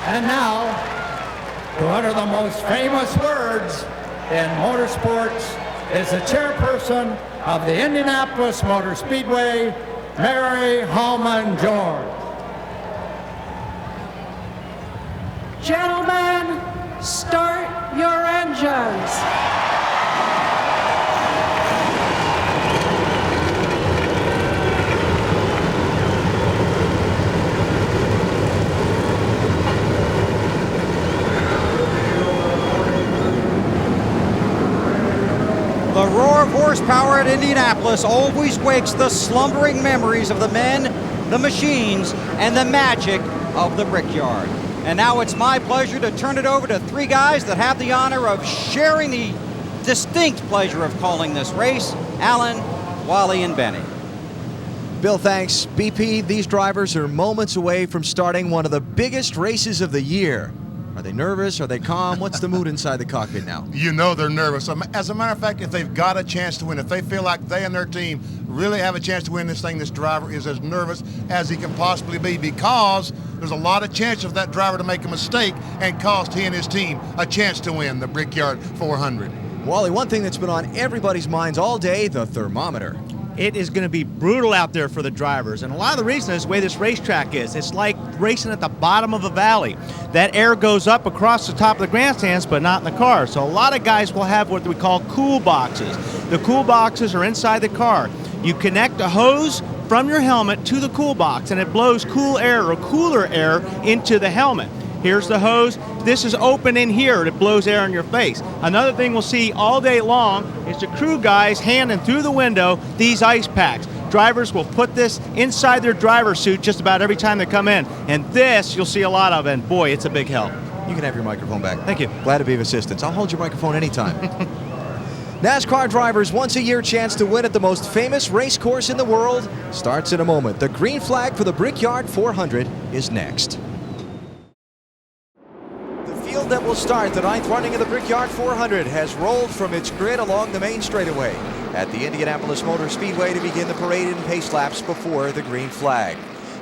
And now, to utter the most famous words in motorsports is the chairperson of the Indianapolis Motor Speedway, Mary Hallman George. Gentlemen, start your engines. The roar of horsepower at Indianapolis always wakes the slumbering memories of the men, the machines, and the magic of the Brickyard. And now it's my pleasure to turn it over to three guys that have the honor of sharing the distinct pleasure of calling this race: Alan, Wally, and Benny. Bill, thanks. BP, these drivers are moments away from starting one of the biggest races of the year. Are they nervous? Are they calm? What's the mood inside the cockpit now? You know they're nervous. As a matter of fact, if they've got a chance to win, if they feel like they and their team really have a chance to win this thing, this driver is as nervous as he can possibly be, because there's a lot of chance of that driver to make a mistake and cost he and his team a chance to win the Brickyard 400. Wally, one thing that's been on everybody's minds all day, the thermometer. It is going to be brutal out there for the drivers, and a lot of the reason is the way this racetrack is. It's like racing at the bottom of a valley. That air goes up across the top of the grandstands, but not in the car. So a lot of guys will have what we call cool boxes. The cool boxes are inside the car. You connect a hose from your helmet to the cool box, and it blows cool air or cooler air into the helmet. Here's the hose. This is open in here. It blows air in your face. Another thing we'll see all day long is the crew guys handing through the window these ice packs. Drivers will put this inside their driver's suit just about every time they come in. And this you'll see a lot of, and boy, it's a big help. You can have your microphone back. Thank you. Glad to be of assistance. I'll hold your microphone anytime. NASCAR drivers' once-a-year chance to win at the most famous race course in the world starts in a moment. The green flag for the Brickyard 400 is next. That will start the ninth running of the Brickyard 400 has rolled from its grid along the main straightaway at the Indianapolis Motor Speedway to begin the parade and pace laps before the green flag.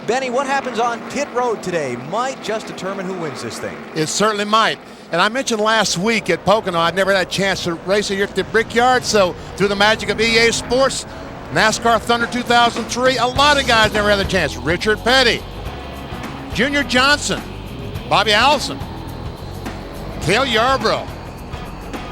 Benny, what happens on pit road today might just determine who wins this thing. It certainly might. And I mentioned last week at Pocono I'd never had a chance to race here at the Brickyard, so through the magic of EA Sports, NASCAR Thunder 2003, a lot of guys never had a chance. Richard Petty, Junior Johnson, Bobby Allison, Cale Yarborough,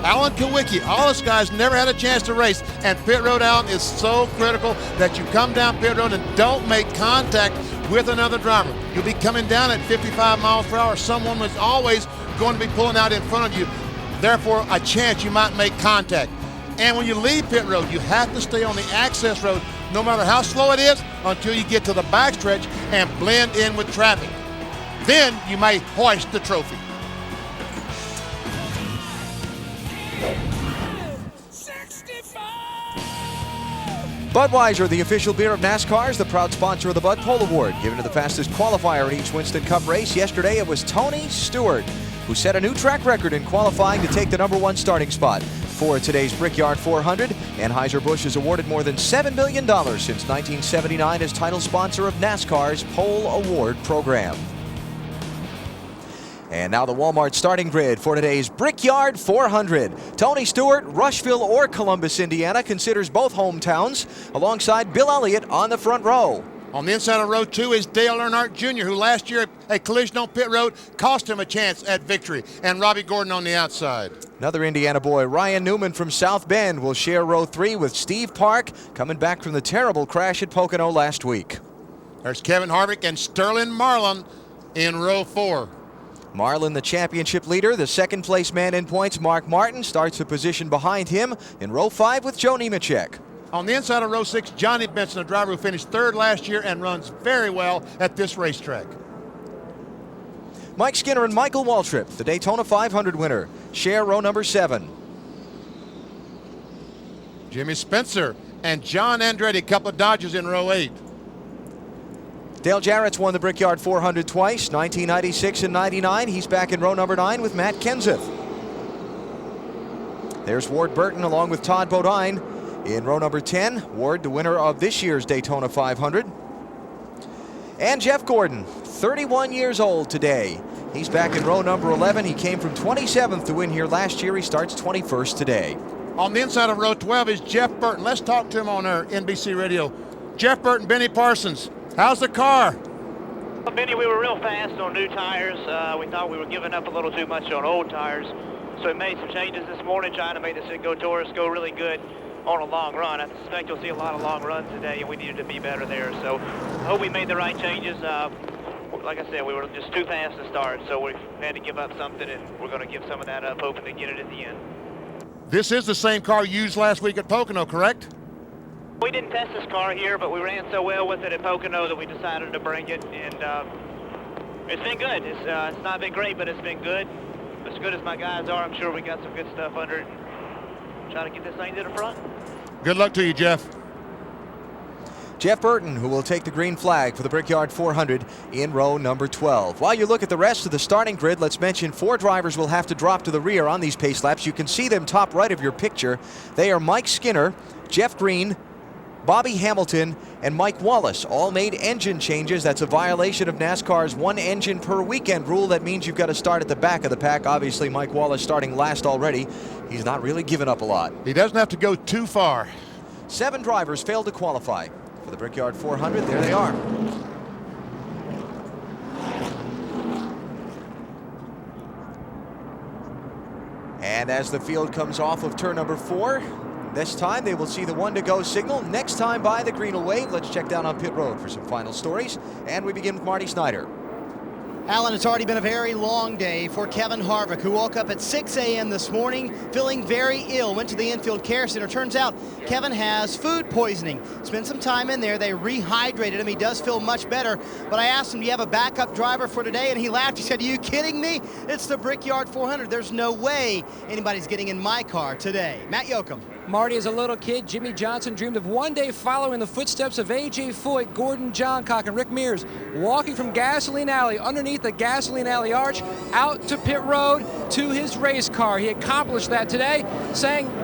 Alan Kawicki, all those guys never had a chance to race. And pit road, Alan, is so critical that you come down pit road and don't make contact with another driver. You'll be coming down at 55 miles per hour. Someone was always going to be pulling out in front of you. Therefore, a chance you might make contact. And when you leave pit road, you have to stay on the access road, no matter how slow it is, until you get to the backstretch and blend in with traffic. Then you may hoist the trophy. Budweiser, the official beer of NASCAR, is the proud sponsor of the Bud Pole Award, given to the fastest qualifier in each Winston Cup race. Yesterday, it was Tony Stewart who set a new track record in qualifying to take the #1 starting spot for today's Brickyard 400. Anheuser-Busch has awarded more than $7 million since 1979 as title sponsor of NASCAR's Pole Award program. And now the Walmart starting grid for today's Brickyard 400. Tony Stewart, Rushville or Columbus, Indiana, considers both hometowns, alongside Bill Elliott on the front row. On the inside of row 2 is Dale Earnhardt Jr., who last year a collision on pit road cost him a chance at victory, and Robbie Gordon on the outside. Another Indiana boy, Ryan Newman from South Bend, will share row 3 with Steve Park, coming back from the terrible crash at Pocono last week. There's Kevin Harvick and Sterling Marlin in row 4. Marlin, the championship leader, the second place man in points, Mark Martin, starts a position behind him in row 5 with Joe Nemechek. On the inside of row 6, Johnny Benson, a driver who finished 3rd last year and runs very well at this racetrack. Mike Skinner and Michael Waltrip, the Daytona 500 winner, share row number 7. Jimmy Spencer and John Andretti, a couple of Dodgers in row 8. Dale Jarrett's won the Brickyard 400 twice, 1996 and 99. He's back in row number 9 with Matt Kenseth. There's Ward Burton along with Todd Bodine in row number 10. Ward, the winner of this year's Daytona 500. And Jeff Gordon, 31 years old today. He's back in row number 11. He came from 27th to win here last year. He starts 21st today. On the inside of row 12 is Jeff Burton. Let's talk to him on our NBC radio. Jeff Burton, Benny Parsons, how's the car? Well, Benny, we were real fast on new tires. We thought we were giving up a little too much on old tires. So we made some changes this morning, trying to make the Citgo Taurus go really good on a long run. I suspect you'll see a lot of long runs today, and we needed to be better there. So I hope we made the right changes. Like I said, we were just too fast to start, so we had to give up something, and we're going to give some of that up, hoping to get it at the end. This is the same car used last week at Pocono, correct? We didn't test this car here, but we ran so well with it at Pocono that we decided to bring it, and it's been good. It's not been great, but it's been good. As good as my guys are, I'm sure we got some good stuff under it. Try to get this thing to the front. Good luck to you, Jeff. Jeff Burton, who will take the green flag for the Brickyard 400 in row number 12. While you look at the rest of the starting grid, let's mention 4 drivers will have to drop to the rear on these pace laps. You can see them top right of your picture. They are Mike Skinner, Jeff Green, Bobby Hamilton, and Mike Wallace. All made engine changes. That's a violation of NASCAR's 1 engine per weekend rule. That means you've got to start at the back of the pack. Obviously, Mike Wallace starting last already. He's not really given up a lot. He doesn't have to go too far. 7 drivers failed to qualify for the Brickyard 400. There they are. And as the field comes off of turn number 4, this time they will see the 1 to go signal. Next time by the green will wave. Let's check down on pit road for some final stories. And we begin with Marty Snyder. Alan, it's already been a very long day for Kevin Harvick, who woke up at 6 a.m. this morning feeling very ill. Went to the infield care center. Turns out Kevin has food poisoning. Spent some time in there. They rehydrated him. He does feel much better. But I asked him, do you have a backup driver for today? And he laughed. He said, are you kidding me? It's the Brickyard 400. There's no way anybody's getting in my car today. Matt Yoakum. Marty, as a little kid, Jimmy Johnson dreamed of one day following the footsteps of A.J. Foyt, Gordon Johncock, and Rick Mears, walking from Gasoline Alley, underneath the Gasoline Alley arch, out to pit road to his race car. He accomplished that today,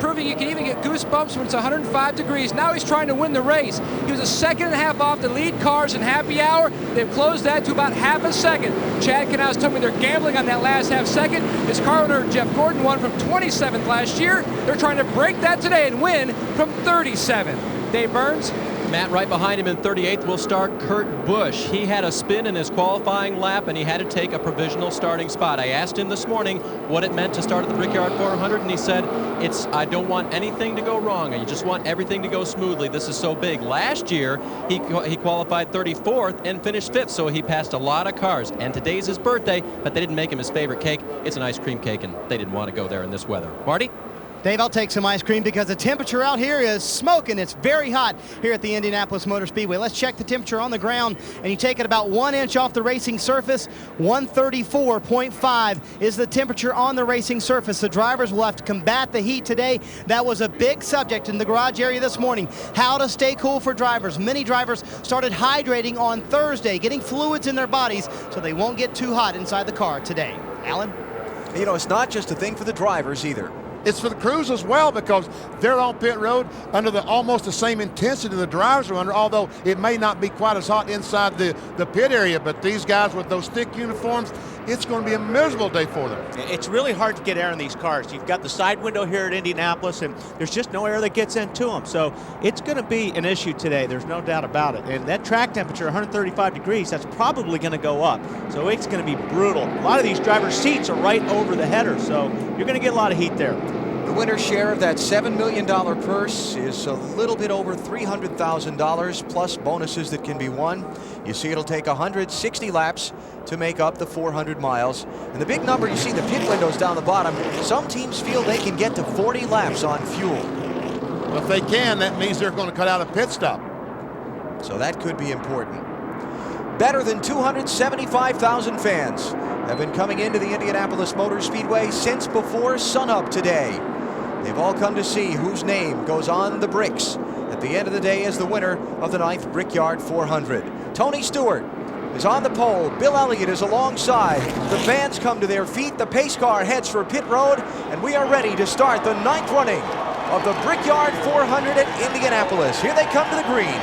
proving you can even get goosebumps when it's 105 degrees. Now he's trying to win the race. He was a second and a half off the lead cars in happy hour. They've closed that to about half a second. Chad Canals told me they're gambling on that last half second. His car owner, Jeff Gordon, won from 27th last year. They're trying to break that today and win from 37th. Dave Burns. Matt, right behind him in 38th will start Kurt Busch. He had a spin in his qualifying lap, and he had to take a provisional starting spot. I asked him this morning what it meant to start at the Brickyard 400, and he said, I don't want anything to go wrong. I just want everything to go smoothly. This is so big. Last year, he qualified 34th and finished 5th, so he passed a lot of cars. And today's his birthday, but they didn't make him his favorite cake. It's an ice cream cake, and they didn't want to go there in this weather. Marty? Dave, I'll take some ice cream because the temperature out here is smoking. It's very hot here at the Indianapolis Motor Speedway. Let's check the temperature on the ground, and you take it about 1 inch off the racing surface. 134.5 is the temperature on the racing surface. The drivers will have to combat the heat today. That was a big subject in the garage area this morning, how to stay cool for drivers. Many drivers started hydrating on Thursday, getting fluids in their bodies so they won't get too hot inside the car today. Alan? You know, it's not just a thing for the drivers either. It's for the crews as well, because they're on pit road under almost the same intensity the drivers are under, although it may not be quite as hot inside the pit area. But these guys with those thick uniforms, it's going to be a miserable day for them. It's really hard to get air in these cars. You've got the side window here at Indianapolis, and there's just no air that gets into them. So it's going to be an issue today. There's no doubt about it. And that track temperature, 135 degrees, that's probably going to go up. So it's going to be brutal. A lot of these drivers' seats are right over the header, so you're going to get a lot of heat there. The winner's share of that $7 million purse is a little bit over $300,000 plus bonuses that can be won. You see, it'll take 160 laps to make up the 400 miles. And the big number, you see the pit windows down the bottom. Some teams feel they can get to 40 laps on fuel. Well, if they can, that means they're going to cut out a pit stop. So that could be important. Better than 275,000 fans have been coming into the Indianapolis Motor Speedway since before sunup today. They've all come to see whose name goes on the bricks at the end of the day as the winner of the 9th Brickyard 400. Tony Stewart is on the pole. Bill Elliott is alongside. The fans come to their feet. The pace car heads for pit road, and we are ready to start the 9th running of the Brickyard 400 at Indianapolis. Here they come to the green.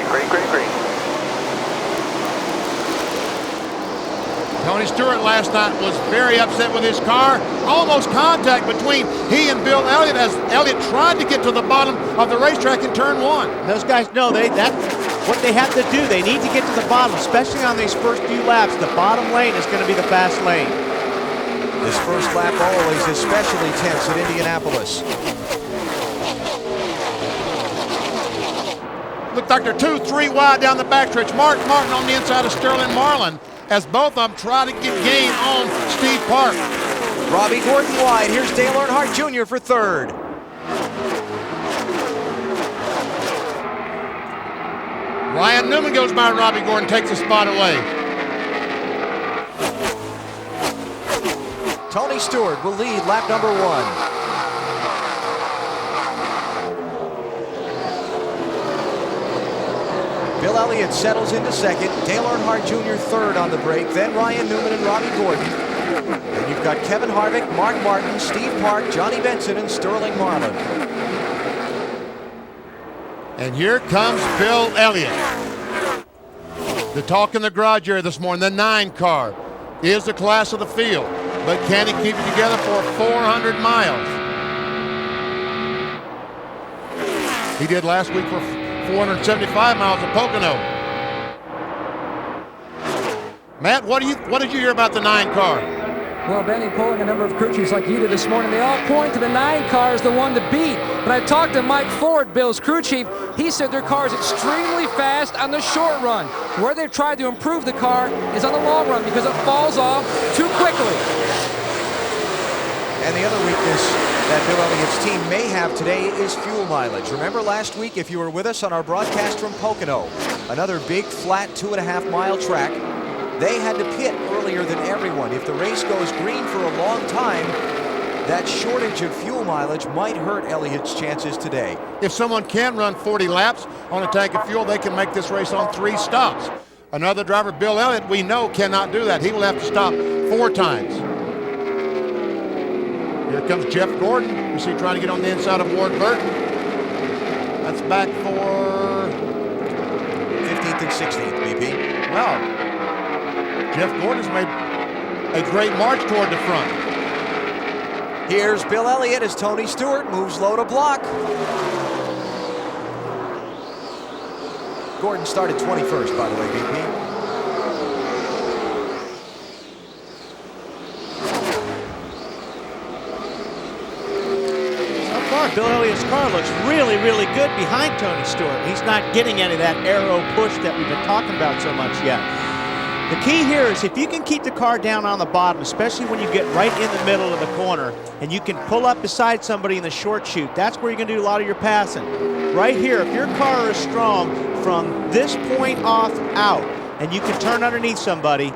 Okay, green, green, green. Tony Stewart last night was very upset with his car. Almost contact between he and Bill Elliott as Elliott tried to get to the bottom of the racetrack in turn 1. Those guys know that's what they have to do. They need to get to the bottom, especially on these first few laps. The bottom lane is going to be the fast lane. This first lap always especially tense at Indianapolis. Looked like they're 2-3 wide down the backstretch. Mark Martin on the inside of Sterling Marlin as both of them try to get gain on Steve Park. Robbie Gordon wide. Here's Dale Earnhardt Jr. for third. Ryan Newman goes by Robbie Gordon, takes a spot away. Tony Stewart will lead lap number 1. Bill Elliott settles into second. Dale Earnhardt Jr. third on the break. Then Ryan Newman and Robbie Gordon. Then you've got Kevin Harvick, Mark Martin, Steve Park, Johnny Benson, and Sterling Marlin. And here comes Bill Elliott. The talk in the garage area this morning, the 9 car is the class of the field. But can he keep it together for 400 miles? He did last week for 475 miles at Pocono. Matt, what did you hear about the 9 car? Well, Benny, polling a number of crew chiefs like you did this morning, they all point to the 9 car as the one to beat. But I talked to Mike Ford, Bill's crew chief. He said their car is extremely fast on the short run. Where they've tried to improve the car is on the long run because it falls off too quickly. And the other weakness that Bill Elliott's team may have today is fuel mileage. Remember last week, if you were with us on our broadcast from Pocono, another big, flat 2.5-mile track, they had to pit earlier than everyone. If the race goes green for a long time, that shortage of fuel mileage might hurt Elliott's chances today. If someone can run 40 laps on a tank of fuel, they can make this race on 3 stops. Another driver, Bill Elliott, we know cannot do that. He will have to stop 4 times. Here comes Jeff Gordon. You see trying to get on the inside of Ward Burton. That's back for 15th and 16th, BP. Wow. Jeff Gordon's made a great march toward the front. Here's Bill Elliott as Tony Stewart moves low to block. Gordon started 21st, by the way, BP. Bill Elliott's car looks really, really good behind Tony Stewart. He's not getting any of that aero push that we've been talking about so much yet. The key here is if you can keep the car down on the bottom, especially when you get right in the middle of the corner, and you can pull up beside somebody in the short chute, that's where you're going to do a lot of your passing. Right here, if your car is strong from this point off out, and you can turn underneath somebody,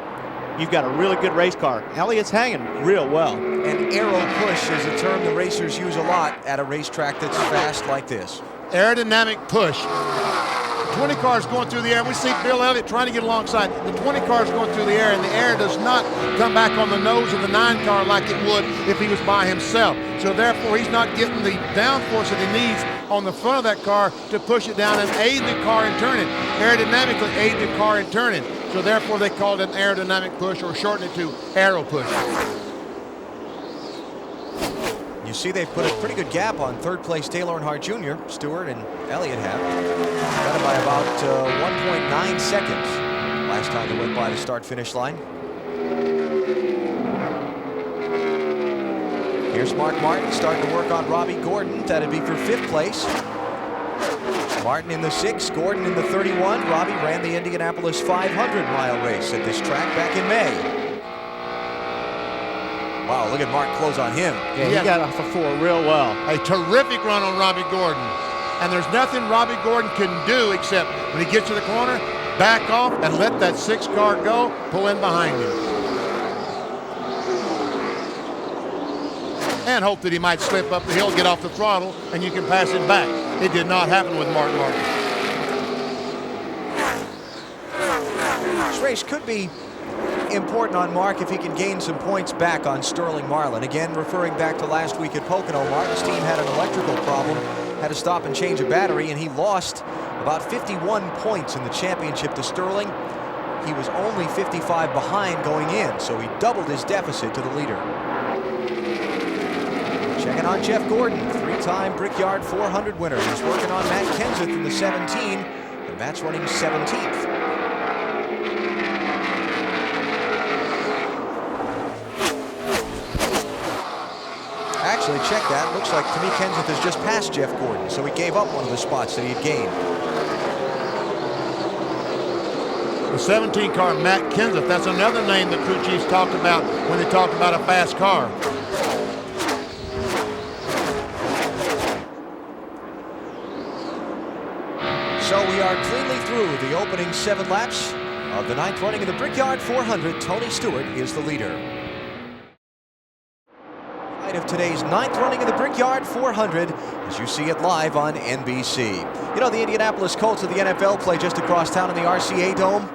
you've got a really good race car. Elliott's hanging real well. And aero push is a term the racers use a lot at a racetrack that's fast like this. Aerodynamic push. The 20 cars going through the air. We see Bill Elliott trying to get alongside. The 20 cars going through the air, and the air does not come back on the nose of the 9 car like it would if he was by himself. So therefore, he's not getting the downforce that he needs on the front of that car to push it down and aid the car in turning. Aerodynamically aid the car in turning. So therefore, they call it an aerodynamic push or shorten it to aero push. You see they've put a pretty good gap on 3rd place Dale Earnhardt Jr. Stewart and Elliott have. Got it by about 1.9 seconds last time they went by the start-finish line. Here's Mark Martin starting to work on Robbie Gordon. That'd be for 5th place. Martin in the 6, Gordon in the 31. Robbie ran the Indianapolis 500-mile race at this track back in May. Wow, look at Mark close on him. Yeah, he got off a 4 real well. A terrific run on Robbie Gordon. And there's nothing Robbie Gordon can do except when he gets to the corner, back off and let that 6 car go, pull in behind him. And hope that he might slip up the hill, get off the throttle, and you can pass him back. It did not happen with Mark Martin. This race could be important on Mark if he can gain some points back on Sterling Marlin. Again, referring back to last week at Pocono, Martin's team had an electrical problem had to stop and change a battery, and he lost about 51 points in the championship to Sterling. He was only 55 behind going in, so he doubled his deficit to the leader. Checking on Jeff Gordon, 3-time Brickyard 400 winner. He's working on Matt Kenseth in the 17, and Matt's running 17th. Actually, check that. Looks like to me Kenseth has just passed Jeff Gordon, so he gave up one of the spots that he had gained. The 17 car, Matt Kenseth, that's another name the crew chiefs talked about when they talked about a fast car. So we are cleanly through the opening 7 laps of the 9th running of the Brickyard 400. Tony Stewart is the leader. Of today's 9th running of the Brickyard 400 as you see it live on NBC. You know, the Indianapolis Colts of the NFL play just across town in the RCA Dome.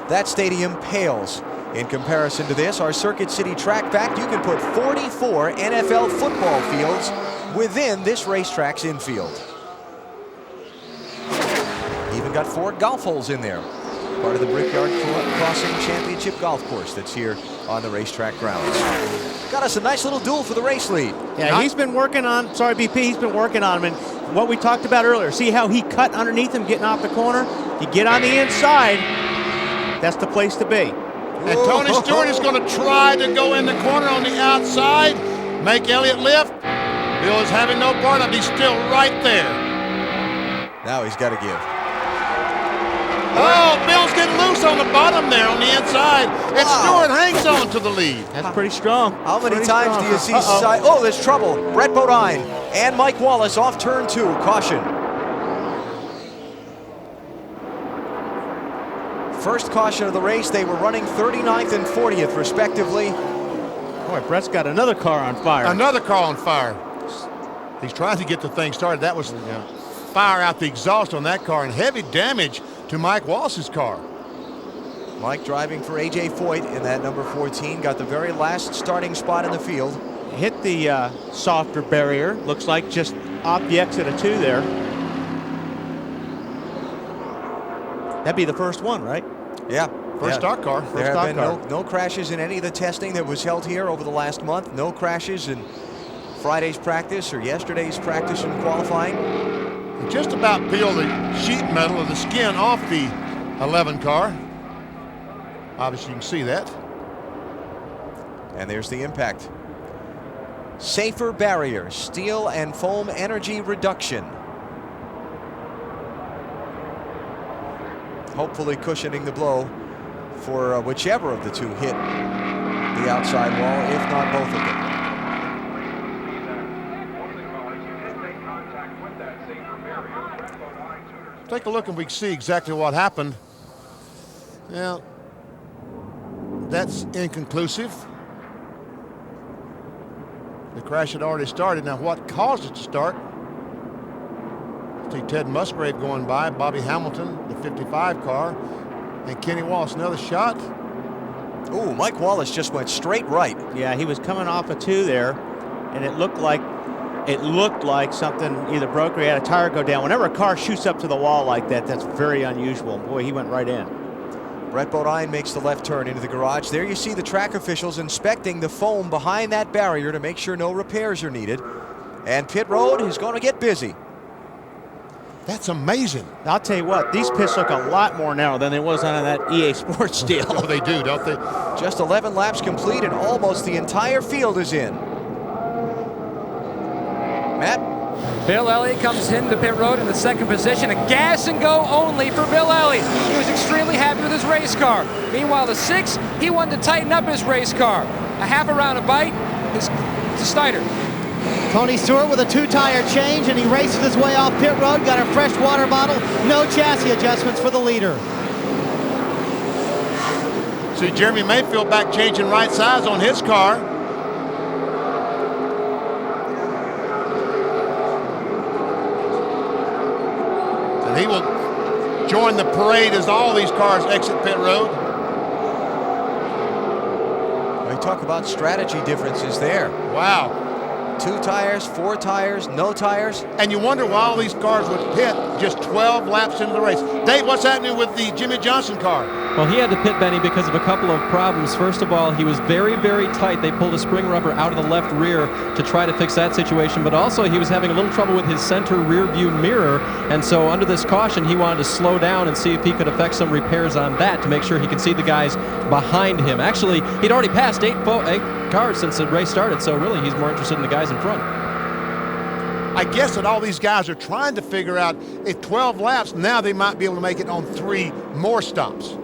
That stadium pales in comparison to this. Our Circuit City track fact, you can put 44 NFL football fields within this racetrack's infield. Even got 4 golf holes in there. Part of the Brickyard Crossing Championship golf course that's here on the racetrack grounds. Got us a nice little duel for the race lead. Yeah, he's been working on, sorry BP, he's been working on him. And what we talked about earlier, see how he cut underneath him getting off the corner? You get on the inside, that's the place to be. And Tony Stewart is going to try to go in the corner on the outside, make Elliott lift. Bill is having no part of it. He's still right there. Now he's got to give. Oh, Bill's getting loose on the bottom there on the inside. And Stewart hangs on to the lead. That's pretty strong. How many times do you see side? Oh, there's trouble. Brett Bodine and Mike Wallace off turn 2. Caution. First caution of the race. They were running 39th and 40th, respectively. Boy, Brett's got another car on fire. Another car on fire. He's trying to get the thing started. That was fire out the exhaust on that car and heavy damage to Mike Wallace's car. Mike driving for A.J. Foyt in that number 14. Got the very last starting spot in the field. Hit the softer barrier. Looks like just off the exit of 2 there. That'd be the first one, right? Yeah. First stock car. There have been no crashes in any of the testing that was held here over the last month. No crashes in Friday's practice or yesterday's practice and qualifying. Just about peel the sheet metal or the skin off the 11 car. Obviously you can see that. And there's the impact. Safer barrier, steel and foam energy reduction. Hopefully cushioning the blow for whichever of the 2 hit the outside wall, if not both of them. Take a look and we can see exactly what happened. Now, that's inconclusive. The crash had already started. Now, what caused it to start? See Ted Musgrave going by, Bobby Hamilton, the 55 car, and Kenny Wallace. Another shot. Ooh, Mike Wallace just went straight right. Yeah, he was coming off a 2 there, and it looked like something either broke or he had a tire go down. Whenever a car shoots up to the wall like that, that's very unusual. Boy, he went right in. Brett Bodine makes the left turn into the garage. There you see the track officials inspecting the foam behind that barrier to make sure no repairs are needed. And pit road is going to get busy. That's amazing. I'll tell you what, these pits look a lot more narrow than it was on that EA Sports deal. Oh, they do, don't they? Just 11 laps complete and almost the entire field is in. Matt? Bill Elliott comes into pit road in the 2nd position. A gas and go only for Bill Elliott. He was extremely happy with his race car. Meanwhile, the 6, he wanted to tighten up his race car. A half a round of bite to Snyder. Tony Stewart with a 2-tire change, and he races his way off pit road. Got a fresh water bottle. No chassis adjustments for the leader. See Jeremy Mayfield back changing right sides on his car. And he will join the parade as all these cars exit pit road. We talk about strategy differences there. Wow. 2 tires, 4 tires, no tires. And you wonder why all these cars would pit just 12 laps into the race. Dave, what's happening with the Jimmy Johnson car? Well, he had to pit, Benny, because of a couple of problems. First of all, he was very, very tight. They pulled a spring rubber out of the left rear to try to fix that situation, but also he was having a little trouble with his center rear view mirror, and so under this caution, he wanted to slow down and see if he could effect some repairs on that to make sure he could see the guys behind him. Actually, he'd already passed 8 cars since the race started, so really he's more interested in the guys in front. I guess that all these guys are trying to figure out if 12 laps, now they might be able to make it on 3 more stops.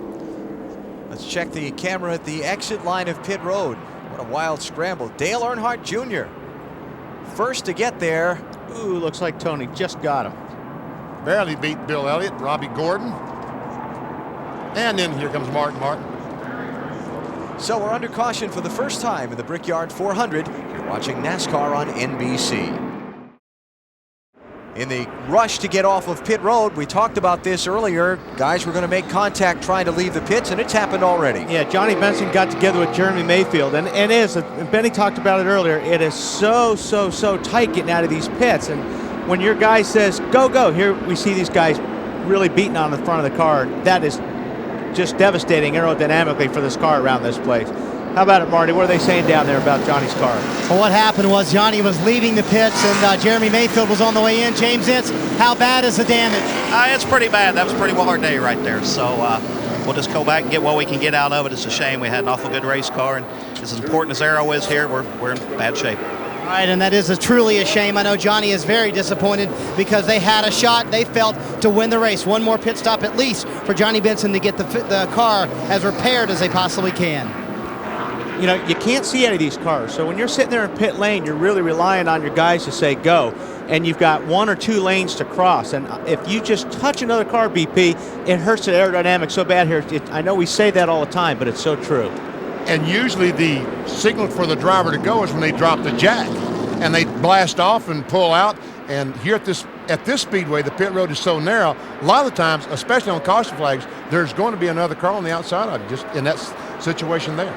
Let's check the camera at the exit line of pit road. What a wild scramble. Dale Earnhardt Jr. first to get there. Ooh, looks like Tony just got him. Barely beat Bill Elliott, Robbie Gordon. And then here comes Martin Martin. So we're under caution for the first time in the Brickyard 400. You're watching NASCAR on NBC. In the rush to get off of pit road, we talked about this earlier. Guys were going to make contact trying to leave the pits, and it's happened already. Yeah, Johnny Benson got together with Jeremy Mayfield, and Benny talked about it earlier, it is so tight getting out of these pits. And when your guy says, go, go, here we see these guys really beating on the front of the car. That is just devastating aerodynamically for this car around this place. How about it, Marty? What are they saying down there about Johnny's car? Well, what happened was Johnny was leaving the pits and Jeremy Mayfield was on the way in. James Ince, how bad is the damage? It's pretty bad. That was a pretty hard day right there. So we'll just go back and get what we can get out of it. It's a shame. We had an awful good race car, and as important as Aero is here, we're in bad shape. All right, and that is truly a shame. I know Johnny is very disappointed because they had a shot. They felt to win the race. One more pit stop at least for Johnny Benson to get the car as repaired as they possibly can. You know, you can't see out of these cars. So when you're sitting there in pit lane, you're really relying on your guys to say go. And you've got 1 or 2 lanes to cross. And if you just touch another car, BP, it hurts the aerodynamics so bad here. I know we say that all the time, but it's so true. And usually the signal for the driver to go is when they drop the jack. And they blast off and pull out. And here at this speedway, the pit road is so narrow, a lot of the times, especially on caution flags, there's going to be another car on the outside of it, just in that situation there.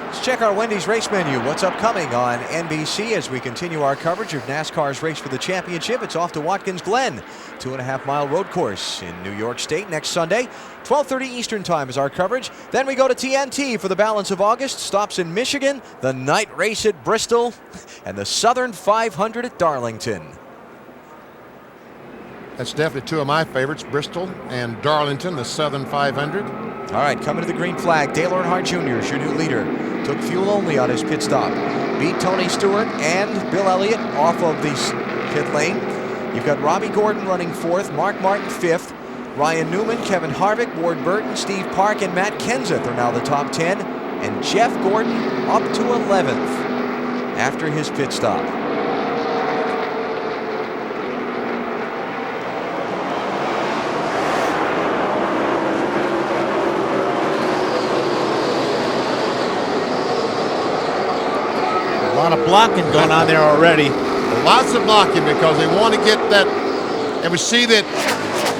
Let's check our Wendy's race menu. What's upcoming on NBC as we continue our coverage of NASCAR's race for the championship. It's off to Watkins Glen, 2.5-mile road course in New York State next Sunday. 12:30 Eastern time is our coverage. Then we go to TNT for the balance of August. Stops in Michigan, the night race at Bristol, and the Southern 500 at Darlington. That's definitely 2 of my favorites, Bristol and Darlington, the Southern 500. All right, coming to the green flag, Dale Earnhardt Jr. is your new leader. Took fuel only on his pit stop. Beat Tony Stewart and Bill Elliott off of the pit lane. You've got Robbie Gordon running 4th, Mark Martin 5th, Ryan Newman, Kevin Harvick, Ward Burton, Steve Park, and Matt Kenseth are now the top 10. And Jeff Gordon up to 11th after his pit stop. A lot of blocking going on there already. Lots of blocking because they want to get that. And we see that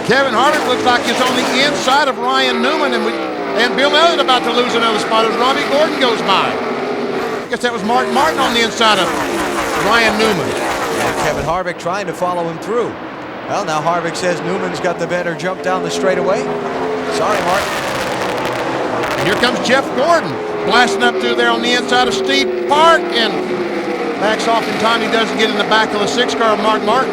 Kevin Harvick looks like he's on the inside of Ryan Newman, and Bill Elliott about to lose another spot as Robbie Gordon goes by. I guess that was Mark Martin on the inside of Ryan Newman. And Kevin Harvick trying to follow him through. Well, now Harvick says Newman's got the better jump down the straightaway. Sorry, Mark. And here comes Jeff Gordon blasting up through there on the inside of Steve Park and backs off in time. He doesn't get in the back of the 6 car of Mark Martin.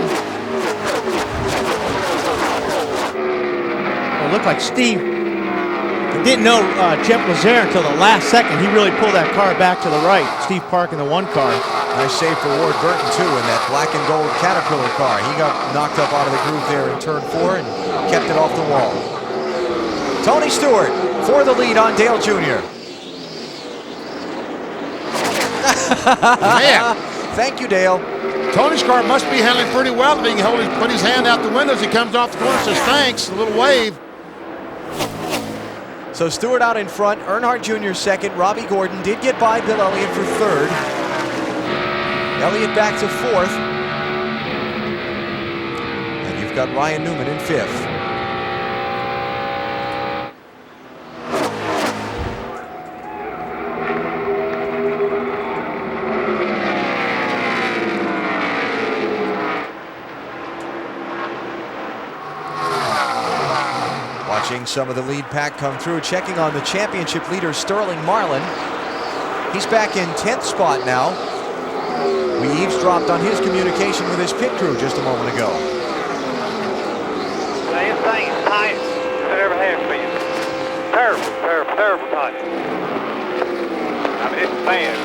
Well, it looked like Steve didn't know Jeff was there until the last second. He really pulled that car back to the right. Steve Park in the 1 car. Nice save for Ward Burton, too, in that black and gold Caterpillar car. He got knocked up out of the groove there in turn 4 and kept it off the wall. Tony Stewart for the lead on Dale Jr. Man. Thank you, Dale. Tony's car must be handling pretty well. He can put his hand out the window as he comes off the corner, says thanks, a little wave. So Stewart out in front, Earnhardt Jr. second, Robbie Gordon did get by Bill Elliott for 3rd. Elliott back to 4th. And you've got Ryan Newman in 5th. Watching some of the lead pack come through, checking on the championship leader, Sterling Marlin. He's back in 10th spot now. We eavesdropped on his communication with his pit crew just a moment ago. This thing is tight as it ever has been. Terrible tight. I mean, it's bad.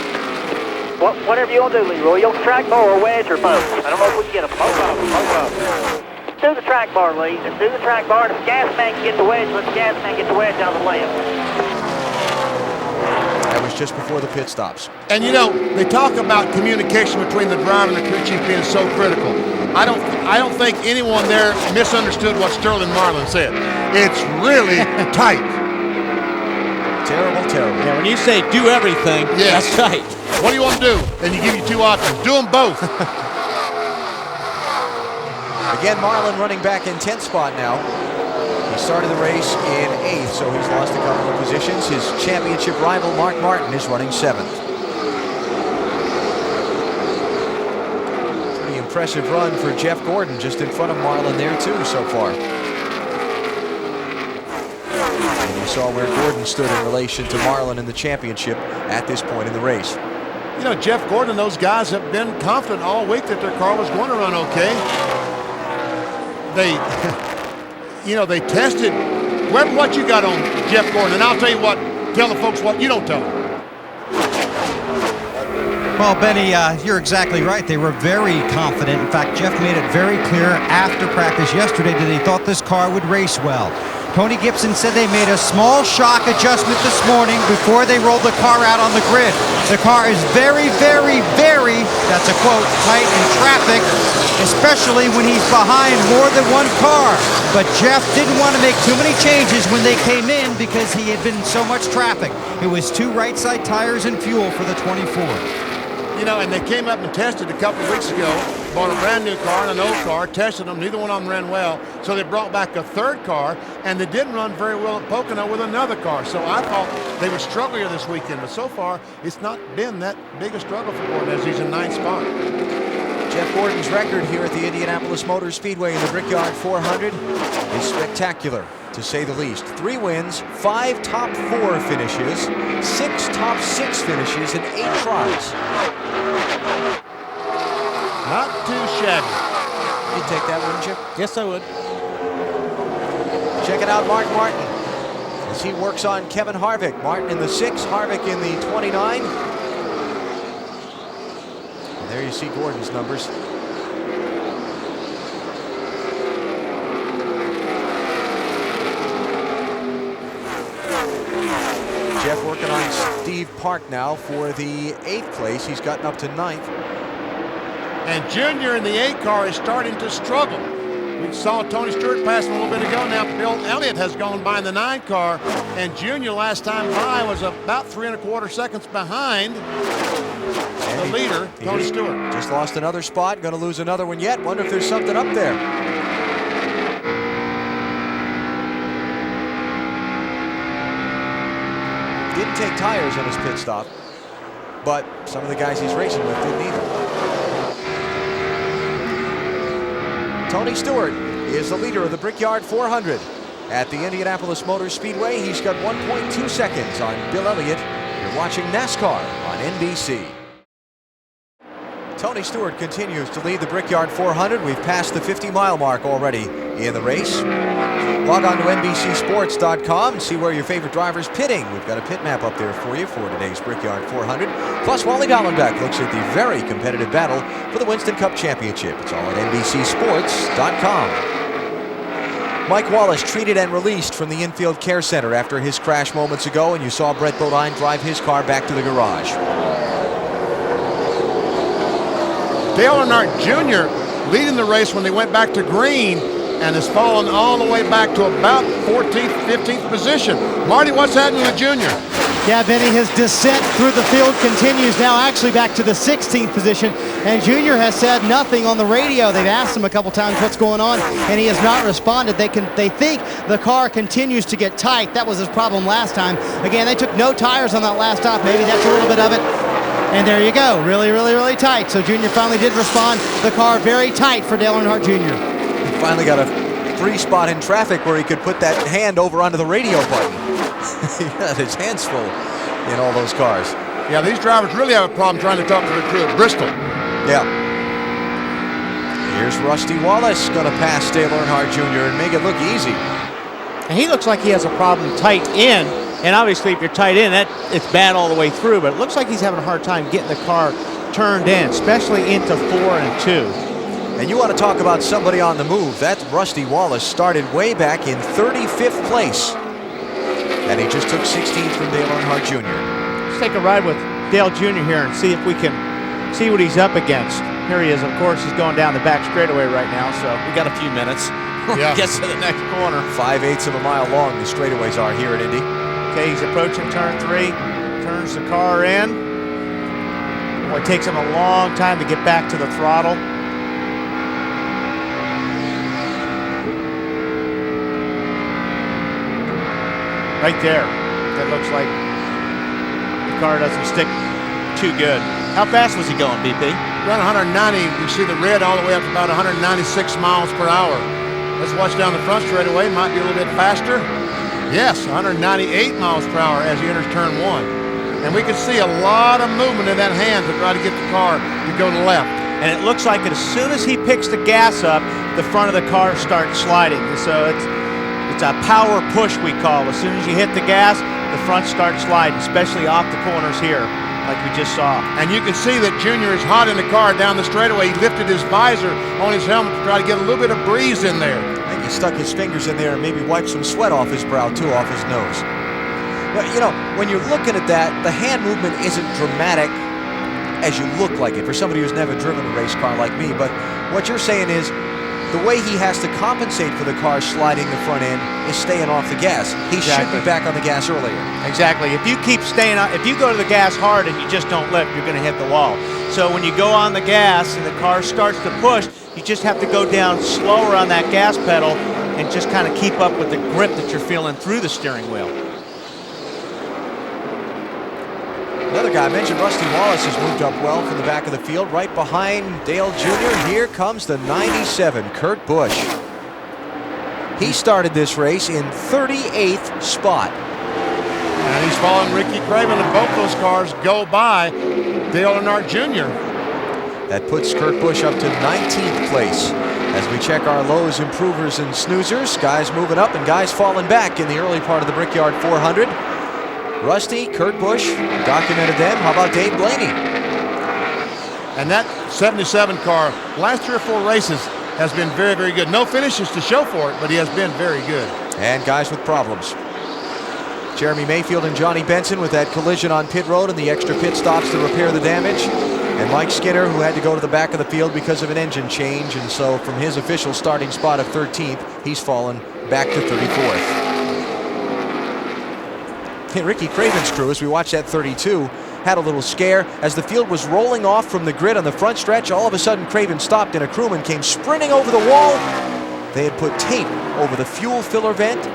Whatever you want to do, Leroy. You want the track bar or wedge or both? I don't know if we can get them. Both of them. Do the track bar, Lee. Just do the track bar. If the gas man can get the wedge, let the gas man get the wedge on the left. That was just before the pit stops. And you know, they talk about communication between the driver and the crew chief being so critical. I don't think anyone there misunderstood what Sterling Marlin said. It's really tight. Terrible. Yeah, when you say do everything, yes, that's tight. What do you want to do? And you give you two options. Do them both. Again, Marlin running back in 10th spot now. He started the race in 8th, so he's lost a couple of positions. His championship rival, Mark Martin, is running 7th. Pretty impressive run for Jeff Gordon, just in front of Marlin there too so far. And you saw where Gordon stood in relation to Marlin in the championship at this point in the race. You know, Jeff Gordon and those guys have been confident all week that their car was going to run okay. They tested what you got on Jeff Gordon, and I'll tell you what, tell the folks what you don't tell them. Well, Benny, you're exactly right. They were very confident. In fact, Jeff made it very clear after practice yesterday that he thought this car would race well. Tony Gibson said they made a small shock adjustment this morning before they rolled the car out on the grid. The car is very, that's a quote, tight in traffic, especially when he's behind more than one car. But Jeff didn't want to make too many changes when they came in because he had been in so much traffic. It was 2 right side tires and fuel for the 24. You know, and they came up and tested a couple of weeks ago, bought a brand new car and an old car, tested them, neither one of them ran well, so they brought back a third car, and they didn't run very well at Pocono with another car. So I thought they would struggle here this weekend, but so far it's not been that big a struggle for Gordon as he's in 9th spot. Jeff Gordon's record here at the Indianapolis Motor Speedway in the Brickyard 400 is spectacular, to say the least. 3 wins, 5 top 4 finishes, 6 top 6 finishes, and 8 tries. Not too shabby. You'd take that, wouldn't you? Yes, I would. Checking out Mark Martin as he works on Kevin Harvick. Martin in the 6, Harvick in the 29. And there you see Gordon's numbers. Jeff working on Steve Park now for the 8th place. He's gotten up to 9th. And Junior in the 8 car is starting to struggle. We saw Tony Stewart pass him a little bit ago. Now Bill Elliott has gone by in the 9 car, and Junior last time by was about 3 1/4 seconds behind the leader, Tony Stewart. Just lost another spot, going to lose another one yet. Wonder if there's something up there. Didn't take tires on his pit stop, but some of the guys he's racing with didn't either. Tony Stewart is the leader of the Brickyard 400 at the Indianapolis Motor Speedway. He's got 1.2 seconds on Bill Elliott. You're watching NASCAR on NBC. Tony Stewart continues to lead the Brickyard 400. We've passed the 50-mile mark already in the race. Log on to NBCSports.com and see where your favorite driver's pitting. We've got a pit map up there for you for today's Brickyard 400. Plus, Wally Dallenbach looks at the very competitive battle for the Winston Cup Championship. It's all at NBCSports.com. Mike Wallace treated and released from the infield care center after his crash moments ago, and you saw Brett Bodine drive his car back to the garage. Dale Earnhardt Jr. leading the race when they went back to green and has fallen all the way back to about 14th, 15th position. Marty, what's happening with Junior? Yeah, Benny, his descent through the field continues now, actually back to the 16th position, and Junior has said nothing on the radio. They've asked him a couple times what's going on, and he has not responded. They think the car continues to get tight. That was his problem last time. Again, they took no tires on that last stop. Maybe that's a little bit of it. And there you go, really tight. So Junior finally did respond. The car very tight for Dale Earnhardt Jr. He finally got a free spot in traffic where he could put that hand over onto the radio button. He had his hands full in all those cars. Yeah, these drivers really have a problem trying to talk to the crew at Bristol. Yeah. Here's Rusty Wallace going to pass Dale Earnhardt Jr. and make it look easy. And he looks like he has a problem tight in. And obviously, if you're tight in, it's bad all the way through. But it looks like he's having a hard time getting the car turned in, especially into 4 and 2. And you want to talk about somebody on the move. That Rusty Wallace started way back in 35th place. And he just took 16th from Dale Earnhardt Jr. Let's take a ride with Dale Jr. here and see if we can see what he's up against. Here he is. Of course, he's going down the back straightaway right now, so we got a few minutes. Yeah. Gets to the next corner. 5/8 of a mile long the straightaways are here at Indy. Okay, he's approaching turn 3. Turns the car in. Boy, it takes him a long time to get back to the throttle. Right there. That looks like the car doesn't stick too good. How fast was he going, BP? Around 190. You see the red all the way up to about 196 miles per hour. Let's watch down the front straightaway. Might be a little bit faster. Yes, 198 miles per hour as he enters turn 1. And we can see a lot of movement in that hand to try to get the car to go to the left. And it looks like as soon as he picks the gas up, the front of the car starts sliding. So it's a power push, we call. As soon as you hit the gas, the front starts sliding, especially off the corners here, like we just saw. And you can see that Junior is hot in the car down the straightaway. He lifted his visor on his helmet to try to get a little bit of breeze in there. I think he stuck his fingers in there and maybe wiped some sweat off his brow, too, off his nose. But, you know, when you're looking at that, the hand movement isn't dramatic as you look like it for somebody who's never driven a race car like me. But what you're saying is the way he has to compensate for the car sliding the front end is staying off the gas. He should be back on the gas earlier. Exactly. If you keep staying on, if you go to the gas hard and you just don't lift, you're going to hit the wall. So when you go on the gas and the car starts to push, you just have to go down slower on that gas pedal and just kind of keep up with the grip that you're feeling through the steering wheel. Another guy, I mentioned Rusty Wallace, has moved up well from the back of the field, right behind Dale Jr. Here comes the 97, Kurt Busch. He started this race in 38th spot. And he's following Ricky Craven, and both those cars go by Dale Earnhardt Jr. That puts Kurt Busch up to 19th place. As we check our lows, improvers, and snoozers, guys moving up and guys falling back in the early part of the Brickyard 400. Rusty, Kurt Busch, documented them. How about Dave Blaney? And that 77 car, last 3 or 4 races, has been very, very good. No finishes to show for it, but he has been very good. And guys with problems. Jeremy Mayfield and Johnny Benson with that collision on pit road and the extra pit stops to repair the damage. And Mike Skinner, who had to go to the back of the field because of an engine change. And so from his official starting spot of 13th, he's fallen back to 34th. Ricky Craven's crew, as we watched that 32, had a little scare. As the field was rolling off from the grid on the front stretch, all of a sudden Craven stopped and a crewman came sprinting over the wall. They had put tape over the fuel filler vent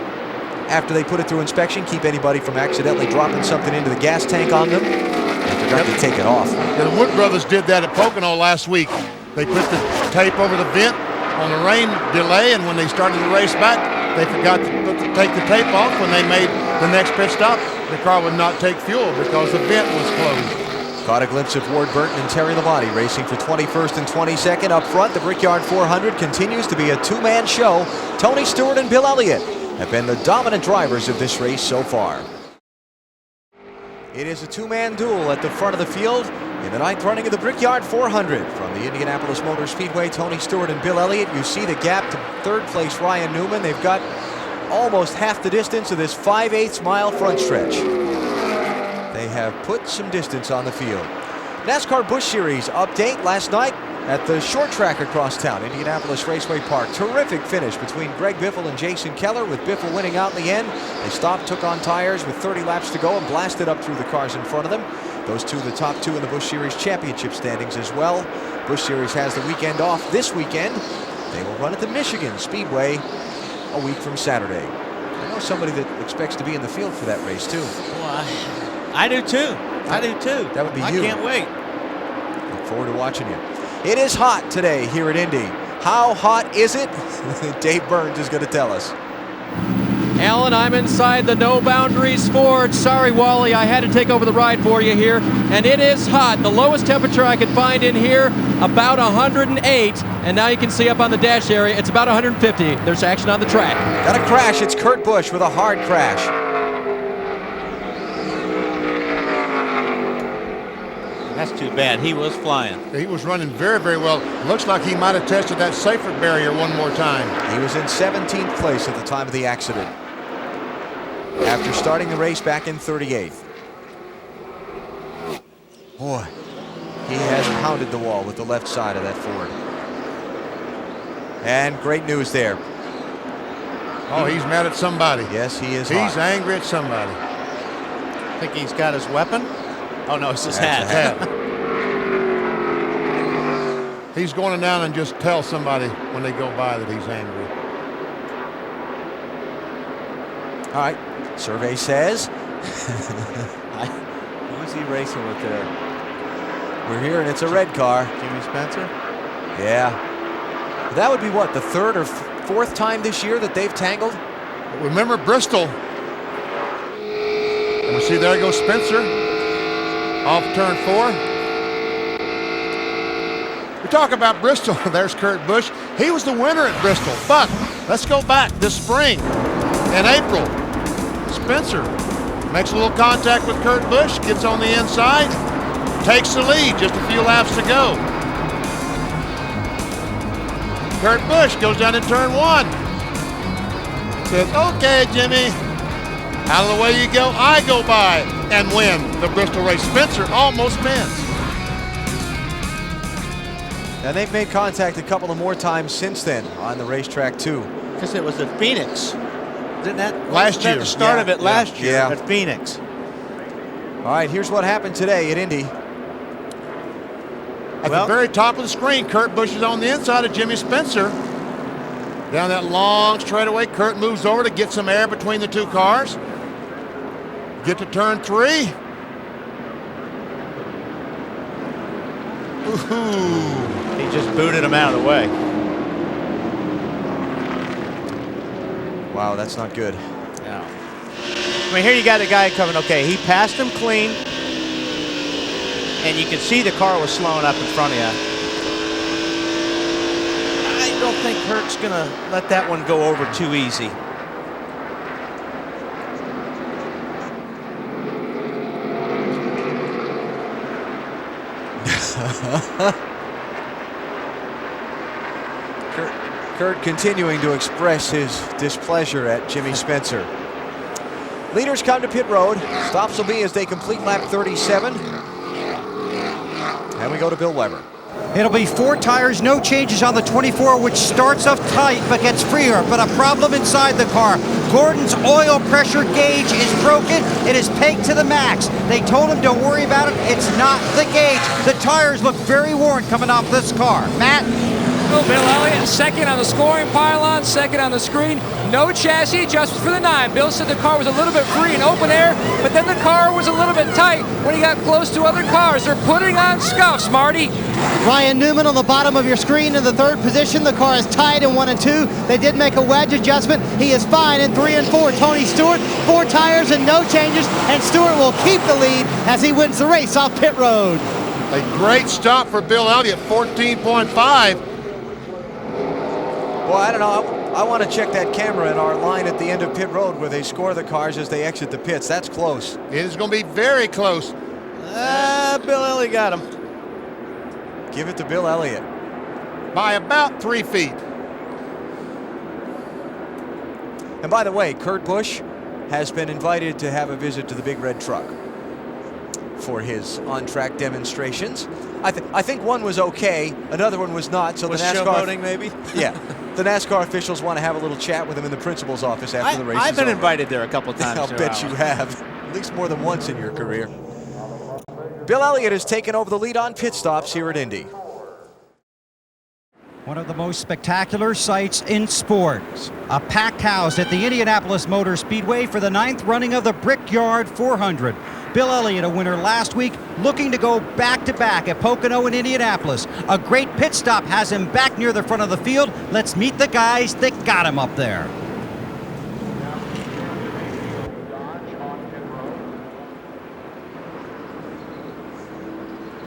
after they put it through inspection, keep anybody from accidentally dropping something into the gas tank on them. They forgot to take it off. Yeah, the Wood brothers did that at Pocono last week. They put the tape over the vent on the rain delay, and when they started the race back, they forgot to take the tape off. When they made the next pit stop, the car would not take fuel because the vent was closed. Caught a glimpse of Ward Burton and Terry Labonte racing for 21st and 22nd. Up front, the Brickyard 400 continues to be a two-man show. Tony Stewart and Bill Elliott have been the dominant drivers of this race so far. It is a two-man duel at the front of the field in the 9th running of the Brickyard 400. From the Indianapolis Motor Speedway, Tony Stewart and Bill Elliott. You see the gap to 3rd place Ryan Newman. They've got almost half the distance of this 5/8 mile front stretch. They have put some distance on the field. NASCAR Busch Series update last night at the short track across town, Indianapolis Raceway Park. Terrific finish between Greg Biffle and Jason Keller, with Biffle winning out in the end. They stopped, took on tires with 30 laps to go, and blasted up through the cars in front of them. Those two, the top 2 in the Busch Series championship standings as well. Busch Series has the weekend off this weekend. They will run at the Michigan Speedway a week from Saturday. I know somebody that expects to be in the field for that race too. Well, I do too. I do too. That would be you. I can't wait. Look forward to watching you. It is hot today here at Indy. How hot is it? Dave Burns is going to tell us. Alan, I'm inside the No Boundaries Ford. Sorry, Wally, I had to take over the ride for you here. And it is hot. The lowest temperature I could find in here, about 108. And now you can see up on the dash area, it's about 150. There's action on the track. Got a crash. It's Kurt Busch with a hard crash. That's too bad. He was flying. He was running very, very well. Looks like he might have tested that safer barrier one more time. He was in 17th place at the time of the accident, after starting the race back in 38th. Boy, he has pounded the wall with the left side of that Ford. And great news there. Oh, he's mad at somebody. Yes, he is. He's angry at somebody. I think he's got his weapon. Oh, no, it's his hat. He's going down and just tell somebody when they go by that he's angry. All right, survey says. Who's he racing with there? We're here, and it's a red car. Jimmy Spencer? Yeah. That would be what, the third or fourth time this year that they've tangled? Remember Bristol. And we see there goes Spencer off turn 4. We talk about Bristol. There's Kurt Busch. He was the winner at Bristol. But let's go back this spring in April. Spencer makes a little contact with Kurt Busch, gets on the inside, takes the lead, just a few laps to go. Kurt Busch goes down in turn 1. Says, okay, Jimmy, out of the way you go, I go by and win the Bristol race. Spencer almost wins. And they've made contact a couple of more times since then on the racetrack too. Because it was at Phoenix. Didn't that last year? The start of it last year at Phoenix. All right, here's what happened today at Indy. At the very top of the screen, Kurt Busch is on the inside of Jimmy Spencer. Down that long straightaway, Kurt moves over to get some air between the two cars. Get to turn 3. Ooh. He just booted him out of the way. Wow, that's not good. No. I mean, here you got a guy coming, okay, he passed him clean, and you can see the car was slowing up in front of you. I don't think Kurt's going to let that one go over too easy. Kurt continuing to express his displeasure at Jimmy Spencer. Leaders come to pit road. Stops will be as they complete lap 37. And we go to Bill Weber. It'll be 4 tires, no changes on the 24, which starts off tight but gets freer. But a problem inside the car. Gordon's oil pressure gauge is broken. It is pegged to the max. They told him don't worry about it. It's not the gauge. The tires look very worn coming off this car. Matt? Bill Elliott second on the scoring pylon, second on the screen. No chassis adjustments for the 9. Bill said the car was a little bit free in open air, but then the car was a little bit tight when he got close to other cars. They're putting on scuffs, Marty. Ryan Newman on the bottom of your screen in the 3rd position. The car is tied in 1 and 2. They did make a wedge adjustment. He is fine in 3 and 4. Tony Stewart, 4 tires and no changes, and Stewart will keep the lead as he wins the race off pit road. A great stop for Bill Elliott, 14.5. Well, I don't know. I want to check that camera in our line at the end of pit road where they score the cars as they exit the pits. That's close. It is going to be very close. Bill Elliott got him. Give it to Bill Elliott. By about 3 feet. And by the way, Kurt Busch has been invited to have a visit to the Big Red Truck for his on-track demonstrations. I think one was okay, another one was not. So was the NASCAR showboating, maybe? Yeah, the NASCAR officials want to have a little chat with him in the principal's office after the race. I've been is over. invited there a couple times. I'll bet you have, at least more than once in your career. Bill Elliott has taken over the lead on pit stops here at Indy. One of the most spectacular sights in sports. A packed house at the Indianapolis Motor Speedway for the 9th running of the Brickyard 400. Bill Elliott, a winner last week, looking to go back-to-back at Pocono and Indianapolis. A great pit stop has him back near the front of the field. Let's meet the guys that got him up there.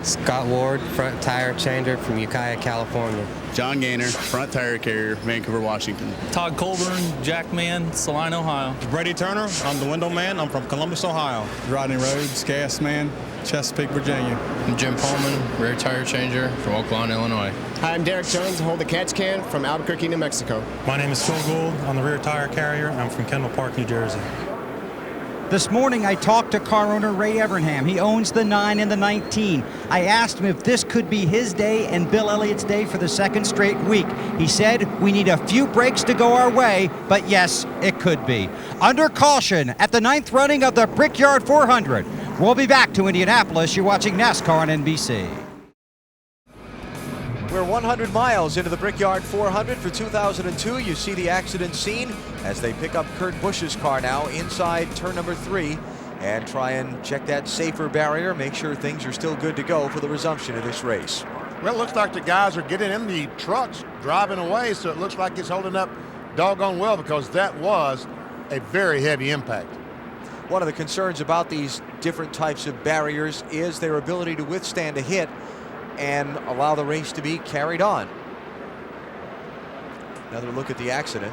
Scott Ward, front tire changer from Ukiah, California. John Gaynor, front tire carrier, Vancouver, Washington. Todd Colburn, jackman, Saline, Ohio. Brady Turner, I'm the window man. I'm from Columbus, Ohio. Rodney Rhodes, gas man, Chesapeake, Virginia. I'm Jim Pullman, rear tire changer from Oaklawn, Illinois. Hi, I'm Derek Jones. I hold the catch can from Albuquerque, New Mexico. My name is Phil Gould. I'm the rear tire carrier. I'm from Kendall Park, New Jersey. This morning, I talked to car owner Ray Evernham. He owns the 9 and the 19. I asked him if this could be his day and Bill Elliott's day for the second straight week. He said, we need a few breaks to go our way, but yes, it could be. Under caution at the 9th running of the Brickyard 400. We'll be back to Indianapolis. You're watching NASCAR on NBC. We're 100 miles into the Brickyard 400 for 2002. You see the accident scene as they pick up Kurt Busch's car now inside turn number 3 and try and check that safer barrier, make sure things are still good to go for the resumption of this race. Well, it looks like the guys are getting in the trucks, driving away, so it looks like it's holding up doggone well because that was a very heavy impact. One of the concerns about these different types of barriers is their ability to withstand a hit and allow the race to be carried on. Another look at the accident.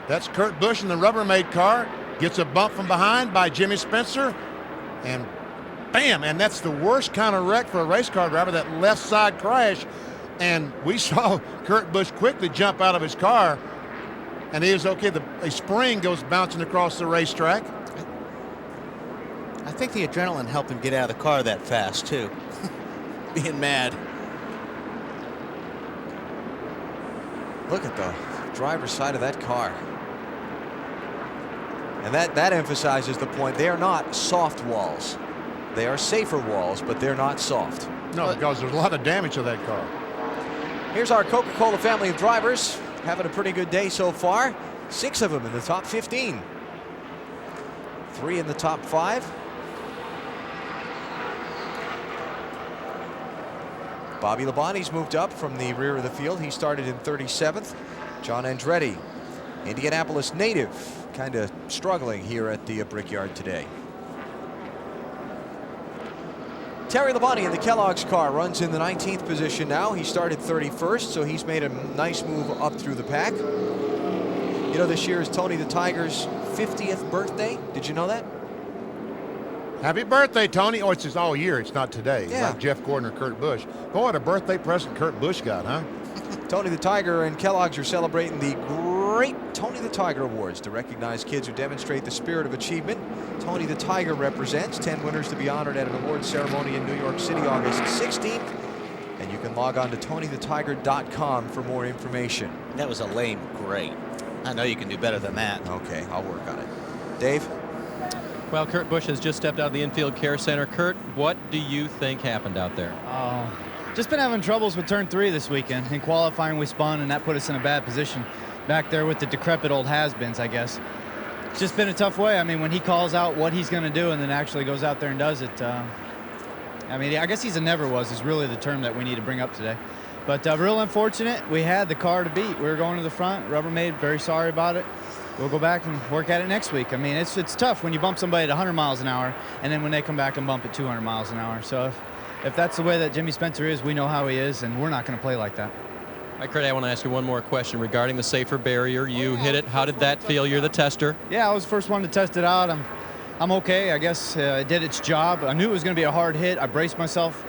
That's Kurt Busch in the Rubbermaid car. Gets a bump from behind by Jimmy Spencer. And bam, and that's the worst kind of wreck for a race car driver, that left side crash. And we saw Kurt Busch quickly jump out of his car. And he was okay. A spring goes bouncing across the racetrack. I think the adrenaline helped him get out of the car that fast, too. Being mad. Look at the driver's side of that car. And that emphasizes the point. They are not soft walls. They are safer walls, but they're not soft. No, because there's a lot of damage to that car. Here's our Coca-Cola family of drivers having a pretty good day so far. 6 of them in the top 15. 3 in the top 5. Bobby Labonte's moved up from the rear of the field. He started in 37th. John Andretti, Indianapolis native, kind of struggling here at the Brickyard today. Terry Labonte in the Kellogg's car runs in the 19th position now. He started 31st, so he's made a nice move up through the pack. You know, this year is Tony the Tiger's 50th birthday. Did you know that? Happy birthday, Tony. Oh, it's just all year. It's not today. Yeah. Like Jeff Gordon or Kurt Busch. Boy, what a birthday present Kurt Busch got, huh? Tony the Tiger and Kellogg's are celebrating the great Tony the Tiger Awards to recognize kids who demonstrate the spirit of achievement. Tony the Tiger represents 10 winners to be honored at an awards ceremony in New York City August 16th. And you can log on to TonyTheTiger.com for more information. That was a lame great. I know you can do better than that. Okay, I'll work on it. Dave? Well, Kurt Busch has just stepped out of the infield care center. Kurt, what do you think happened out there? Just been having troubles with turn 3 this weekend. In qualifying, we spun, and that put us in a bad position back there with the decrepit old has-beens, I guess. It's just been a tough way. I mean, when he calls out what he's going to do and then actually goes out there and does it, I mean, I guess he's a never-was is really the term that we need to bring up today. But real unfortunate, we had the car to beat. We were going to the front. Rubbermaid, very sorry about it. We'll go back and work at it next week. I mean, it's tough when you bump somebody at 100 miles an hour, and then when they come back and bump at 200 miles an hour. So if that's the way that Jimmy Spencer is, we know how he is, and we're not going to play like that. All right, Kurt, I want to ask you one more question regarding the safer barrier. You hit it. How did that feel? You're the tester. Yeah, I was the first one to test it out. I'm okay. I guess it did its job. I knew it was going to be a hard hit. I braced myself.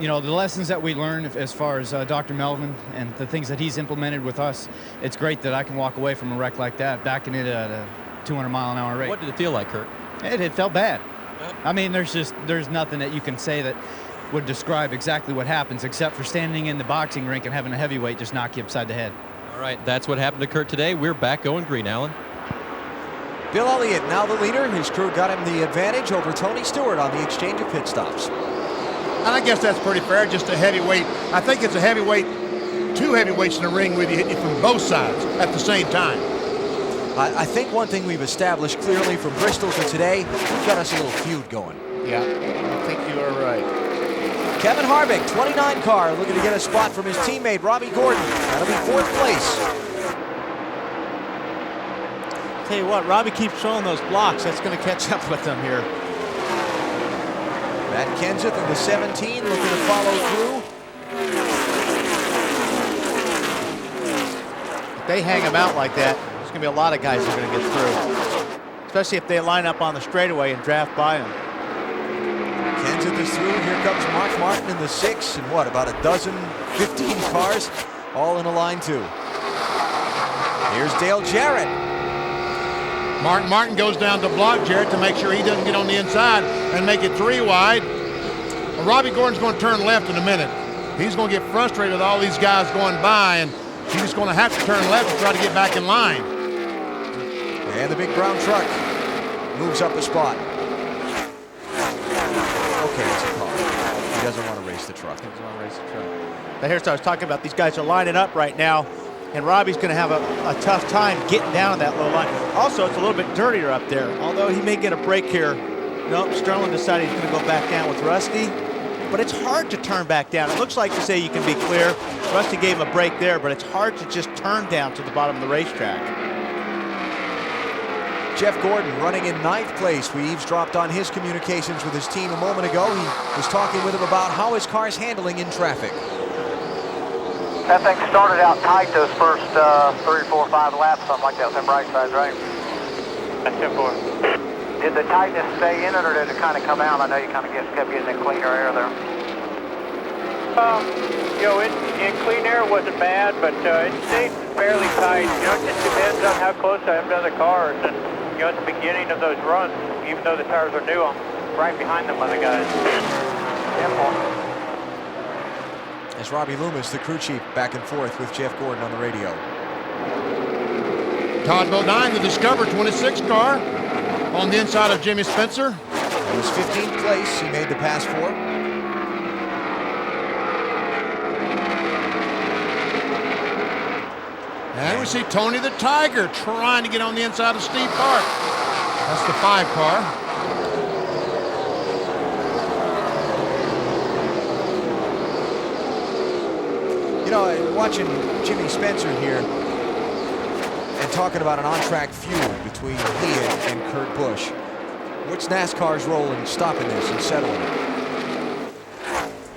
You know, the lessons that we learned as far as Dr. Melvin and the things that he's implemented with us, it's great that I can walk away from a wreck like that, backing it at a 200-mile-an-hour rate. What did it feel like, Kurt? It felt bad. I mean, there's nothing that you can say that would describe exactly what happens except for standing in the boxing rink and having a heavyweight just knock you upside the head. All right, that's what happened to Kurt today. We're back going green, Alan. Bill Elliott now the leader. His crew got him the advantage over Tony Stewart on the exchange of pit stops. And I guess that's pretty fair, just a heavyweight. I think it's a heavyweight, 2 heavyweights in the ring with you hitting you from both sides at the same time. I think one thing we've established clearly from Bristol to today, we've got us a little feud going. Yeah, I think you are right. Kevin Harvick, 29 car, looking to get a spot from his teammate, Robbie Gordon. That'll be 4th place. Tell you what, Robbie keeps throwing those blocks. That's going to catch up with them here. Matt Kenseth in the 17, looking to follow through. If they hang him out like that, there's going to be a lot of guys that are going to get through. Especially if they line up on the straightaway and draft by him. Kenseth is through. Here comes Mark Martin in the 6. And what, about a dozen, 15 cars, all in a line 2. Here's Dale Jarrett. Mark Martin goes down to block Jarrett to make sure he doesn't get on the inside and make it 3 wide. Well, Robbie Gordon's going to turn left in a minute. He's going to get frustrated with all these guys going by, and he's going to have to turn left to try to get back in line. And the big brown truck moves up a spot. Okay, it's a call. He doesn't want to race the truck. He doesn't want to race the truck. But here's what I was talking about. These guys are lining up right now, and Robbie's going to have a tough time getting down on that low line. Also, it's a little bit dirtier up there, although he may get a break here. Nope, Sterling decided he's going to go back down with Rusty, but it's hard to turn back down. It looks like to say you can be clear. Rusty gave him a break there, but it's hard to just turn down to the bottom of the racetrack. Jeff Gordon running in 9th place. We eavesdropped on his communications with his team a moment ago. He was talking with him about how his car's handling in traffic. That thing started out tight those first 3, 4, 5 laps, something like that, with them right sides, right? That's 10-4. Did the tightness stay in it, or did it kind of come out? I know you kind of kept getting in cleaner air there. You know, in clean air wasn't bad, but it stayed fairly tight. You know, it just depends on how close I am to other cars. And, you know, at the beginning of those runs, even though the tires are new, I'm right behind them other guys. 10-4. As Robbie Loomis, the crew chief, back and forth with Jeff Gordon on the radio. Todd Bodine, the Discover 26 car, on the inside of Jimmy Spencer. It was 15th place. He made the pass 4. And we see Tony the Tiger trying to get on the inside of Steve Park. That's the 5 car. You know, watching Jimmy Spencer here and talking about an on-track feud between he and Kurt Busch. What's NASCAR's role in stopping this and settling it?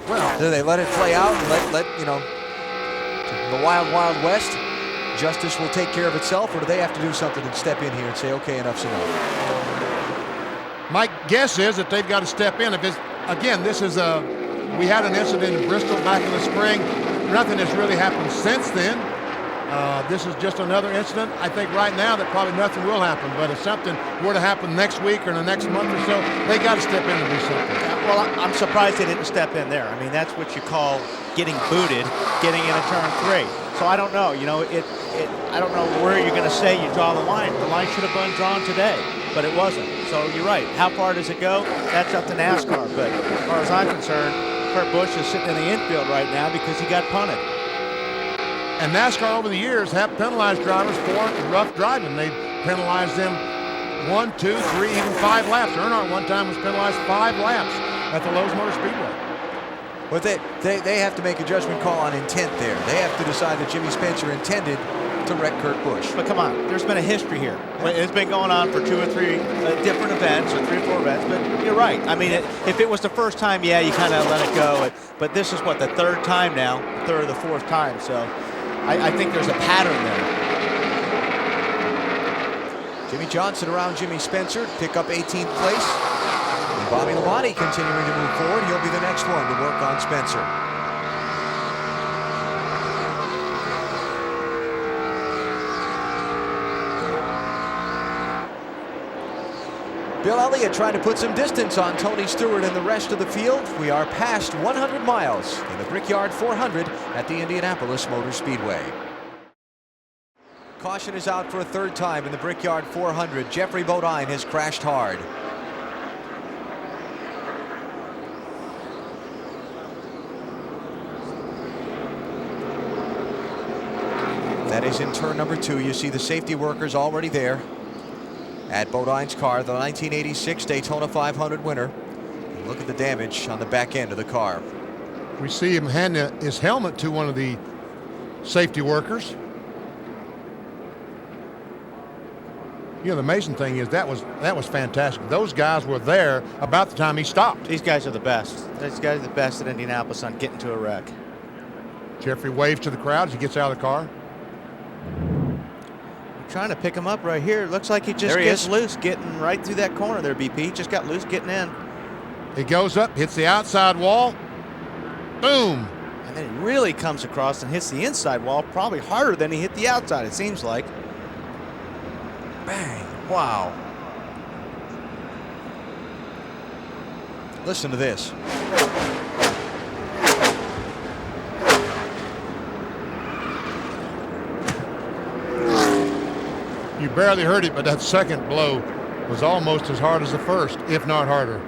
Well, do they let it play out and let you know, the wild, wild west, justice will take care of itself, or do they have to do something and step in here and say, okay, enough's enough? My guess is that they've got to step in. If it's, again, this is we had an incident in Bristol back in the spring. Nothing has really happened since then. This is just another incident. I think right now that probably nothing will happen, but if something were to happen next week or the next month or so, they got to step in and do something. Yeah, well, I'm surprised they didn't step in there. I mean, that's what you call getting booted, getting into turn 3. So I don't know. You know, I don't know where you're going to say you draw the line. The line should have been drawn today, but it wasn't. So you're right. How far does it go? That's up to NASCAR. But as far as I'm concerned, Kurt Busch is sitting in the infield right now because he got punted. And NASCAR over the years have penalized drivers for rough driving. They've penalized them 1, 2, 3, even 5 laps. Earnhardt one time was penalized 5 laps at the Lowe's Motor Speedway. But they have to make a judgment call on intent there. They have to decide that Jimmy Spencer intended to wreck Kurt Busch. But come on, there's been a history here. It's been going on for 2 or 3 different events, or 3 or 4 events, but you're right. I mean, if it was the first time, yeah, you kind of let it go. But this is, what, the 3rd time now, 3rd or the 4th time. So I think there's a pattern there. Jimmy Johnson around Jimmy Spencer, pick up 18th place. And Bobby Labonte continuing to move forward. He'll be the next one to work on Spencer. Bill Elliott trying to put some distance on Tony Stewart and the rest of the field. We are past 100 miles in the Brickyard 400 at the Indianapolis Motor Speedway. Caution is out for a 3rd time in the Brickyard 400. Geoffrey Bodine has crashed hard. That is in turn number 2. You see the safety workers already there at Bodine's car, the 1986 Daytona 500 winner. And look at the damage on the back end of the car. We see him hand his helmet to one of the safety workers. You know, the amazing thing is that was fantastic. Those guys were there about the time he stopped. These guys are the best. These guys are the best at Indianapolis on getting to a wreck. Geoffrey waves to the crowd as he gets out of the car. I'm trying to pick him up right here. It looks like he just gets loose getting right through that corner there, BP. He just got loose getting in. He goes up, hits the outside wall. Boom. And then he really comes across and hits the inside wall, probably harder than he hit the outside, it seems like. Bang. Wow. Listen to this. You barely heard it, but that second blow was almost as hard as the first, if not harder.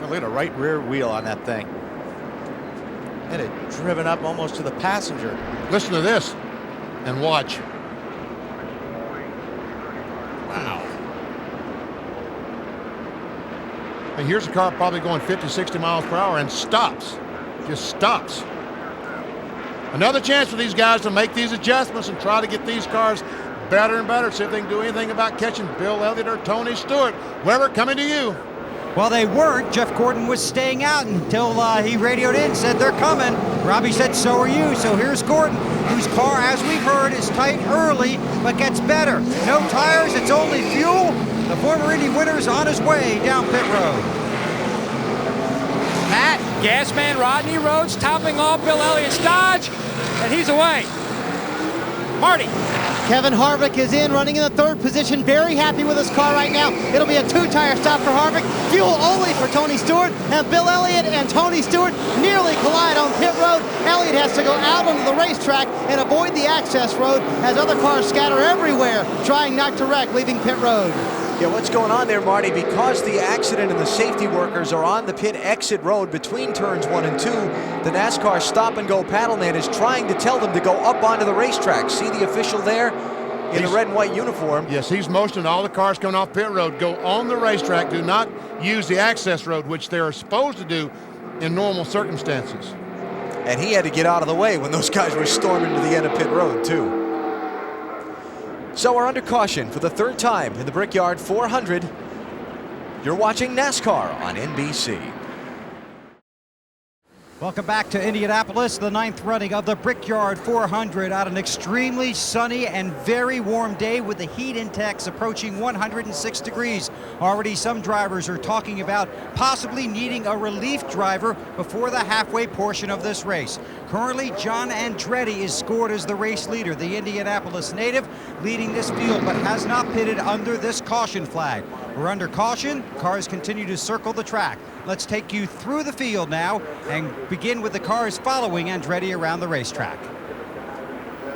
Look at the right rear wheel on that thing. It had driven up almost to the passenger. Listen to this and watch. Wow. And here's a car probably going 50, 60 miles per hour and stops. Just stops. Another chance for these guys to make these adjustments and try to get these cars better and better. See if they can do anything about catching Bill Elliott or Tony Stewart. Weber, coming to you. Well, they weren't. Jeff Gordon was staying out until he radioed in, said they're coming. Robbie said, so are you. So here's Gordon, whose car, as we heard, is tight early, but gets better. No tires, it's only fuel. The former Indy winner's on his way down pit road. Matt, Gasman Rodney Rhodes topping off Bill Elliott's Dodge, and he's away. Marty. Kevin Harvick is in, running in the 3rd position. Very happy with his car right now. It'll be a 2-tire stop for Harvick. Fuel only for Tony Stewart. And Bill Elliott and Tony Stewart nearly collide on pit road. Elliott has to go out onto the racetrack and avoid the access road as other cars scatter everywhere, trying not to wreck, leaving pit road. Yeah, what's going on there, Marty? Because the accident and the safety workers are on the pit exit road between turns 1 and 2, the NASCAR stop-and-go paddleman is trying to tell them to go up onto the racetrack. See the official there in the red and white uniform? Yes, he's motioning all the cars coming off pit road. Go on the racetrack. Do not use the access road, which they are supposed to do in normal circumstances. And he had to get out of the way when those guys were storming to the end of pit road, too. So we're under caution for the 3rd time in the Brickyard 400. You're watching NASCAR on NBC. Welcome back to Indianapolis, the 9th running of the Brickyard 400 on an extremely sunny and very warm day with the heat index approaching 106 degrees. Already some drivers are talking about possibly needing a relief driver before the halfway portion of this race. Currently, John Andretti is scored as the race leader, the Indianapolis native, leading this field, but has not pitted under this caution flag. We're under caution. Cars continue to circle the track. Let's take you through the field now and begin with the cars following Andretti around the racetrack.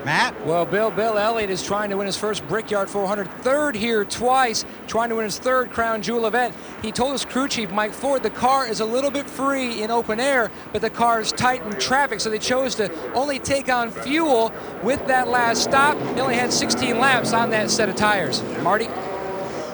Matt? Well, Bill Elliott is trying to win his first Brickyard 400, 3rd here twice, trying to win his 3rd Crown Jewel event. He told his crew chief, Mike Ford, the car is a little bit free in open air, but the car is tight in traffic, so they chose to only take on fuel with that last stop. They only had 16 laps on that set of tires. Marty?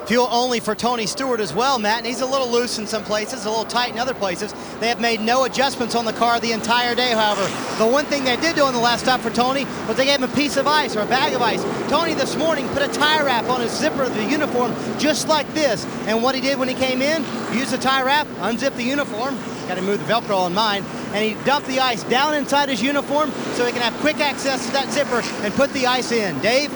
Fuel only for Tony Stewart as well, Matt, and he's a little loose in some places, a little tight in other places. They have made no adjustments on the car the entire day, however. The one thing they did do on the last stop for Tony was they gave him a piece of ice or a bag of ice. Tony this morning put a tie wrap on his zipper of the uniform just like this, and what he did when he came in, used the tie wrap, unzipped the uniform, got to move the Velcro on mine, and he dumped the ice down inside his uniform so he can have quick access to that zipper and put the ice in. Dave?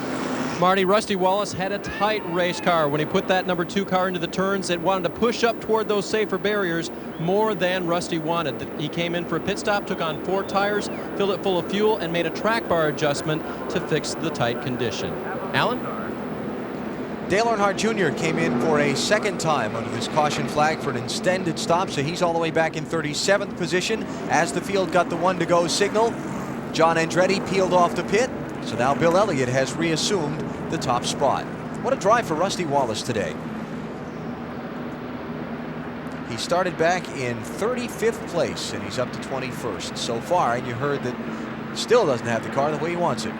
Marty, Rusty Wallace had a tight race car. When he put that number 2 car into the turns, it wanted to push up toward those safer barriers more than Rusty wanted. He came in for a pit stop, took on 4 tires, filled it full of fuel, and made a track bar adjustment to fix the tight condition. Alan? Dale Earnhardt Jr. came in for a 2nd time under this caution flag for an extended stop, so he's all the way back in 37th position as the field got the 1 to go signal. John Andretti peeled off the pit. So now Bill Elliott has reassumed the top spot. What a drive for Rusty Wallace today. He started back in 35th place and he's up to 21st so far, and you heard that Still doesn't have the car the way he wants it.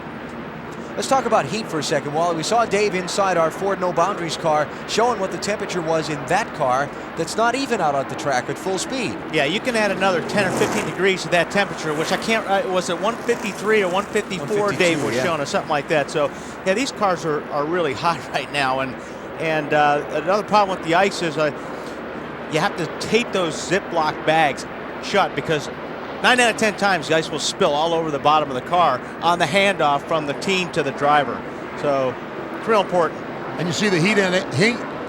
Let's talk about heat for a second, Wally. We saw Dave inside our Ford No Boundaries car showing what the temperature was in that car that's not even out on the track at full speed. Yeah, you can add another 10 or 15 degrees to that temperature, which I can't, was it 153 or 154 Dave was showing us, something like that. So, yeah, these cars are really hot right now. And another problem with the ice is you have to tape those Ziploc bags shut, because 9 out of 10 times the ice will spill all over the bottom of the car on the handoff from the team to the driver. So it's real important. And you see the heat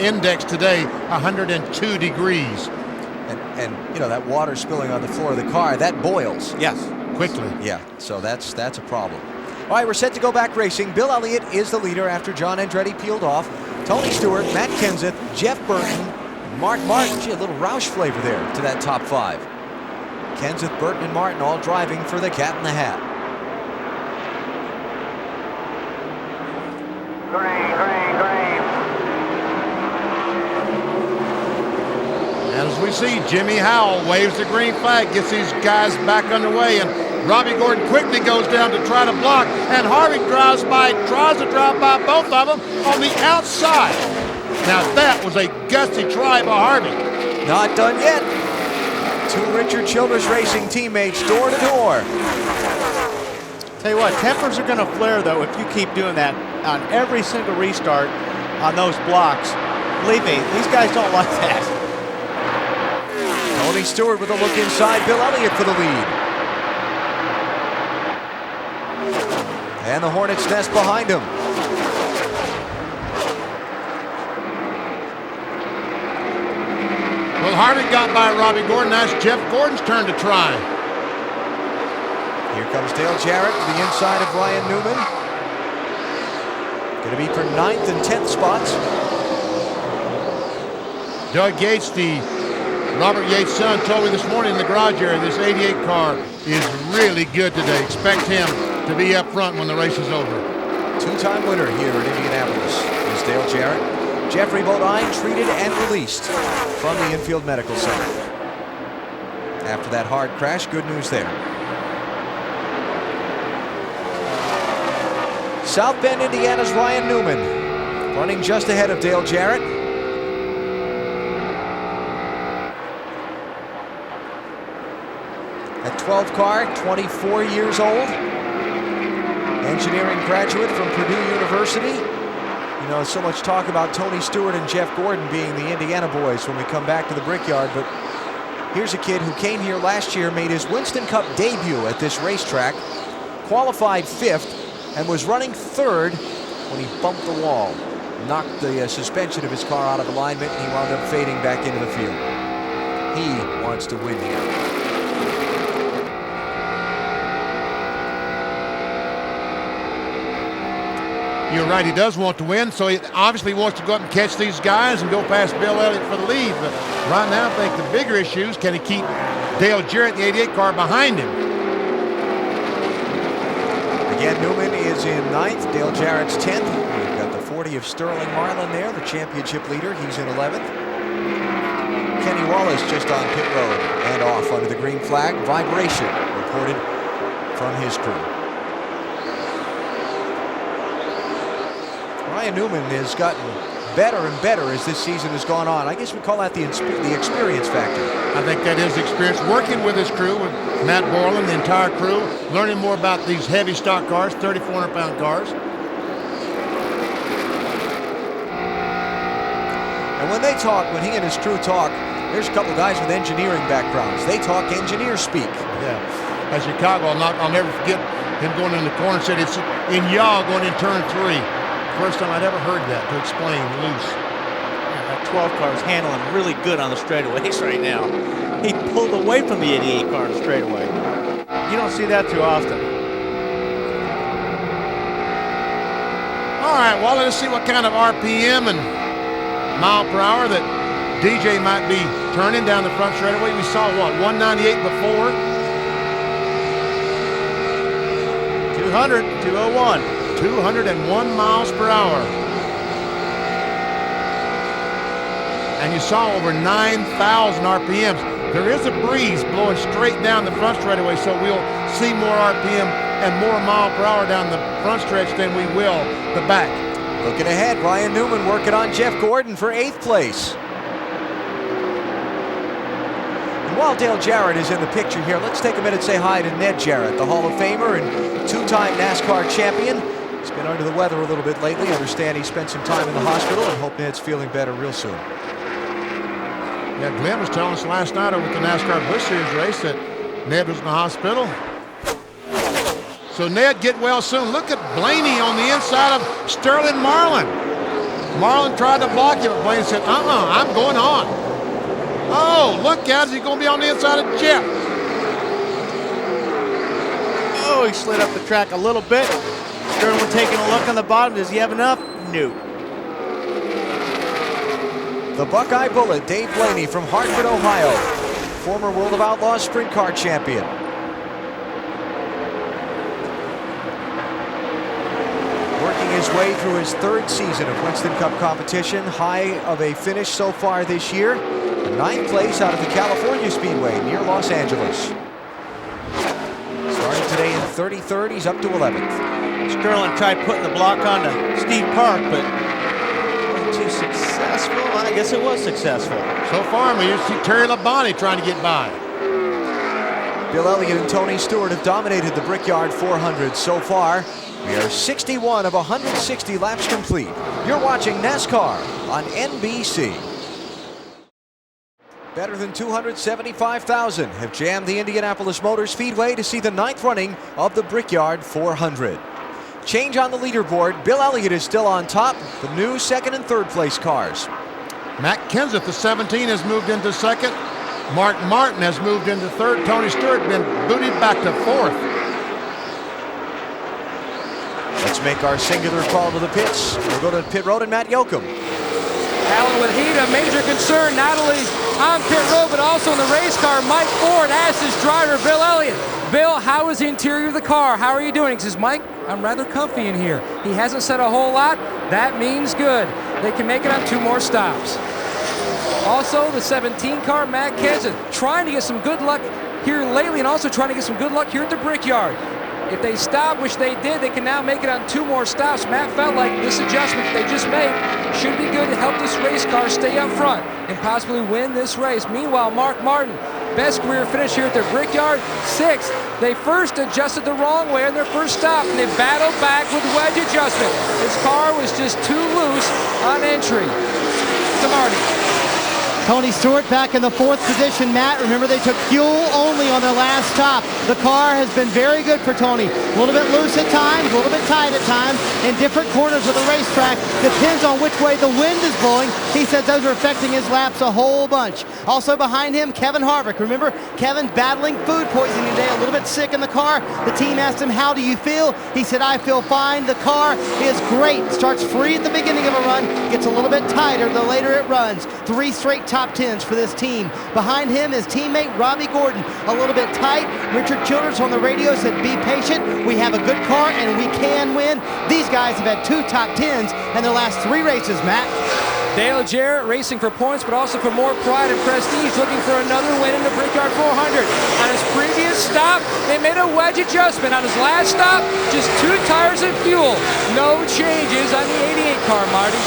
index today, 102 degrees. And you know, that water spilling on the floor of the car, that boils. Yes. Quickly. Yeah, so that's a problem. All right, we're set to go back racing. Bill Elliott is the leader after John Andretti peeled off. Tony Stewart, Matt Kenseth, Jeff Burton, Mark Martin. Gee, a little Roush flavor there to that top 5. Kenseth, Burton, and Martin all driving for the Cat in the Hat. And as we see, Jimmy Howell waves the green flag, gets these guys back underway, and Robbie Gordon quickly goes down to try to block, and Harvick tries to drive by both of them on the outside. Now that was a gusty try by Harvick. Not done yet. 2 Richard Childress Racing teammates door to door. Tell you what, tempers are going to flare though if you keep doing that on every single restart on those blocks. Believe me, these guys don't like that. Tony Stewart with a look inside, Bill Elliott for the lead. And the Hornets' nest behind him. Well, Harvick got by Robbie Gordon. That's Jeff Gordon's turn to try. Here comes Dale Jarrett to the inside of Ryan Newman. Going to be for 9th and 10th spots. Doug Yates, the Robert Yates' son, told me this morning in the garage area, this 88 car is really good today. Expect him to be up front when the race is over. 2-time winner here at Indianapolis is Dale Jarrett. Geoffrey Bodine treated and released from the infield medical center. After that hard crash, good news there. South Bend, Indiana's Ryan Newman running just ahead of Dale Jarrett. At 12 car, 24 years old. Engineering graduate from Purdue University. You know, so much talk about Tony Stewart and Jeff Gordon being the Indiana boys when we come back to the Brickyard, but here's a kid who came here last year, made his Winston Cup debut at this racetrack, qualified 5th, and was running 3rd when he bumped the wall, knocked the suspension of his car out of alignment, and he wound up fading back into the field. He wants to win here. You're right, he does want to win, so he obviously wants to go up and catch these guys and go past Bill Elliott for the lead. But right now, I think the bigger issue is, can he keep Dale Jarrett, the 88 car, behind him? Again, Newman is in 9th, Dale Jarrett's 10th. We've got the 40 of Sterling Marlin there, the championship leader. He's in 11th. Kenny Wallace just on pit road and off under the green flag. Vibration reported from his crew. Ryan Newman has gotten better and better as this season has gone on. I guess we call that the experience factor. I think that is experience. Working with his crew, with Matt Borland, the entire crew, learning more about these heavy stock cars, 3,400-pound cars. And when they talk, when he and his crew talk, there's a couple guys with engineering backgrounds. They talk engineer speak. Yeah. At Chicago, I'll never forget him going in the corner and said it's in yaw going in turn 3. First time I'd ever heard that, to explain loose. Yeah, that 12 car is handling really good on the straightaways right now. He pulled away from the 88 car on the straightaway. You don't see that too often. All right, well, let's see what kind of RPM and mile per hour that DJ might be turning down the front straightaway. We saw, what, 198 before? 200, 201. 201 miles per hour. And you saw over 9,000 RPMs. There is a breeze blowing straight down the front straightaway, so we'll see more RPM and more mile per hour down the front stretch than we will the back. Looking ahead, Ryan Newman working on Jeff Gordon for 8th place. And while Dale Jarrett is in the picture here, let's take a minute and say hi to Ned Jarrett, the Hall of Famer and 2-time NASCAR champion. He's been under the weather a little bit lately. I understand he spent some time in the hospital and hope Ned's feeling better real soon. Yeah, Glenn was telling us last night over at the NASCAR Busch Series race that Ned was in the hospital. So Ned, get well soon. Look at Blaney on the inside of Sterling Marlin. Marlin tried to block him, but Blaney said, I'm going on. Oh, look out, he's going to be on the inside of Jeff. Oh, he slid up the track a little bit. Sterling taking a look on the bottom. Does he have enough? No. The Buckeye Bullet, Dave Blaney from Hartford, Ohio. Former World of Outlaws Sprint Car champion. Working his way through his 3rd season of Winston Cup competition. High of a finish so far this year. 9th place out of the California Speedway near Los Angeles. Starting today in 33rd, he's up to 11th. Sterling tried putting the block on to Steve Park, but wasn't too successful. I guess it was successful. So far, we see Terry Labonte trying to get by. Bill Elliott and Tony Stewart have dominated the Brickyard 400 so far. We are 61 of 160 laps complete. You're watching NASCAR on NBC. Better than 275,000 have jammed the Indianapolis Motor Speedway to see the 9th running of the Brickyard 400. Change on the leaderboard. Bill Elliott is still on top. The new 2nd and 3rd place cars. Matt Kenseth, the 17, has moved into 2nd. Mark Martin has moved into 3rd. Tony Stewart been booted back to 4th. Let's make our singular call to the pits. We'll go to pit road and Matt Yoakum. Alan, with heat, a major concern, not only on pit road, but also in the race car. Mike Ford asked his driver, Bill Elliott, Bill, how is the interior of the car? How are you doing? He says, Mike, I'm rather comfy in here. He hasn't said a whole lot. That means good. They can make it on 2 more stops. Also, the 17 car, Matt Kenseth, trying to get some good luck here lately and also trying to get some good luck here at the Brickyard. If they stop, which they did, they can now make it on 2 more stops. Matt felt like this adjustment they just made should be good to help this race car stay up front and possibly win this race. Meanwhile, Mark Martin, best career finish here at their Brickyard, 6th. They first adjusted the wrong way on their first stop, and they battled back with wedge adjustment. His car was just too loose on entry. To Marty. Tony Stewart back in the 4th position. Matt, remember they took fuel only on their last stop. The car has been very good for Tony. A little bit loose at times, a little bit tight at times, in different corners of the racetrack. Depends on which way the wind is blowing. He says those are affecting his laps a whole bunch. Also behind him, Kevin Harvick. Remember, Kevin battling food poisoning today, a little bit sick in the car. The team asked him, how do you feel? He said, I feel fine. The car is great. Starts free at the beginning of a run, gets a little bit tighter the later it runs. 3 straight top 10s for this team. Behind him is teammate Robbie Gordon, a little bit tight. Richard Childress on the radio said, be patient. We have a good car and we can win. These guys have had 2 top 10s in their last 3 races, Matt. Dale Jarrett racing for points, but also for more pride and prestige, looking for another win in the Brickyard 400. On his previous stop, they made a wedge adjustment. On his last stop, just 2 tires and fuel. No changes on the 88 car, Marty.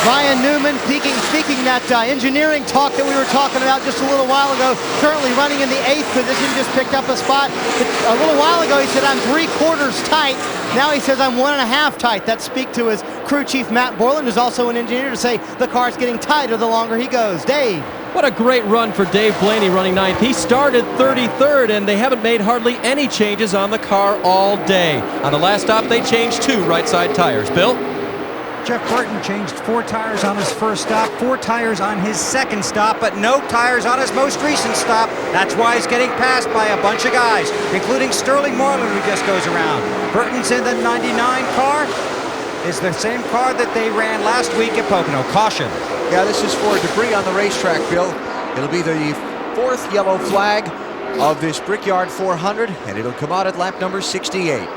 Ryan Newman speaking that engineering talk that we were talking about just a little while ago, currently running in the 8th position, just picked up a spot. A little while ago he said, I'm 3/4 tight. Now he says I'm 1.5 tight. That speaks to his crew chief Matt Borland, who's also an engineer, to say the car's getting tighter the longer he goes. Dave. What a great run for Dave Blaney running 9th. He started 33rd, and they haven't made hardly any changes on the car all day. On the last stop, they changed 2 right side tires. Bill? Jeff Burton changed 4 tires on his first stop, 4 tires on his second stop, but no tires on his most recent stop. That's why he's getting passed by a bunch of guys, including Sterling Marlin, who just goes around. Burton's in the 99 car. It's the same car that they ran last week at Pocono. Caution. Yeah, this is for debris on the racetrack, Bill. It'll be the 4th yellow flag of this Brickyard 400, and it'll come out at lap number 68.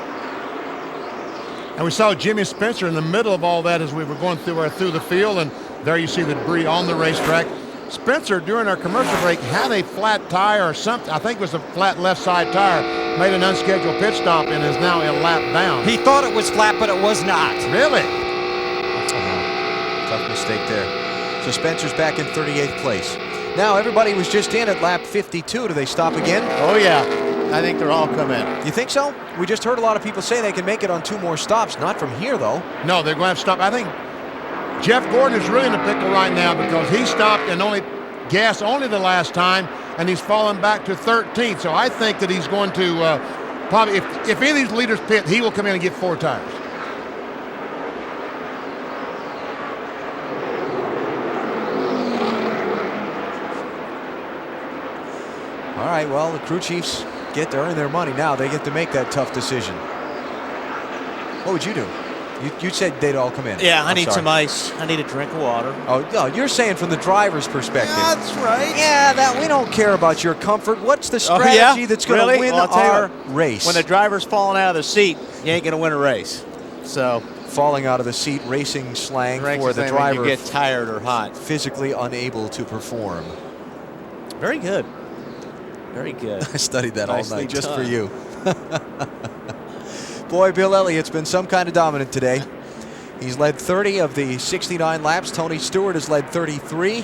And we saw Jimmy Spencer in the middle of all that as we were going through the field, and there you see the debris on the racetrack. Spencer, during our commercial break, had a flat tire or something. I think it was a flat left side tire. Made an unscheduled pit stop and is now a lap down. He thought it was flat, but it was not. Really? Tough mistake there. So Spencer's back in 38th place. Now everybody was just in at lap 52. Do they stop again? Oh, yeah. I think they're all coming. You think so? We just heard a lot of people say they can make it on 2 more stops. Not from here, though. No, they're going to have to stop. I think Jeff Gordon is really in a pickle right now because he stopped and only gassed only the last time, and he's fallen back to 13th. So I think that he's going to probably, if any of these leaders pit, he will come in and get 4 tires. All right, well, the crew chiefs get to earn their money now. They get to make that tough decision. What would you do? You said they'd all come in. Yeah, I need some ice. I need a drink of water. Oh, no, you're saying from the driver's perspective. That's right. Yeah, that we don't care about your comfort. What's the strategy that's going to win our race? When the driver's falling out of the seat, you ain't going to win a race. So falling out of the seat, racing slang for the driver. You get tired or hot. Physically unable to perform. Very good. Very good. I studied that all night just for you. Boy, Bill Elliott's been some kind of dominant today. He's led 30 of the 69 laps. Tony Stewart has led 33.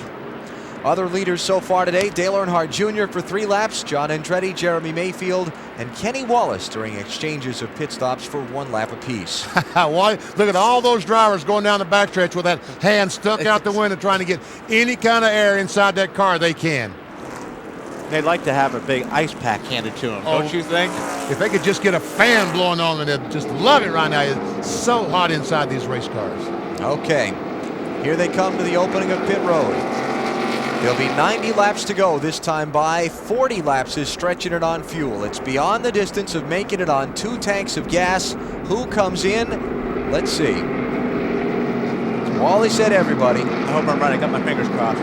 Other leaders so far today, Dale Earnhardt Jr. for 3 laps, John Andretti, Jeremy Mayfield, and Kenny Wallace during exchanges of pit stops for 1 lap apiece. Look at all those drivers going down the backstretch with that hand stuck out the window trying to get any kind of air inside that car they can. They'd like to have a big ice pack handed to them, don't you think? If they could just get a fan blowing on them, they'd just love it right now. It's so hot inside these race cars. Okay, here they come to the opening of pit road. There'll be 90 laps to go this time by. 40 laps is stretching it on fuel. It's beyond the distance of making it on 2 tanks of gas. Who comes in? Let's see. Wally said everybody. I hope I'm right. I got my fingers crossed.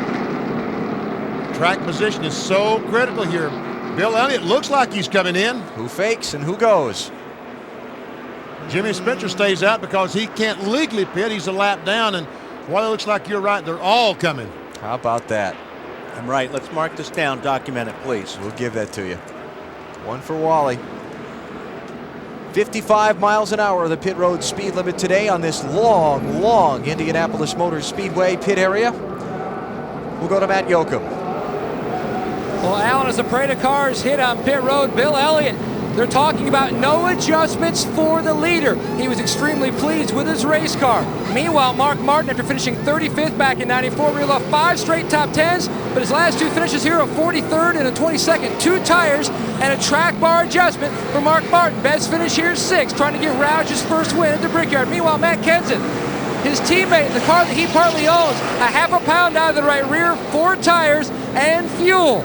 Track position is so critical here. Bill Elliott looks like he's coming in. Who fakes and who goes? Jimmy Spencer stays out because he can't legally pit. He's a lap down, and while it looks like you're right, they're all coming. How about that? I'm right. Let's mark this down. Document it, please. We'll give that to you. 1 for Wally. 55 miles an hour, the pit road speed limit today on this long Indianapolis Motor Speedway pit area. We'll go to Matt Yoakum. Well, Alan, as the parade of cars hit on pit road, Bill Elliott, they're talking about no adjustments for the leader. He was extremely pleased with his race car. Meanwhile, Mark Martin, after finishing 35th back in '94, reeled off 5 straight top 10s, but his last 2 finishes here, a 43rd and a 22nd, 2 tires and a track bar adjustment for Mark Martin. Best finish here is 6th, trying to get Roush's first win at the Brickyard. Meanwhile, Matt Kenseth, his teammate, the car that he partly owns, a half a pound out of the right rear, 4 tires and fuel.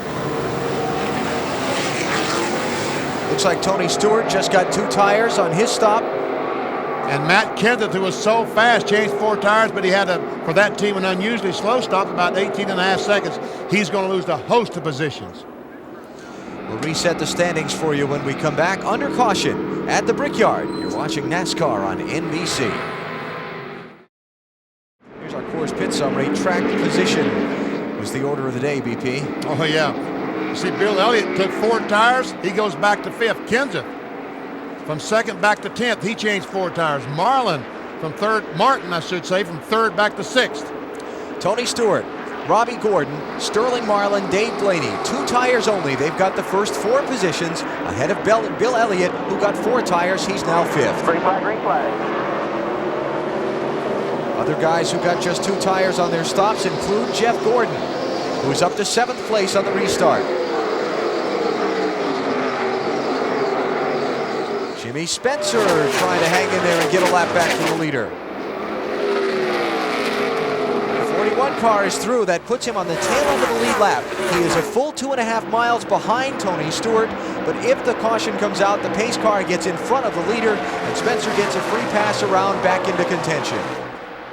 Looks like Tony Stewart just got 2 tires on his stop. And Matt Kenseth, who was so fast, changed 4 tires, but he had, for that team, an unusually slow stop, about 18.5 seconds. He's going to lose a host of positions. We'll reset the standings for you when we come back. Under caution at the Brickyard. You're watching NASCAR on NBC. Here's our course pit summary. Track position was the order of the day, BP. Oh, yeah. You see, Bill Elliott took 4 tires. He goes back to 5th. Kenseth from 2nd back to 10th. He changed 4 tires. Martin, from 3rd back to 6th. Tony Stewart, Robbie Gordon, Sterling Marlin, Dave Blaney. 2 tires only. They've got the first 4 positions ahead of Bill Elliott, who got 4 tires. He's now 5th. Green flag, green flag. Other guys who got just 2 tires on their stops include Jeff Gordon, who's up to 7th place on the restart. Jimmy Spencer trying to hang in there and get a lap back from the leader. The 41 car is through. That puts him on the tail end of the lead lap. He is a full 2.5 miles behind Tony Stewart, but if the caution comes out, the pace car gets in front of the leader, and Spencer gets a free pass around back into contention.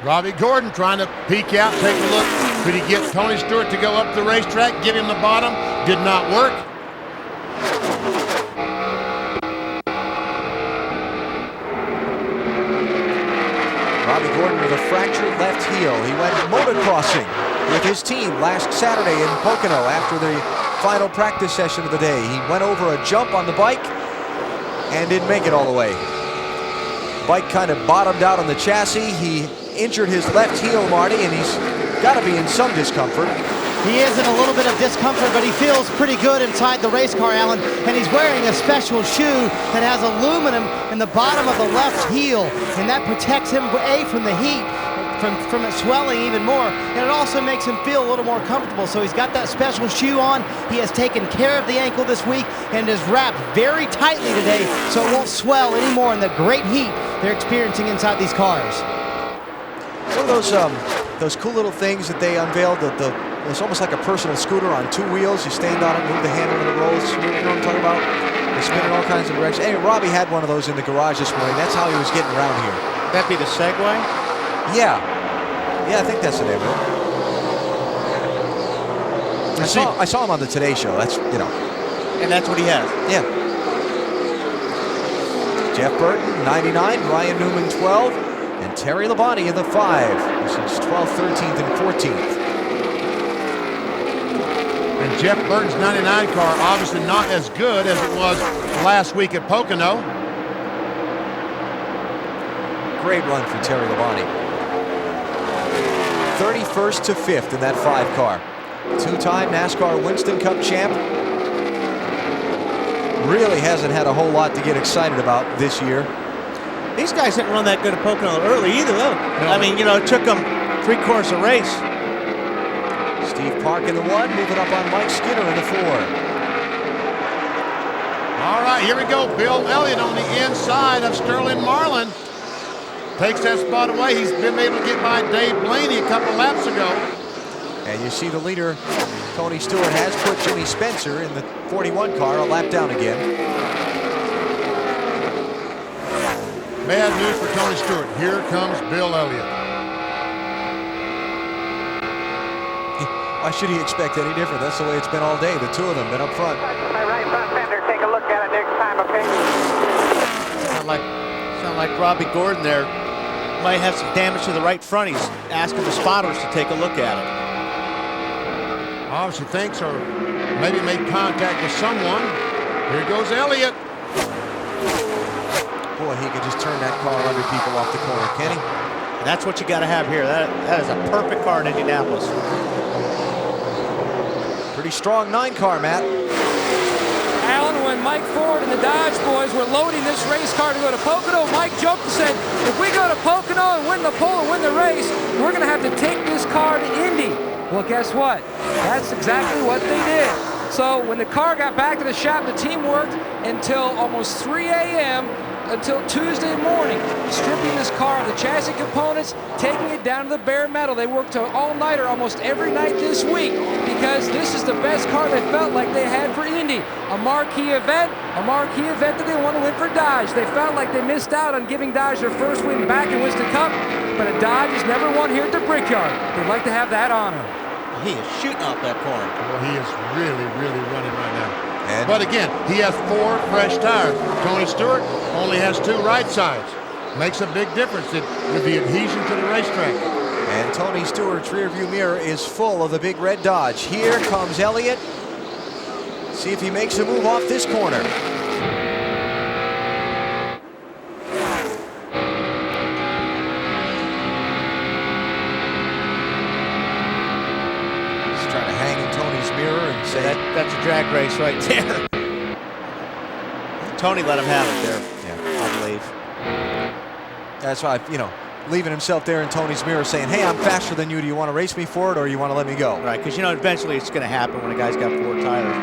Robbie Gordon trying to peek out, take a look. Could he get Tony Stewart to go up the racetrack, give him the bottom? Did not work. Robbie Gordon with a fractured left heel. He went motocrossing with his team last Saturday in Pocono after the final practice session of the day. He went over a jump on the bike and didn't make it all the way. Bike kind of bottomed out on the chassis. He injured his left heel, Marty, and he's got to be in some discomfort. He is in a little bit of discomfort, but he feels pretty good inside the race car, Alan, and he's wearing a special shoe that has aluminum in the bottom of the left heel, and that protects him, A, from the heat, from it swelling even more, and it also makes him feel a little more comfortable. So he's got that special shoe on. He has taken care of the ankle this week and is wrapped very tightly today so it won't swell anymore in the great heat they're experiencing inside these cars. One of those cool little things that they unveiled, it's almost like a personal scooter on 2 wheels. You stand on it, move the handle, and it rolls. You know what I'm talking about? They spin in all kinds of directions. Hey, Robbie had one of those in the garage this morning. That's how he was getting around here. That'd be the Segway? Yeah. Yeah, I think that's the name of it. I saw him on the Today Show. That's, you know. And that's what he has? Yeah. Jeff Burton, 99. Ryan Newman, 12. And Terry Labonte in the 5. This is 12th, 13th, and 14th. And Jeff Burton's 99 car obviously not as good as it was last week at Pocono. Great run for Terry Labonte. 31st to 5th in that 5 car. 2-time NASCAR Winston Cup champ. Really hasn't had a whole lot to get excited about this year. These guys didn't run that good at Pocono early either, though. No. I mean, you know, it took them 3/4 a race. Steve Park in the 1, moving up on Mike Skinner in the 4. All right, here we go. Bill Elliott on the inside of Sterling Marlin. Takes that spot away. He's been able to get by Dave Blaney a couple laps ago. And you see the leader, Tony Stewart, has put Jimmy Spencer in the 41 car a lap down again. Bad news for Tony Stewart. Here comes Bill Elliott. Why should he expect any different? That's the way it's been all day. The two of them been up front. My right front fender, take a look at it next time, okay? Sound like Robbie Gordon there might have some damage to the right front. He's asking the spotters to take a look at it. Obviously thinks or maybe made contact with someone. Here goes Elliott. Boy, he could just turn that car under people off the corner, can he? And that's what you got to have here. That is a perfect car in Indianapolis. Pretty strong 9 car, Matt. Alan, when Mike Ford and the Dodge boys were loading this race car to go to Pocono, Mike joked and said, if we go to Pocono and win the pole and win the race, we're going to have to take this car to Indy. Well, guess what? That's exactly what they did. So when the car got back to the shop, the team worked until almost 3 a.m. until Tuesday morning, stripping this car of the chassis components, taking it down to the bare metal. They worked to all-nighter almost every night this week because this is the best car they felt like they had for Indy. A marquee event that they want to win for Dodge. They felt like they missed out on giving Dodge their first win back in Winston Cup, but a Dodge has never won here at the Brickyard. They'd like to have that honor. He is shooting off that corner. Well, he is really, really running right now. But again, he has 4 fresh tires. Tony Stewart only has 2 right sides. Makes a big difference with the adhesion to the racetrack. And Tony Stewart's rearview mirror is full of the big red Dodge. Here comes Elliott. See if he makes a move off this corner. He's trying to hang in Tony's mirror and say that's a drag race right there. Tony let him have it there. Yeah, I believe. That's why, leaving himself there in Tony's mirror saying, hey, I'm faster than you. Do you want to race me for it or you want to let me go? Right, because, eventually it's going to happen when a guy's got 4 tires.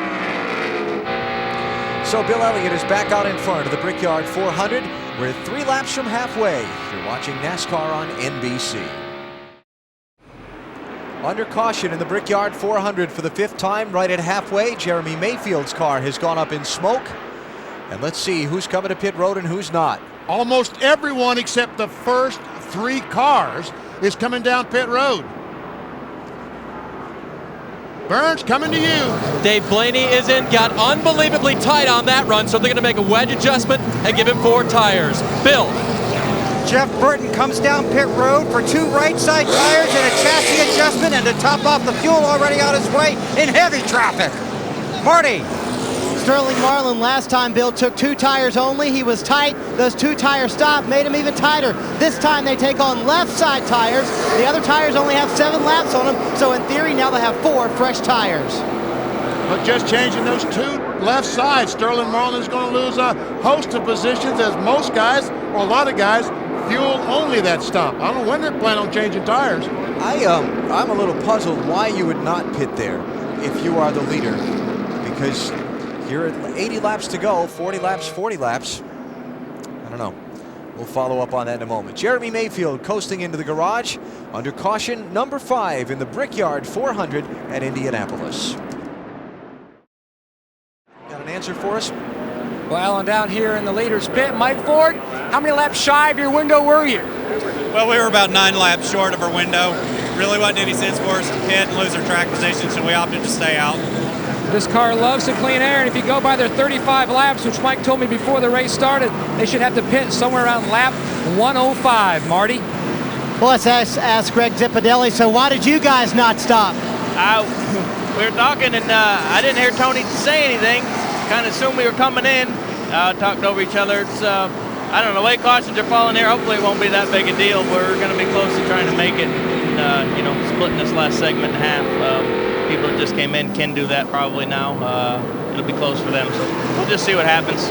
So Bill Elliott is back out in front of the Brickyard 400. We're 3 laps from halfway. You're watching NASCAR on NBC. Under caution in the Brickyard 400 for the 5th time, right at halfway. Jeremy Mayfield's car has gone up in smoke. And let's see who's coming to pit road and who's not. Almost everyone except the first 3 cars is coming down pit road. Burns, coming to you. Dave Blaney is in, got unbelievably tight on that run, so they're going to make a wedge adjustment and give him 4 tires. Bill. Jeff Burton comes down pit road for 2 right side tires and a chassis adjustment, and to top off the fuel already on his way in heavy traffic. Marty. Sterling Marlin last time, Bill, took 2 tires only. He was tight. Those 2 tires stopped, made him even tighter. This time they take on left side tires. The other tires only have 7 laps on them, so in theory now they have 4 fresh tires. But just changing those 2 left sides, Sterling Marlin is going to lose a host of positions, as most guys, or a lot of guys, fuel only that stop. I don't know when they're planning on changing tires. I'm a little puzzled why you would not pit there if you are the leader, because you're at 80 laps to go, 40 laps, 40 laps. I don't know. We'll follow up on that in a moment. Jeremy Mayfield coasting into the garage under caution number 5 in the Brickyard 400 at Indianapolis. Got an answer for us? Well, and down here in the leader's pit, Mike Ford, how many laps shy of your window were you? Well, we were about 9 laps short of our window. Really wasn't any sense for us to pit and lose our track position, so we opted to stay out. This car loves the clean air, and if you go by their 35 laps, which Mike told me before the race started, they should have to pit somewhere around lap 105, Marty. Well, let's ask Greg Zippadelli, so why did you guys not stop? We were talking, and I didn't hear Tony say anything. Kind of assumed we were coming in. Talked over each other. It's, I don't know, the way cautions are falling here, hopefully it won't be that big a deal. We're going to be close to trying to make it, and, you know, splitting this last segment in half. People that just came in can do that probably now. It'll be close for them, so we'll just see what happens.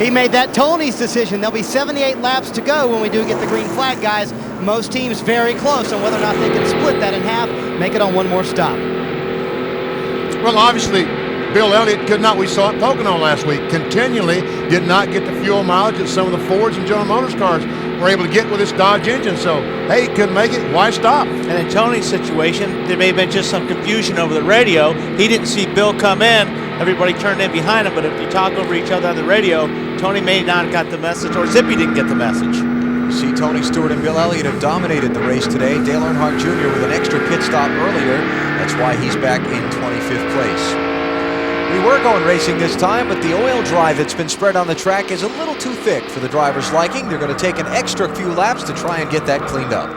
He made that Tony's decision. There'll be 78 laps to go when we do get the green flag, guys. Most teams very close on whether or not they can split that in half, make it on one more stop. Well, obviously, Bill Elliott could not, we saw it Pocono last week, continually did not get the fuel mileage that some of the Fords and General Motors cars were able to get with this Dodge engine. So, hey, he couldn't make it. Why stop? And in Tony's situation, there may have been just some confusion over the radio. He didn't see Bill come in. Everybody turned in behind him, but if you talk over each other on the radio, Tony may not have got the message, or Zippy didn't get the message. See, Tony Stewart and Bill Elliott have dominated the race today. Dale Earnhardt Jr. with an extra pit stop earlier. That's why he's back in 25th place. We were going racing this time, but the oil dry that's been spread on the track is a little too thick for the driver's liking. They're going to take an extra few laps to try and get that cleaned up.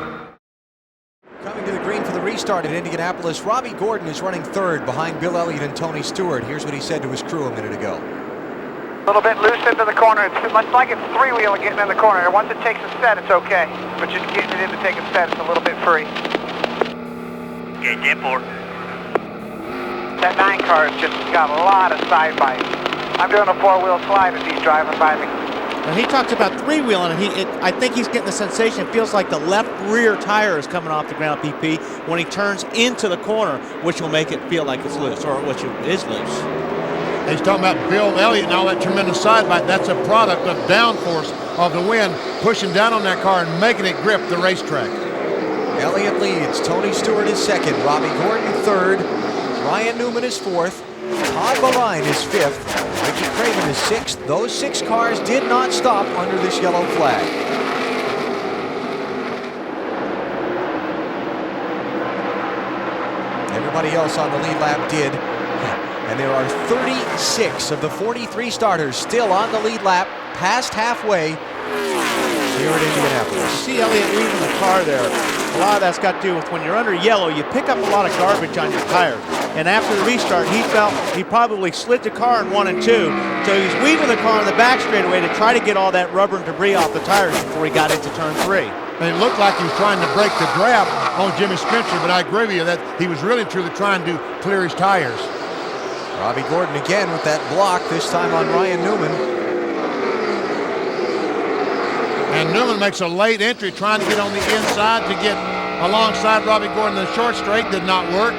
Coming to the green for the restart at Indianapolis, Robbie Gordon is running 3rd behind Bill Elliott and Tony Stewart. Here's what he said to his crew a minute ago. A little bit loose into the corner. It's much like it's 3-wheeling getting in the corner. Once it takes a set, it's okay. But just getting it in to take a set, it's a little bit free. Okay, 10-4. That 9 car has just got a lot of side bites. I'm doing a 4-wheel slide as he's driving by me. And he talks about 3-wheeling, and I think he's getting the sensation, it feels like the left rear tire is coming off the ground, PP, when he turns into the corner, which will make it feel like it's loose, or which it is loose. And he's talking about Bill Elliott and all that tremendous side bite. That's a product of downforce of the wind pushing down on that car and making it grip the racetrack. Elliott leads. Tony Stewart is 2nd. Robbie Gordon 3rd. Ryan Newman is 4th. Todd Bodine is 5th. Ricky Craven is 6th. Those 6 cars did not stop under this yellow flag. Everybody else on the lead lap did. And there are 36 of the 43 starters still on the lead lap, past halfway here at Indianapolis. You see Elliott leaving the car there. A lot of that's got to do with when you're under yellow, you pick up a lot of garbage on your tires. And after the restart, he felt he probably slid the car in 1 and 2. So he's weaving the car in the back straightaway to try to get all that rubber and debris off the tires before he got into turn 3. And it looked like he was trying to break the draft on Jimmy Spencer, but I agree with you that he was really truly trying to clear his tires. Robbie Gordon again with that block, this time on Ryan Newman. And Newman makes a late entry trying to get on the inside to get alongside Robbie Gordon. The short straight did not work.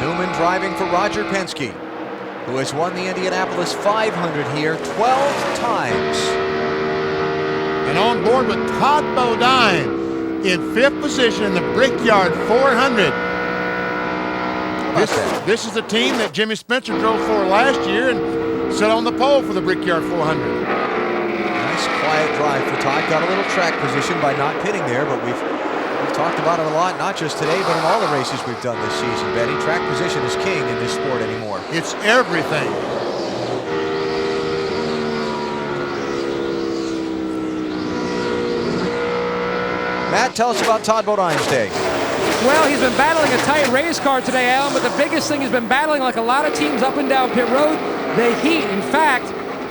Newman driving for Roger Penske, who has won the Indianapolis 500 here 12 times. And on board with Todd Bodine in 5th position in the Brickyard 400. This is a team that Jimmy Spencer drove for last year and set on the pole for the Brickyard 400. Nice quiet drive for Todd. Got a little track position by not pitting there, but we've We've talked about it a lot, not just today, but in all the races we've done this season, Betty. Track position is king in this sport anymore. It's everything. Matt, tell us about Todd Bodine's day. Well, he's been battling a tight race car today, Alan, but the biggest thing he's been battling, like a lot of teams up and down pit road, the heat. In fact,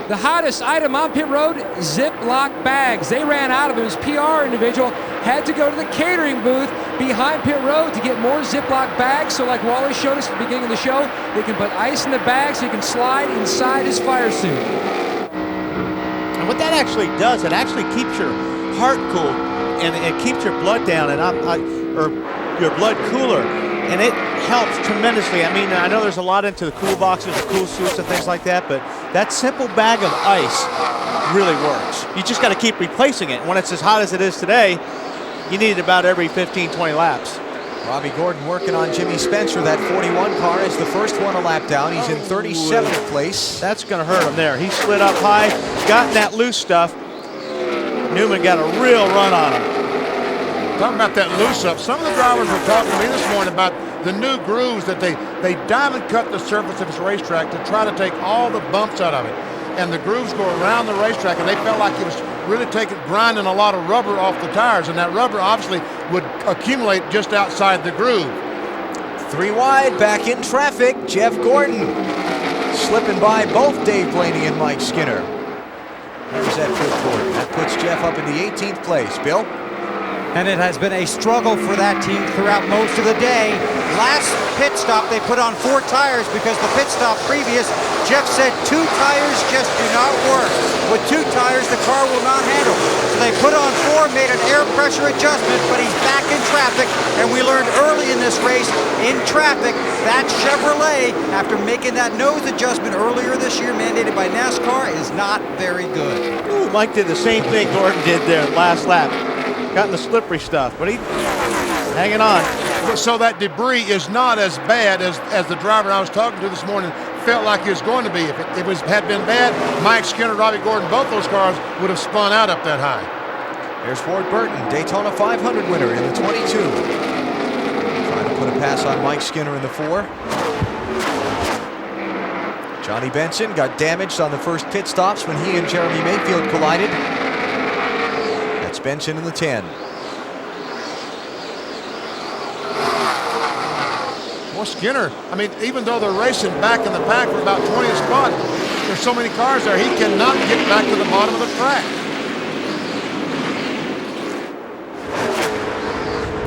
the hottest item on pit road, Ziploc bags. They ran out of them. His PR individual had to go to the catering booth behind pit road to get more Ziploc bags. So like Wally showed us at the beginning of the show, they can put ice in the bag so he can slide inside his fire suit. And what that actually does, it actually keeps your heart cool, and it keeps your blood down, and or your blood cooler, and it helps tremendously. I mean, I know there's a lot into the cool boxes, the cool suits and things like that, but that simple bag of ice really works. You just got to keep replacing it. When it's as hot as it is today, you need it about every 15, 20 laps. Robbie Gordon working on Jimmy Spencer. That 41 car is the first one a lap down. He's in 37th place. That's going to hurt him there. He slid up high, got in that loose stuff. Newman got a real run on him. Talking about that loose up, some of the drivers were talking to me this morning about the new grooves that they diamond cut the surface of this racetrack to try to take all the bumps out of it. And the grooves go around the racetrack, and they felt like it was really grinding a lot of rubber off the tires, and that rubber obviously would accumulate just outside the groove. 3 wide, back in traffic. Jeff Gordon slipping by both Dave Blaney and Mike Skinner. There's that put Gordon. That puts Jeff up in the 18th place. Bill? And it has been a struggle for that team throughout most of the day. Last pit stop, they put on 4 tires because the pit stop previous, Jeff said 2 tires just do not work. With 2 tires, the car will not handle. So they put on 4, made an air pressure adjustment, but he's back in traffic. And we learned early in this race, in traffic, that Chevrolet, after making that nose adjustment earlier this year, mandated by NASCAR, is not very good. Ooh, Mike did the same thing Gordon did there last lap. Got in the slippery stuff, but he's hanging on. So that debris is not as bad as the driver I was talking to this morning felt like it was going to be. If it had been bad, Mike Skinner, Robbie Gordon, both those cars would have spun out up that high. There's Ward Burton, Daytona 500 winner in the 22. Trying to put a pass on Mike Skinner in the 4. Johnny Benson got damaged on the first pit stops when he and Jeremy Mayfield collided. That's Benson in the 10. Well, Skinner, I mean, even though they're racing back in the pack for about 20th spot, there's so many cars there, he cannot get back to the bottom of the track.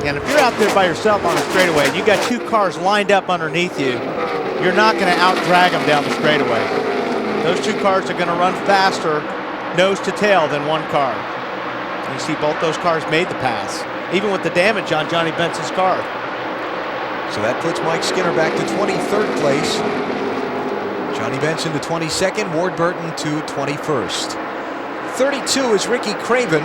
And if you're out there by yourself on the straightaway and you got 2 cars lined up underneath you, you're not going to out-drag them down the straightaway. Those 2 cars are going to run faster nose to tail than 1 car. And you see both those cars made the pass, even with the damage on Johnny Benson's car. So that puts Mike Skinner back to 23rd place. Johnny Benson to 22nd, Ward Burton to 21st. 32 is Ricky Craven.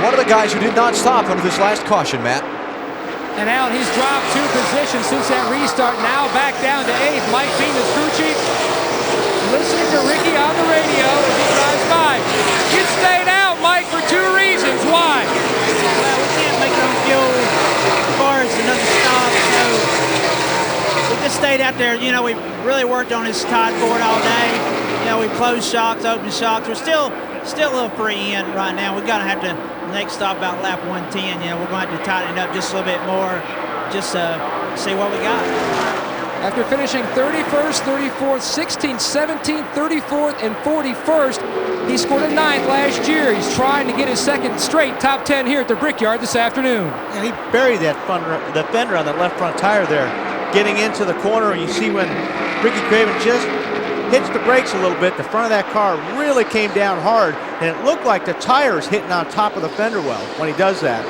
One of the guys who did not stop under this last caution, Matt. And Alan, he's dropped 2 positions since that restart. Now back down to 8th. Mike being the crew chief, listening to Ricky on the radio as he drives by. You stayed out, Mike, for 2 reasons. Why? Well, we can't make them fuel cars another stop, so we just stayed out there. You know, we really worked on his tide board all day. You know, we closed shocks, opened shocks. We're still a little free in right now. We're gonna have to next stop about lap 110. You know, we're going to have to tighten it up just a little bit more, just see what we got. After finishing 31st, 34th, 16th, 17th, 34th, and 41st, he scored a 9th last year. He's trying to get his 2nd straight top 10 here at the Brickyard this afternoon. And he buried that fender on that left front tire there, getting into the corner. You see when Ricky Craven just hits the brakes a little bit, the front of that car really came down hard, and it looked like the tires hitting on top of the fender well when he does that.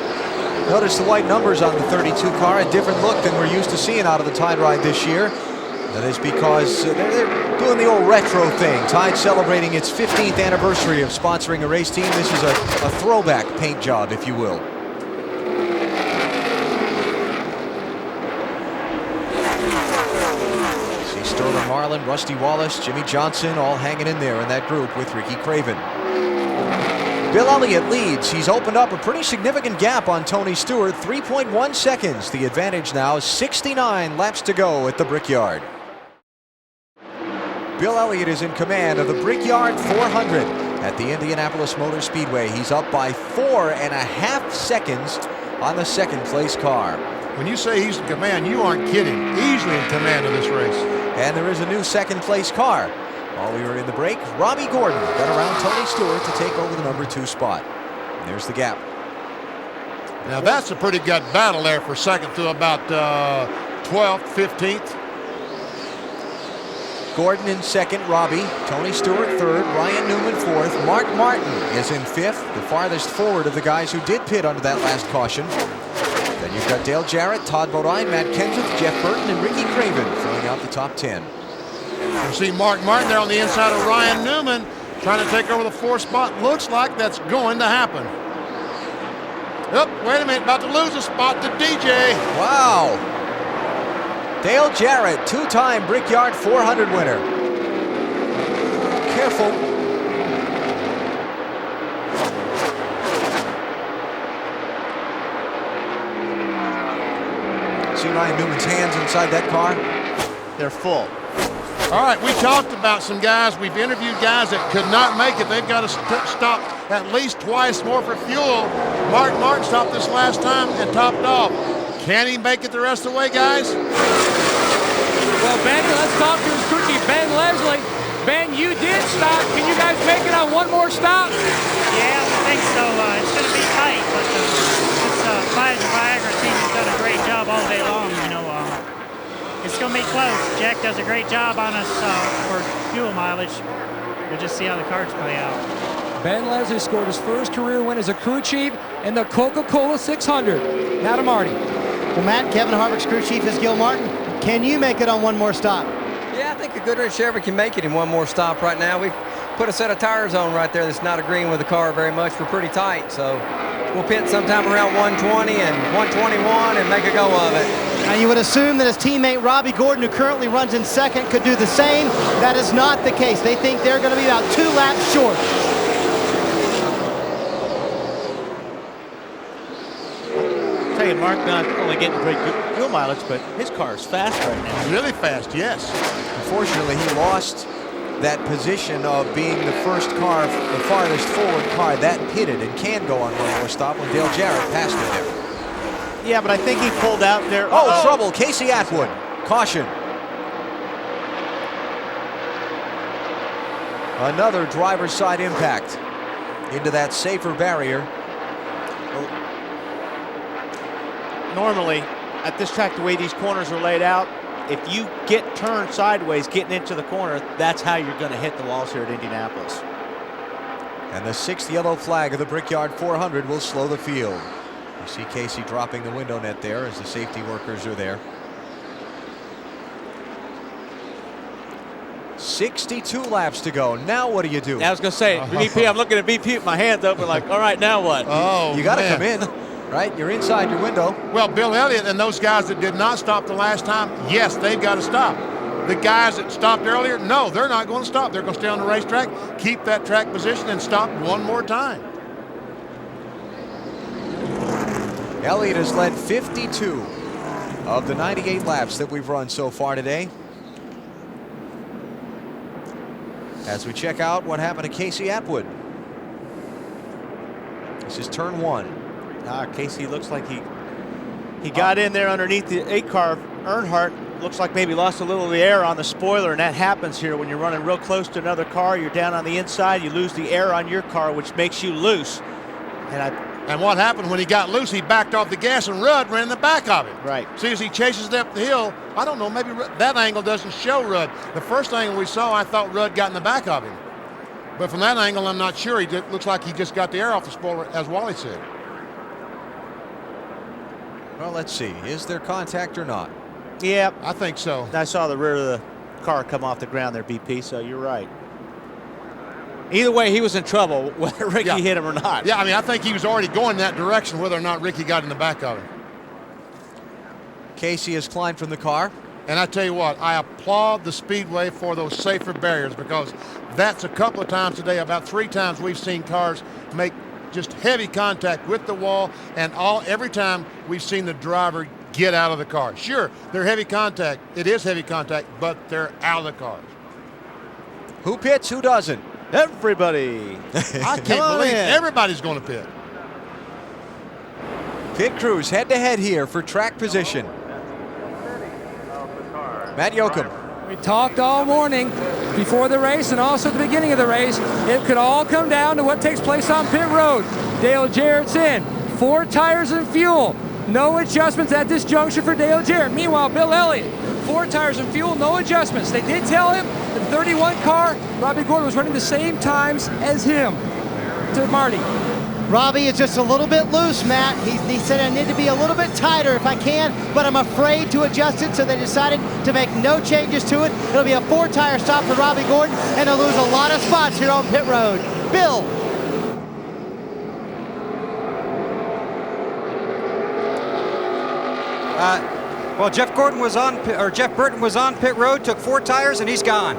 Notice the white numbers on the 32 car, a different look than we're used to seeing out of the Tide ride this year. That is because they're doing the old retro thing. Tide celebrating its 15th anniversary of sponsoring a race team. This is a throwback paint job, if you will. See Sterling Marlin, Rusty Wallace, Jimmy Johnson all hanging in there in that group with Ricky Craven. Bill Elliott leads. He's opened up a pretty significant gap on Tony Stewart, 3.1 seconds. The advantage now, 69 laps to go at the Brickyard. Bill Elliott is in command of the Brickyard 400 at the Indianapolis Motor Speedway. He's up by 4.5 seconds on the second place car. When you say he's in command, you aren't kidding. Easily in command of this race. And there is a new second place car. While we were in the break, Robbie Gordon got around Tony Stewart to take over the number 2 spot. And there's the gap. Now that's a pretty good battle there for second through about 12th, 15th. Gordon in second, Robbie. Tony Stewart third, Ryan Newman fourth. Mark Martin is in fifth, the farthest forward of the guys who did pit under that last caution. Then you've got Dale Jarrett, Todd Bodine, Matt Kenseth, Jeff Burton, and Ricky Craven filling out the top 10. You see Mark Martin there on the inside of Ryan Newman trying to take over the 4th spot. Looks like that's going to happen. Yep, wait a minute, about to lose a spot to DJ. Wow. Dale Jarrett, 2-time Brickyard 400 winner. Careful. See Ryan Newman's hands inside that car? They're full. All right, we talked about some guys. We've interviewed guys that could not make it. They've got to stop at least twice more for fuel. Mark Martin stopped this last time and topped off. Can he make it the rest of the way, guys? Well, Ben, let's talk to his rookie, Ben Leslie. Ben, you did stop. Can you guys make it on one more stop? Yeah, I think so. It's going to be tight, but this Viagra team has done a great job all day long. You know, it's going to be close. Jack does a great job on us for fuel mileage. We'll just see how the cards play out. Ben Leslie scored his first career win as a crew chief in the Coca-Cola 600. Now to Marty. Well, Matt, Kevin Harvick's crew chief is Gil Martin. Can you make it on one more stop? Yeah, I think a Goodrich Chevy can make it in one more stop right now. We've put a set of tires on right there that's not agreeing with the car very much. We're pretty tight, so we'll pit sometime around 120 and 121 and make a go of it. Now you would assume that his teammate Robbie Gordon, who currently runs in second, could do the same. That is not the case. They think they're going to be about 2 laps short. I'll tell you, Mark not only getting great fuel mileage, but his car is fast right now. Really fast, yes. Unfortunately, he lost that position of being the first car, the farthest forward car that pitted and can go on one more stop when Dale Jarrett passed him there. Yeah, but I think he pulled out there. Oh, trouble. Casey Atwood. Caution. Another driver's side impact into that safer barrier. Normally, at this track, the way these corners are laid out, if you get turned sideways getting into the corner, that's how you're going to hit the walls here at Indianapolis. And the 6th yellow flag of the Brickyard 400 will slow the field. You see Casey dropping the window net there as the safety workers are there. 62 laps to go. Now what do you do? I was going to say, BP, I'm looking at BP with my hands open like, all right, now what? Oh, you got to come in, right? You're inside your window. Well, Bill Elliott and those guys that did not stop the last time, yes, they've got to stop. The guys that stopped earlier, no, they're not going to stop. They're going to stay on the racetrack, keep that track position, and stop one more time. Elliott has led 52 of the 98 laps that we've run so far today. As we check out what happened to Casey Atwood. This is turn 1. Casey looks like he got in there underneath the 8 car. Earnhardt looks like maybe lost a little of the air on the spoiler, and that happens here when you're running real close to another car. You're down on the inside, you lose the air on your car, which makes you loose. And what happened when he got loose, he backed off the gas and Rudd ran in the back of him. Right. See, as he chases it up the hill, I don't know, maybe that angle doesn't show Rudd. The first angle we saw, I thought Rudd got in the back of him. But from that angle, I'm not sure. Looks like he just got the air off the spoiler, as Wally said. Well, let's see. Is there contact or not? Yeah, I think so. I saw the rear of the car come off the ground there, BP, so you're right. Either way, he was in trouble, whether Ricky hit him or not. Yeah, I mean, I think he was already going that direction, whether or not Ricky got in the back of him. Casey has climbed from the car. And I tell you what, I applaud the Speedway for those safer barriers, because that's a couple of times today, about 3 times we've seen cars make just heavy contact with the wall, and every time we've seen the driver get out of the car. Sure, they're heavy contact. It is heavy contact, but they're out of the cars. Who pits? Who doesn't? Everybody. I can't believe everybody's going to pit. Pit crews head-to-head here for track position. Matt Yoakum. We talked all morning before the race and also at the beginning of the race. It could all come down to what takes place on pit road. Dale Jarrett's in. 4 tires and fuel. No adjustments at this juncture for Dale Jarrett. Meanwhile, Bill Elliott, 4 tires and fuel, no adjustments. They did tell him the 31 car, Robbie Gordon, was running the same times as him to Marty. Robbie is just a little bit loose, Matt. He said I need to be a little bit tighter if I can, but I'm afraid to adjust it, so they decided to make no changes to it. It'll be a 4-tire stop for Robbie Gordon, and he'll lose a lot of spots here on pit road. Bill. Well, Jeff Burton was on pit road, took 4 tires, and he's gone.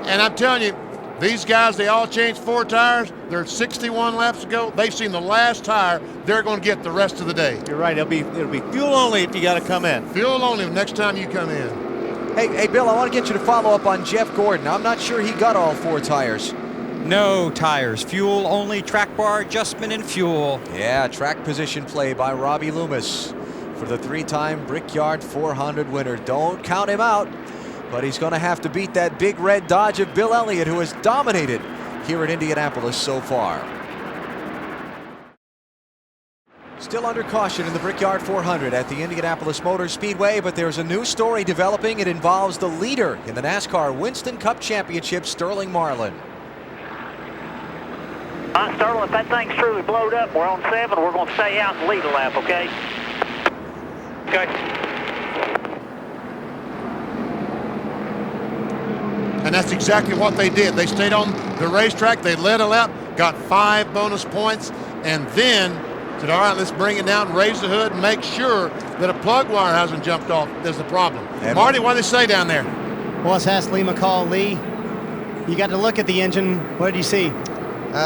And I'm telling you, these guys, they all changed 4 tires. There's 61 laps to go. They've seen the last tire. They're going to get the rest of the day. You're right. It'll be fuel only if you got to come in. Fuel only next time you come in. Hey, Bill, I want to get you to follow up on Jeff Gordon. I'm not sure he got all 4 tires. No tires, fuel only, track bar adjustment and fuel. Yeah, track position play by Robbie Loomis for the 3-time Brickyard 400 winner. Don't count him out, but he's going to have to beat that big red Dodge of Bill Elliott, who has dominated here at Indianapolis so far. Still under caution in the Brickyard 400 at the Indianapolis Motor Speedway, but there's a new story developing. It involves the leader in the NASCAR Winston Cup Championship, Sterling Marlin. Sterling, if that thing's truly blowed up, we're on 7. We're going to stay out and lead a lap, okay? Okay. And that's exactly what they did. They stayed on the racetrack. They led a lap, got 5 bonus points, and then said, all right, let's bring it down, raise the hood, and make sure that a plug wire hasn't jumped off. There's the problem. Marty, what did they say down there? Well, let's ask Lee McCall. Lee, you got to look at the engine. What did you see?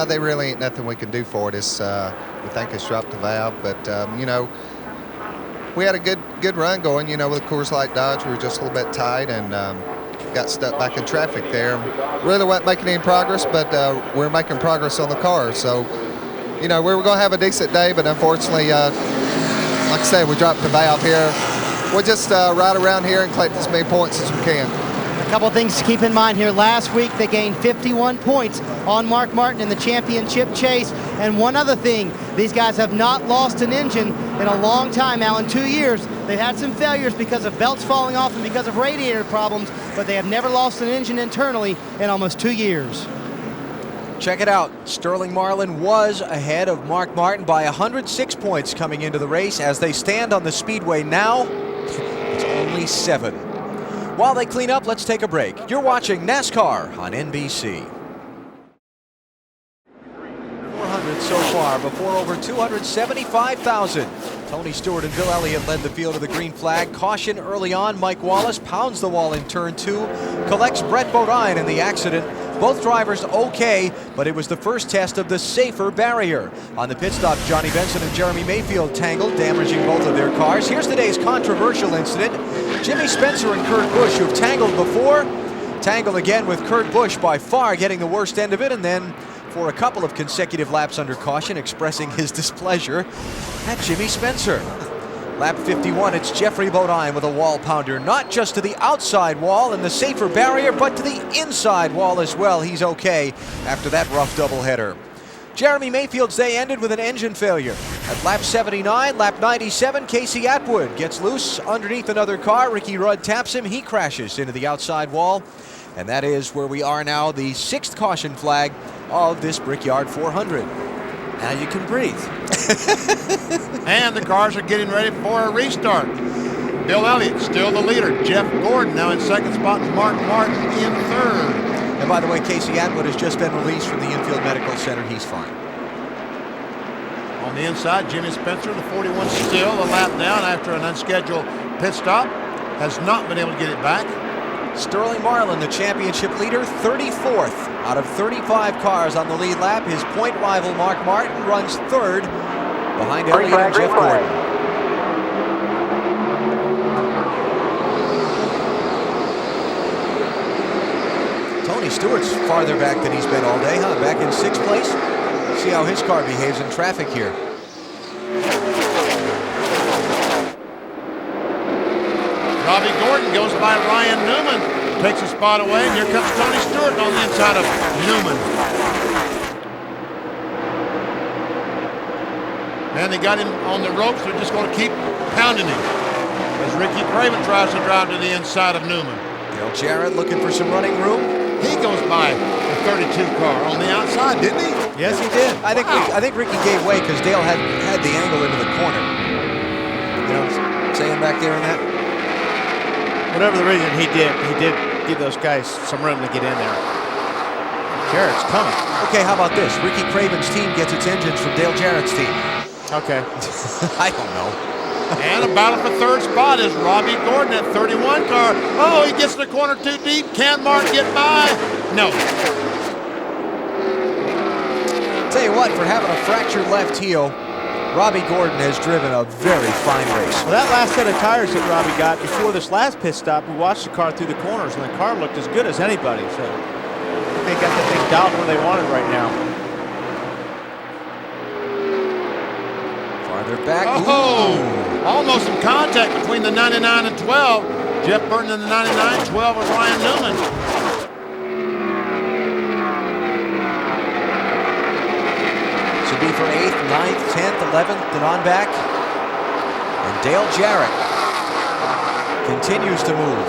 They really ain't nothing we can do for it. It's, we think it's dropped the valve, but, you know, we had a good run going, you know, with Coors Light Dodge. We were just a little bit tight and got stuck back in traffic there. Really wasn't making any progress, but we're making progress on the car. So, you know, we were going to have a decent day, but unfortunately, like I said, we dropped the valve here. We'll just ride around here and collect as many points as we can. A couple things to keep in mind here. Last week, they gained 51 points on Mark Martin in the championship chase. And one other thing, these guys have not lost an engine in a long time now. In 2 years, they've had some failures because of belts falling off and because of radiator problems, but they have never lost an engine internally in almost 2 years. Check it out. Sterling Marlin was ahead of Mark Martin by 106 points coming into the race. As they stand on the speedway now, it's only 7. While they clean up, let's take a break. You're watching NASCAR on NBC. 400 so far before over 275,000. Tony Stewart and Bill Elliott led the field to the green flag. Caution early on. Mike Wallace pounds the wall in turn 2. Collects Brett Bodine in the accident. Both drivers okay, but it was the first test of the safer barrier. On the pit stop, Johnny Benson and Jeremy Mayfield tangled, damaging both of their cars. Here's today's controversial incident. Jimmy Spencer and Kurt Busch, who've tangled before, tangle again with Kurt Busch by far getting the worst end of it, and then for a couple of consecutive laps under caution, expressing his displeasure at Jimmy Spencer. Lap 51, it's Geoffrey Bodine with a wall pounder, not just to the outside wall and the safer barrier, but to the inside wall as well. He's okay after that rough doubleheader. Jeremy Mayfield's day ended with an engine failure. At lap 79, lap 97, Casey Atwood gets loose underneath another car. Ricky Rudd taps him. He crashes into the outside wall. And that is where we are now, the 6th caution flag of this Brickyard 400. Now you can breathe. And the cars are getting ready for a restart. Bill Elliott still the leader. Jeff Gordon now in 2nd spot. Mark Martin in 3rd. And by the way, Casey Atwood has just been released from the infield medical center. He's fine. On the inside, Jimmy Spencer, the 41, still a lap down after an unscheduled pit stop. has not been able to get it back. Sterling Marlin, the championship leader, 34th out of 35 cars on the lead lap. His point rival Mark Martin runs third behind Elliott and Jeff Gordon. Tony Stewart's farther back than he's been all day, huh? Back in 6th place. See how his car behaves in traffic here. Robbie Gordon goes by Ryan Newman, takes a spot away, and here comes Tony Stewart on the inside of Newman. And they got him on the ropes. They're just going to keep pounding him as Ricky Craven tries to drive to the inside of Newman. Dale Jarrett looking for some running room. He goes by the 32 car on the outside, didn't he? Yes, he did. I think Ricky gave way because Dale had the angle into the corner. You know what I'm saying back there in that? Whatever the reason, he did give those guys some room to get in there. Jarrett's coming. Okay, how about this? Ricky Craven's team gets its engines from Dale Jarrett's team. Okay. I don't know. And a battle for third spot is Robbie Gordon at 31 car. Oh, he gets in the corner too deep. Can Mark get by? No. Tell you what, for having a fractured left heel, Robbie Gordon has driven a very fine race. Well, that last set of tires that Robbie got before this last pit stop, we watched the car through the corners, and the car looked as good as anybody. So they got the thing dialed where they wanted right now. Farther back. Oh, almost some contact between the 99 and 12. Jeff Burton in the 99, 12 was Ryan Newman. Should be for 8th, 9th, 10th, 11th, and on back. And Dale Jarrett continues to move.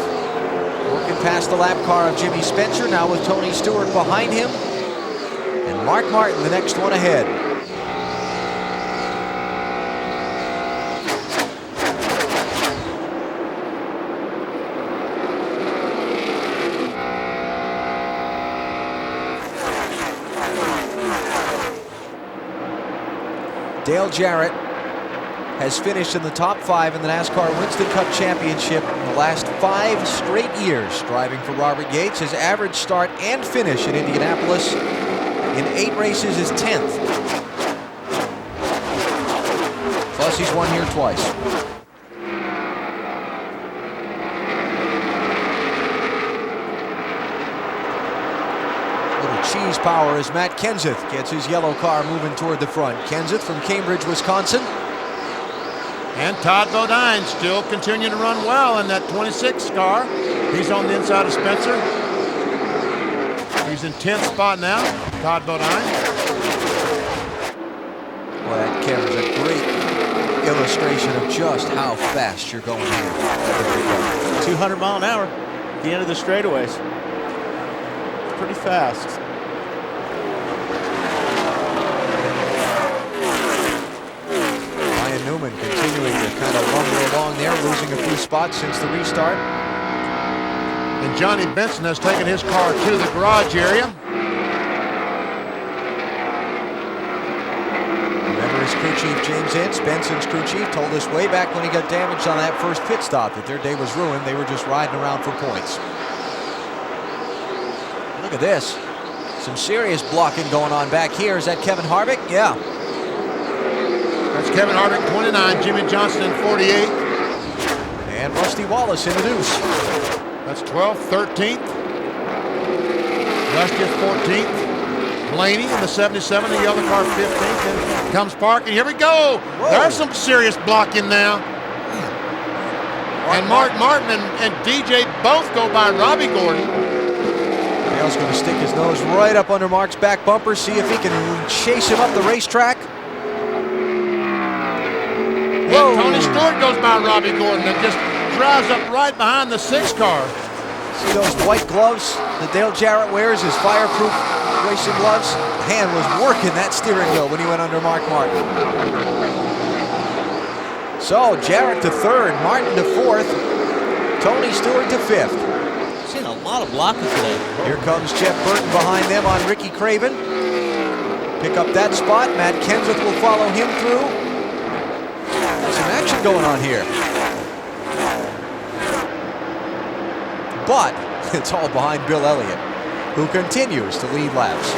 Working past the lap car of Jimmy Spencer, now with Tony Stewart behind him. And Mark Martin, the next one ahead. Dale Jarrett has finished in the top 5 in the NASCAR Winston Cup Championship in the last 5 straight years, driving for Robert Yates. His average start and finish in Indianapolis in 8 races is 10th. Plus, he's won here twice. Cheese power as Matt Kenseth gets his yellow car moving toward the front. Kenseth from Cambridge, Wisconsin. And Todd Bodine still continuing to run well in that 26 car. He's on the inside of Spencer. He's in 10th spot now, Todd Bodine. Well, that camera's a great illustration of just how fast you're going here. 200 mile an hour at the end of the straightaways. Pretty fast. Newman continuing to kind of lumber along there, losing a few spots since the restart. And Johnny Benson has taken his car to the garage area. Remember his crew chief, James Ince, Benson's crew chief, told us way back when he got damaged on that first pit stop that their day was ruined. They were just riding around for points. Look at this. Some serious blocking going on back here. Is that Kevin Harvick? Yeah. That's Kevin Harvick, 29, Jimmy Johnson in 48. And Rusty Wallace in the deuce. That's 12th, 13th. Rusty is 14th. Blaney in the 77, the other car 15th. And comes Park, and here we go. Whoa. There's some serious blocking now. And Mark Martin and DJ both go by Robbie Gordon. Dale's going to stick his nose right up under Mark's back bumper, see if he can chase him up the racetrack. And Tony Stewart goes by Robbie Gordon and just drives up right behind the 6 car. See those white gloves that Dale Jarrett wears, his fireproof racing gloves? Hand was working that steering wheel when he went under Mark Martin. So Jarrett to 3rd, Martin to 4th, Tony Stewart to 5th. Seen a lot of blocking today. Here comes Jeff Burton behind them on Ricky Craven. Pick up that spot. Matt Kenseth will follow him through. Some action going on here. but it's all behind Bill Elliott, who continues to lead laps.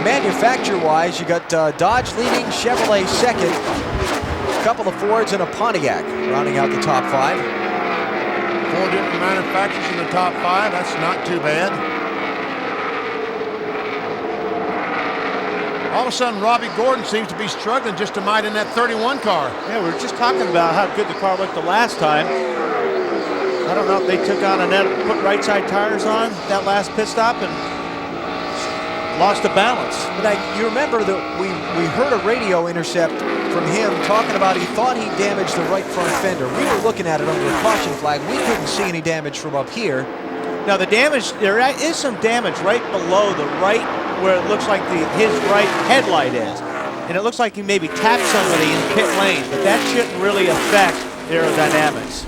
Manufacture-wise, you got Dodge leading, Chevrolet second, a couple of Fords and a Pontiac rounding out the top 5. 4 different manufacturers in the top 5. That's not too bad. All of a sudden, Robbie Gordon seems to be struggling just a mite in that 31 car. Yeah, we were just talking about how good the car looked the last time. I don't know if they took on a net, put right side tires on that last pit stop and lost the balance. But you remember that we heard a radio intercept from him talking about he thought he damaged the right front fender. We were looking at it under a caution flag. We couldn't see any damage from up here. Now the damage, there is some damage right below the right, where it looks like his right headlight is. And it looks like he maybe tapped somebody in pit lane, but that shouldn't really affect aerodynamics.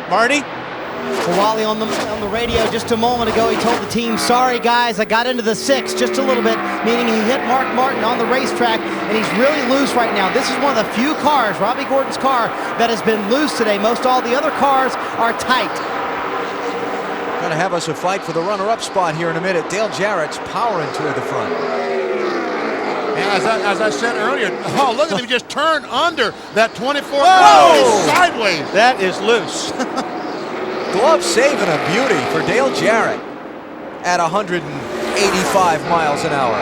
Marty? Wally on the radio just a moment ago, he told the team, sorry guys, I got into the 6 just a little bit, meaning he hit Mark Martin on the racetrack, and he's really loose right now. This is one of the few cars, Robbie Gordon's car, that has been loose today. Most all the other cars are tight. Going to have us a fight for the runner-up spot here in a minute. Dale Jarrett's powering toward the front. Yeah, as I said earlier, oh, look at him just turn under that 24 car sideways. That is loose. Glove saving a beauty for Dale Jarrett at 185 miles an hour.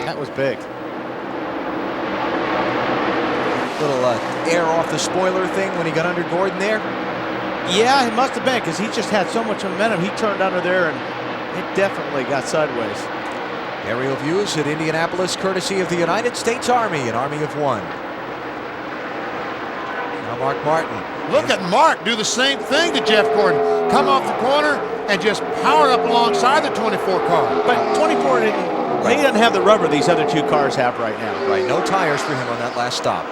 That was big. Little air off the spoiler thing when he got under Gordon there. Yeah, it must have been, because he just had so much momentum. He turned under there, and it definitely got sideways. Aerial views at Indianapolis, courtesy of the United States Army, an army of one. Now Mark Martin. Look at Mark do the same thing to Jeff Gordon. Come off the corner and just power up alongside the 24 car. But 24 he doesn't have the rubber these other 2 cars have right now. Right, no tires for him on that last stop.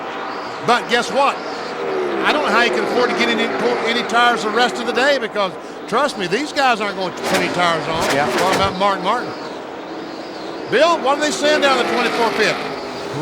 But guess what? I don't know how you can afford to get any tires the rest of the day, because trust me, these guys aren't going to put any tires on. Yeah. Talking about Mark Martin. Bill, what are they saying down the 24 pit?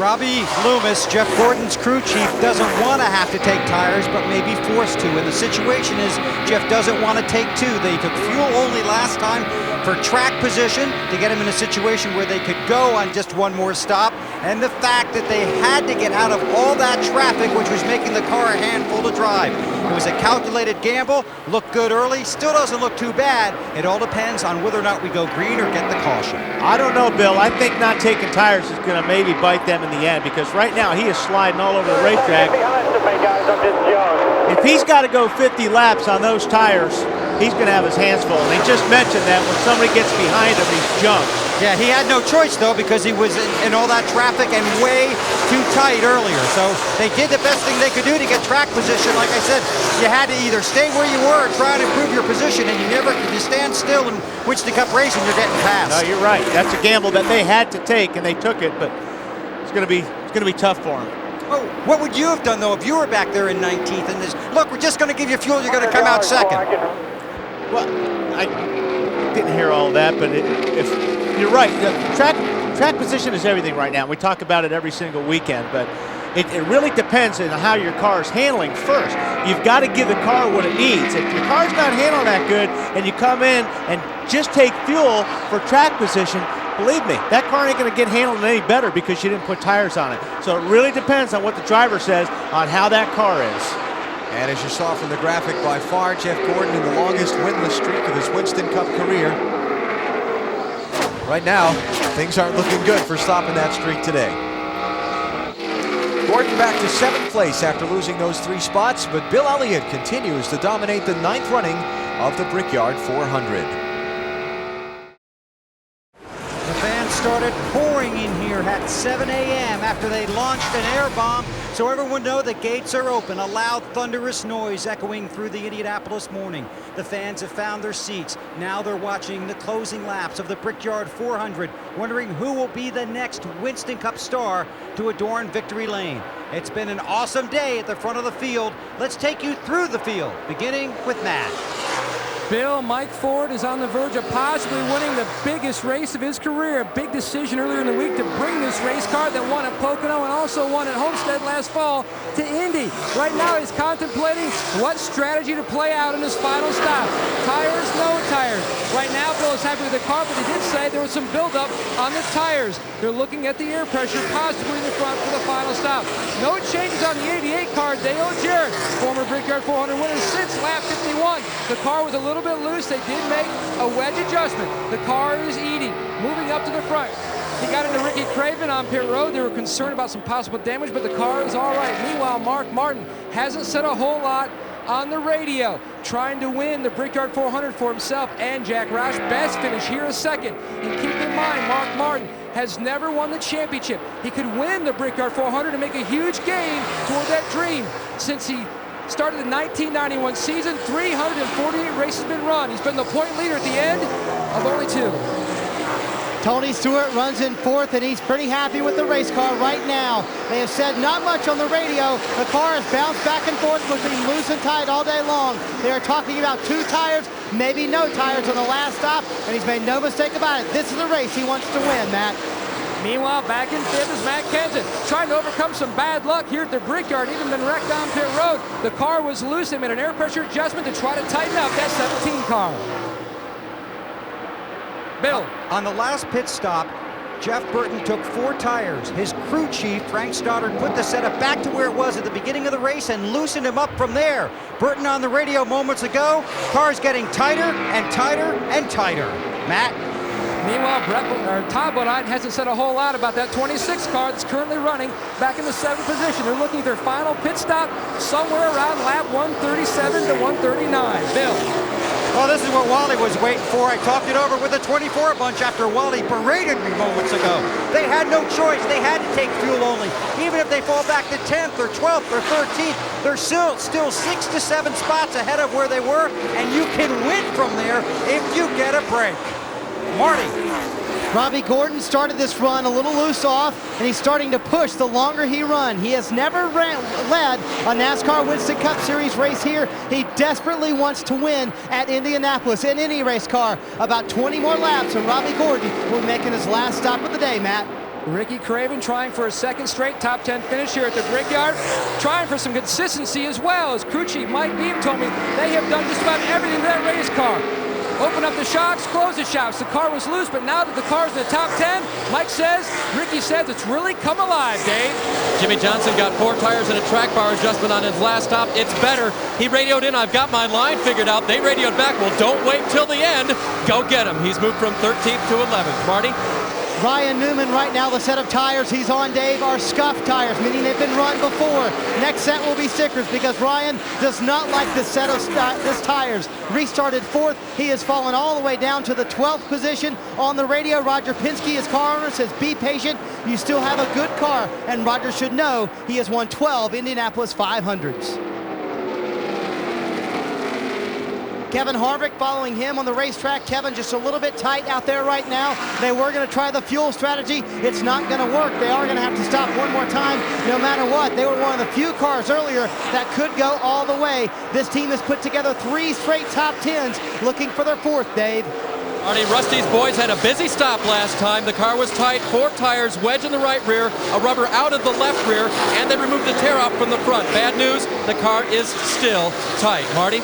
Robbie Loomis, Jeff Gordon's crew chief, doesn't want to have to take tires, but may be forced to. And the situation is Jeff doesn't want to take 2. They took fuel only last time for track position to get him in a situation where they could go on just 1 more stop. And the fact that they had to get out of all that traffic, which was making the car a handful to drive. It was a calculated gamble, looked good early, still doesn't look too bad. It all depends on whether or not we go green or get the caution. I don't know, Bill. I think not taking tires is going to maybe bite them in the end, because right now he is sliding all over the racetrack. If he's got to go 50 laps on those tires, he's going to have his hands full. And he just mentioned that when somebody gets behind him, he's jumped. Yeah, he had no choice, though, because he was in all that traffic and way too tight earlier. So they did the best thing they could do to get track position. Like I said, you had to either stay where you were or try and improve your position, and if you stand still in Winston Cup racing, you're getting past. No, you're right. That's a gamble that they had to take, and they took it, but it's going to be tough for them. Oh, what would you have done, though, if you were back there in 19th and this, look, we're just going to give you fuel, you're going to come out second? Well, I didn't hear all that, but if you're right, track position is everything right now. We talk about it every single weekend, but it really depends on how your car's handling first. You've got to give the car what it needs. If your car's not handling that good and you come in and just take fuel for track position, believe me, that car ain't going to get handled any better because you didn't put tires on it. So it really depends on what the driver says on how that car is. And as you saw from the graphic, by far, Jeff Gordon in the longest winless streak of his Winston Cup career. Right now, things aren't looking good for stopping that streak today. Gordon back to 7th place after losing those 3 spots, but Bill Elliott continues to dominate the 9th running of the Brickyard 400. The fans started pouring in here at 7 a.m. after they launched an air bomb, so everyone know the gates are open. A loud, thunderous noise echoing through the Indianapolis morning. The fans have found their seats. Now they're watching the closing laps of the Brickyard 400, wondering who will be the next Winston Cup star to adorn Victory Lane. It's been an awesome day at the front of the field. Let's take you through the field, beginning with Matt. Bill, Mike Ford is on the verge of possibly winning the biggest race of his career. A big decision earlier in the week to bring this race car that won at Pocono and also won at Homestead last fall to Indy. Right now he's contemplating what strategy to play out in his final stop. Tires, no tires. Right now Bill is happy with the car, but he did say there was some buildup on the tires. They're looking at the air pressure possibly in the front for the final stop. No changes on the 88 car. Dale Jarrett, former Brickyard 400 winner since lap 51. The car was a little bit loose. They did make a wedge adjustment. The car is eating, moving up to the front. He got into Ricky Craven on pit road. They were concerned about some possible damage, but the car is all right. Meanwhile, Mark Martin hasn't said a whole lot on the radio, trying to win the Brickyard 400 for himself and Jack Roush. Best finish here a second. And keep in mind, Mark Martin has never won the championship. He could win the Brickyard 400 and make a huge gain toward that dream. Since he started the 1991 season, 348 races have been run. He's been the point leader at the end of only 2. Tony Stewart runs in 4th, and he's pretty happy with the race car right now. They have said not much on the radio. The car has bounced back and forth between loose and tight all day long. They are talking about 2 tires, maybe no tires on the last stop, and he's made no mistake about it. This is the race he wants to win, Matt. Meanwhile, back in 5th is Matt Kenseth, trying to overcome some bad luck here at the Brickyard, even been wrecked on pit road. The car was loose. They made an air pressure adjustment to try to tighten up that 17 car. Bill. On the last pit stop, Jeff Burton took 4 tires. His crew chief, Frank Stoddard, put the setup back to where it was at the beginning of the race and loosened him up from there. Burton on the radio moments ago, car's getting tighter and tighter and tighter. Matt? Meanwhile, Todd Bodine hasn't said a whole lot about that 26 car that's currently running back in the 7th position. They're looking at their final pit stop somewhere around lap 137 to 139. Bill. Well, this is what Wally was waiting for. I talked it over with the 24 bunch after Wally berated me moments ago. They had no choice. They had to take fuel only. Even if they fall back to 10th or 12th or 13th, they're still 6 to 7 spots ahead of where they were, and you can win from there if you get a break. Marty. Robbie Gordon started this run a little loose off, and he's starting to push the longer he runs. He has never led a NASCAR Winston Cup Series race here. He desperately wants to win at Indianapolis in any race car. About 20 more laps, and Robbie Gordon will be making his last stop of the day, Matt. Ricky Craven trying for a second straight top 10 finish here at the Brickyard, trying for some consistency as well. As crew chief Mike Beam told me, they have done just about everything to that race car. Open up the shocks, close the shocks. The car was loose, but now that the car's in the top 10, Ricky says it's really come alive, Dave. Jimmy Johnson got 4 tires and a track bar adjustment on his last stop. It's better. He radioed in, I've got my line figured out. They radioed back, well, don't wait till the end. Go get him. He's moved from 13th to 11th. Marty? Ryan Newman right now, the set of tires he's on, Dave, are scuffed tires, meaning they've been run before. Next set will be stickers because Ryan does not like this set of tires. Restarted 4th. He has fallen all the way down to the 12th position. On the radio, Roger Penske, his car owner, says, be patient. You still have a good car. And Roger should know he has won 12 Indianapolis 500s. Kevin Harvick following him on the racetrack. Kevin just a little bit tight out there right now. They were going to try the fuel strategy. It's not going to work. They are going to have to stop one more time no matter what. They were one of the few cars earlier that could go all the way. This team has put together 3 straight top 10s looking for their 4th, Dave. Marty, Rusty's boys had a busy stop last time. The car was tight, 4 tires, wedge in the right rear, a rubber out of the left rear, and they removed the tear off from the front. Bad news, the car is still tight. Marty?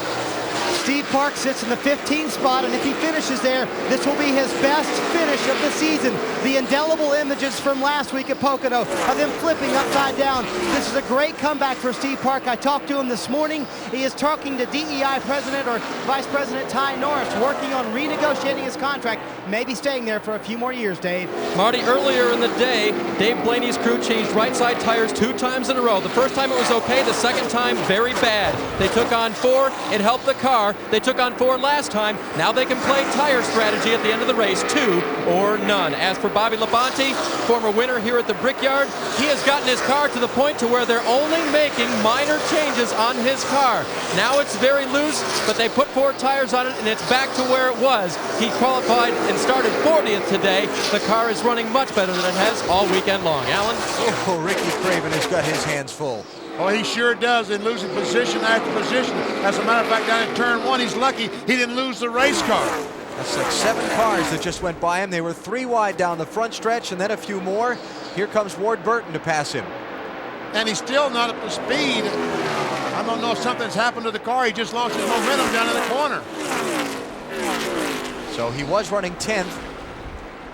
Steve Park sits in the 15th spot, and if he finishes there, this will be his best finish of the season. The indelible images from last week at Pocono of him flipping upside down. This is a great comeback for Steve Park. I talked to him this morning. He is talking to DEI President or Vice President Ty Norris, working on renegotiating his contract, maybe staying there for a few more years, Dave. Marty, earlier in the day, Dave Blaney's crew changed right side tires 2 times in a row. The first time it was okay, the second time very bad. They took on 4, it helped the car. They took on 4 last time. Now they can play tire strategy at the end of the race, 2 or none. As for Bobby Labonte, former winner here at the Brickyard, he has gotten his car to the point to where they're only making minor changes on his car. Now it's very loose, but they put 4 tires on it and it's back to where it was. He qualified and started 40th today. The car is running much better than it has all weekend long. Alan? Oh, Ricky Craven has got his hands full. Oh, he sure does, in losing position after position. As a matter of fact, down in turn 1, he's lucky he didn't lose the race car. That's like 7 cars that just went by him. They were 3 wide down the front stretch and then a few more. Here comes Ward Burton to pass him. And he's still not up to speed. I don't know if something's happened to the car. He just lost his momentum down in the corner. So he was running 10th.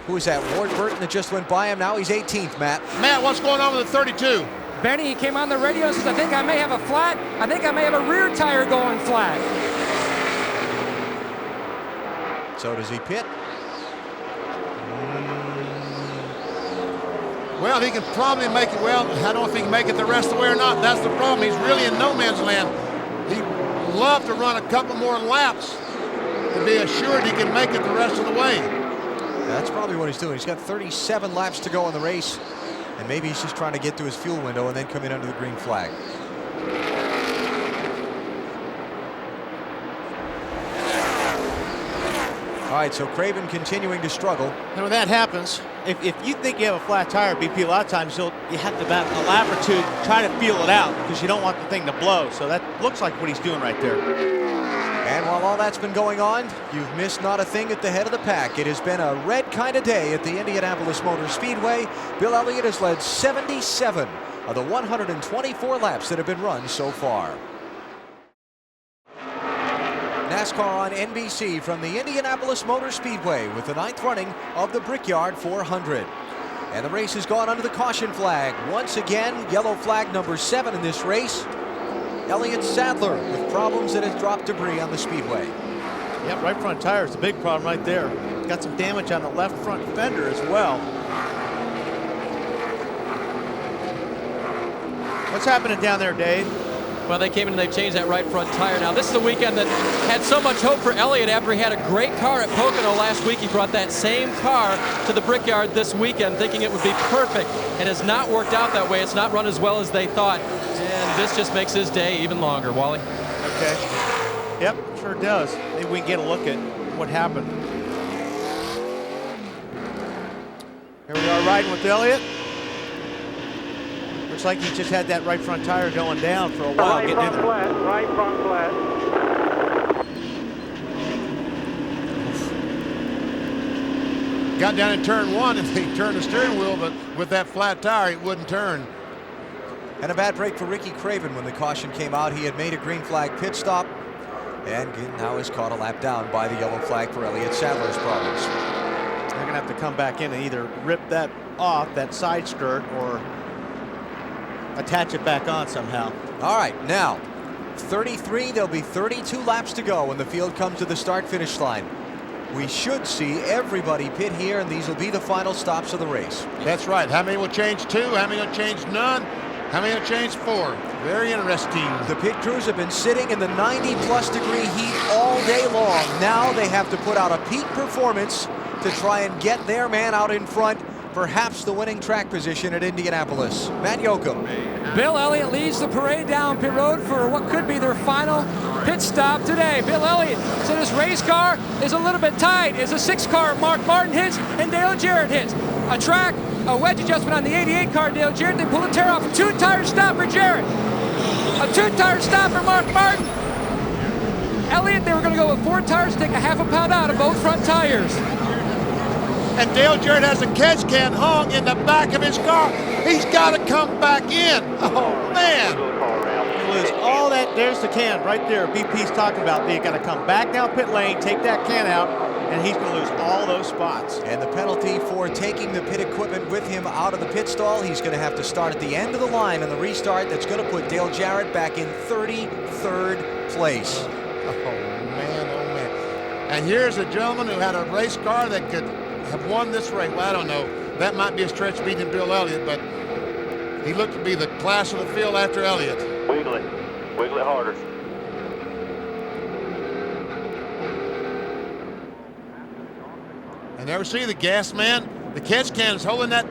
Who is that? Ward Burton that just went by him. Now he's 18th, Matt. Matt, what's going on with the 32? Benny, he came on the radio and says, I think I may have a flat. I think I may have a rear tire going flat. So does he pit? Well, he can probably make it. Well, I don't know if he can make it the rest of the way or not. That's the problem. He's really in no man's land. He'd love to run a couple more laps to be assured he can make it the rest of the way. That's probably what he's doing. He's got 37 laps to go in the race, and maybe he's just trying to get to his fuel window and then come in under the green flag. All right, so Craven continuing to struggle. And when that happens, if you think you have a flat tire, BP, a lot of times you have to about a lap or two try to feel it out because you don't want the thing to blow. So that looks like what he's doing right there. And while all that's been going on, you've missed not a thing at the head of the pack. It has been a red kind of day at the Indianapolis Motor Speedway. Bill Elliott has led 77 of the 124 laps that have been run so far. NASCAR on NBC from the Indianapolis Motor Speedway with the 9th running of the Brickyard 400. And the race has gone under the caution flag. Once again, yellow flag number 7 in this race. Elliott Sadler with problems that has dropped debris on the speedway. Yeah, right front tire is the big problem right there. Got some damage on the left front fender as well. What's happening down there, Dave? Well, they came in and they changed that right front tire. Now, this is the weekend that had so much hope for Elliott after he had a great car at Pocono last week. He brought that same car to the Brickyard this weekend thinking it would be perfect. It has not worked out that way. It's not run as well as they thought. And this just makes his day even longer, Wally. Okay. Yep, sure does. Maybe we can get a look at what happened. Here we are riding with Elliott. Looks like he just had that right front tire going down for a while. Right front flat, right front flat. Got down in turn 1 and he turned the steering wheel, but with that flat tire, it wouldn't turn. And a bad break for Ricky Craven when the caution came out. He had made a green flag pit stop and now is caught a lap down by the yellow flag for Elliott Sadler's problems. They're going to have to come back in and either rip that off, that side skirt, or attach it back on somehow. All right, now 33, there'll be 32 laps to go when the field comes to the start-finish line. We should see everybody pit here, and these will be the final stops of the race. That's right. How many will change 2? How many will change none? How many will change 4? Very interesting. The pit crews have been sitting in the 90-plus degree heat all day long. Now they have to put out a peak performance to try and get their man out in front, perhaps the winning track position at Indianapolis. Matt Yoakum. Bill Elliott leads the parade down pit road for what could be their final pit stop today. Bill Elliott said his race car is a little bit tight as a 6 car Mark Martin hits and Dale Jarrett hits. A wedge adjustment on the 88 car Dale Jarrett. They pull the tire off. A 2-tire stop for Jarrett. A 2-tire stop for Mark Martin. Elliott, they were going to go with 4 tires, take a half a pound out of both front tires. And Dale Jarrett has a catch can hung in the back of his car. He's got to come back in. Oh, man. Lose all that. There's the can right there. BP's talking about. They're going to come back down pit lane, take that can out, and he's going to lose all those spots. And the penalty for taking the pit equipment with him out of the pit stall, he's going to have to start at the end of the line on the restart. That's going to put Dale Jarrett back in 33rd place. Oh, man, oh, man. And here's a gentleman who had a race car that could have won this race. Well, I don't know. That might be a stretch beating Bill Elliott, but he looked to be the class of the field after Elliott. Wiggle it. Wiggle it harder. And there we see the gas man. The catch can is holding that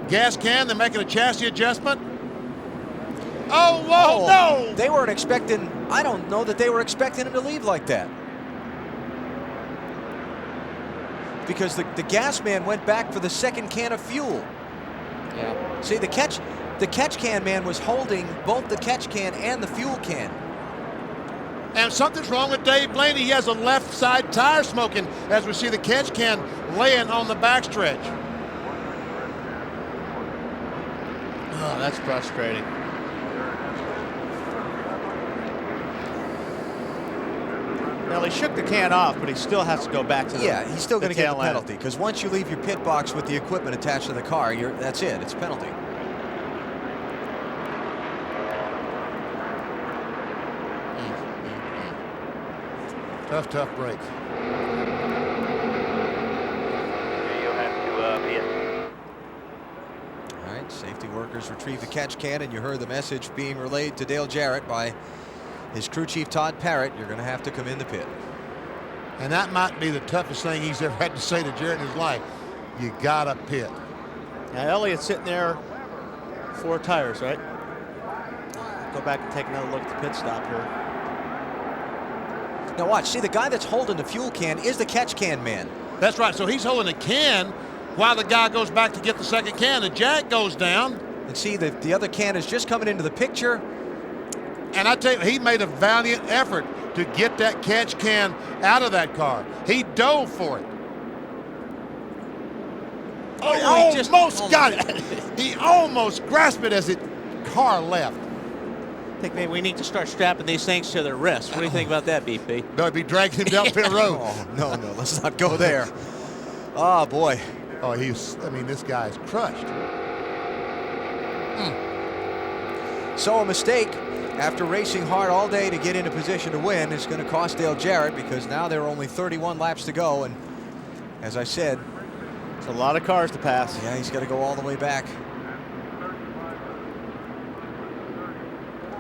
gas can. They're making a chassis adjustment. Oh, whoa, no! They weren't expecting, I don't know that they were expecting him to leave like that. Because the gas man went back for the second can of fuel. Yeah. See, the the catch can man was holding both the catch can and the fuel can. And something's wrong with Dave Blaney. He has a left side tire smoking as we see the catch can laying on the backstretch. Oh, that's frustrating. Well, he shook the can off, but he still has to go back to the Yeah, he's still going to get the tail end. penalty, because once you leave your pit box with the equipment attached to the car, that's it. It's a penalty. Tough break. You'll have to be All right, safety workers retrieve the catch can, and you heard the message being relayed to Dale Jarrett by his crew chief Todd Parrott. You're going to have to come in the pit. And that might be the toughest thing he's ever had to say to Jarrett in his life. You gotta pit. Now Elliott's sitting there, 4 tires, right? Go back and take another look at the pit stop here. Now watch, see, the guy that's holding the fuel can is the catch can man. That's right, so he's holding a can while the guy goes back to get the second can. The jack goes down. And see, the other can is just coming into the picture. And I tell you, he made a valiant effort to get that catch can out of that car. He dove for it. Oh, he almost got it. He almost grasped it as the car left. I think maybe we need to start strapping these things to their wrists. What do you think about that, BP? No, he'd be dragging him down pit road. Oh, no, let's not go there. Oh, boy. Oh, this guy's crushed. So a mistake after racing hard all day to get into position to win is going to cost Dale Jarrett, because now there are only 31 laps to go. And as I said, it's a lot of cars to pass. Yeah, he's got to go all the way back.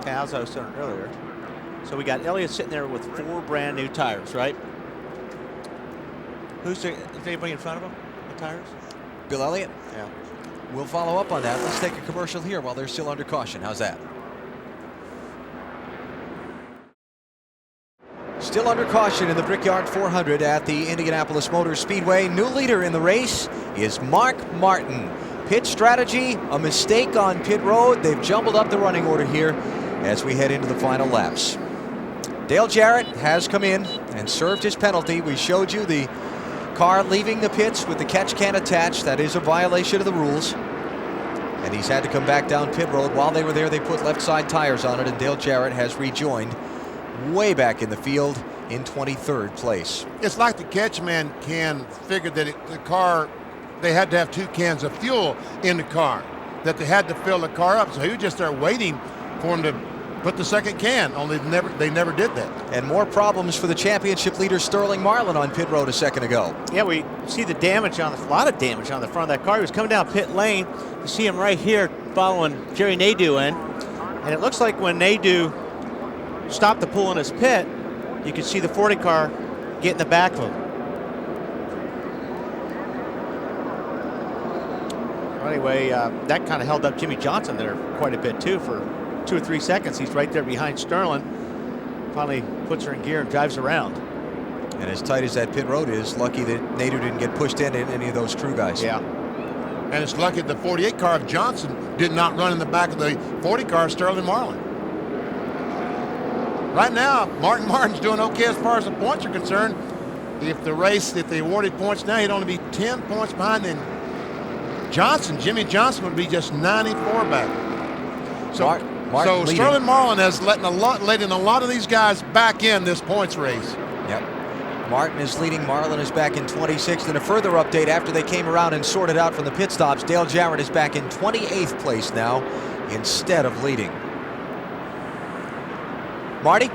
As I was saying earlier. So we got Elliott sitting there with 4 brand new tires, right? Is anybody in front of him? The tires? Bill Elliott? Yeah. We'll follow up on that. Let's take a commercial here while they're still under caution. How's that? Still under caution in the Brickyard 400 at the Indianapolis Motor Speedway. New leader in the race is Mark Martin. Pit strategy, a mistake on pit road. They've jumbled up the running order here as we head into the final laps. Dale Jarrett has come in and served his penalty. We showed you the car leaving the pits with the catch can attached. That is a violation of the rules. And he's had to come back down pit road. While they were there, they put left side tires on it, and Dale Jarrett has rejoined way back in the field in 23rd place. It's like the catchman can figured that the car, they had to have 2 cans of fuel in the car, that they had to fill the car up. So he was just there waiting for him to put the second can, only they never did that. And more problems for the championship leader Sterling Marlin on pit road a second ago. Yeah, we see the damage a lot of damage on the front of that car. He was coming down pit lane. You see him right here following Jerry Nadeau in. And it looks like when Nadeau stopped the pull in his pit, you could see the 40 car get in the back of him. Well, anyway, that kind of held up Jimmy Johnson there quite a bit too for 2 or 3 seconds. He's right there behind Sterling. Finally puts her in gear and drives around. And as tight as that pit road is, lucky that Nadeau didn't get pushed into any of those crew guys. Yeah. And it's lucky the 48 car of Johnson did not run in the back of the 40 car of Sterling Marlin. Right now, Martin's doing okay as far as the points are concerned. If they awarded points now, he'd only be 10 points behind. Then Jimmy Johnson would be just 94 back. So, Martin Sterling Marlin has letting a lot of these guys back in this points race. Yep. Martin is leading. Marlin is back in 26th. And a further update after they came around and sorted out from the pit stops, Dale Jarrett is back in 28th place now instead of leading. Marty?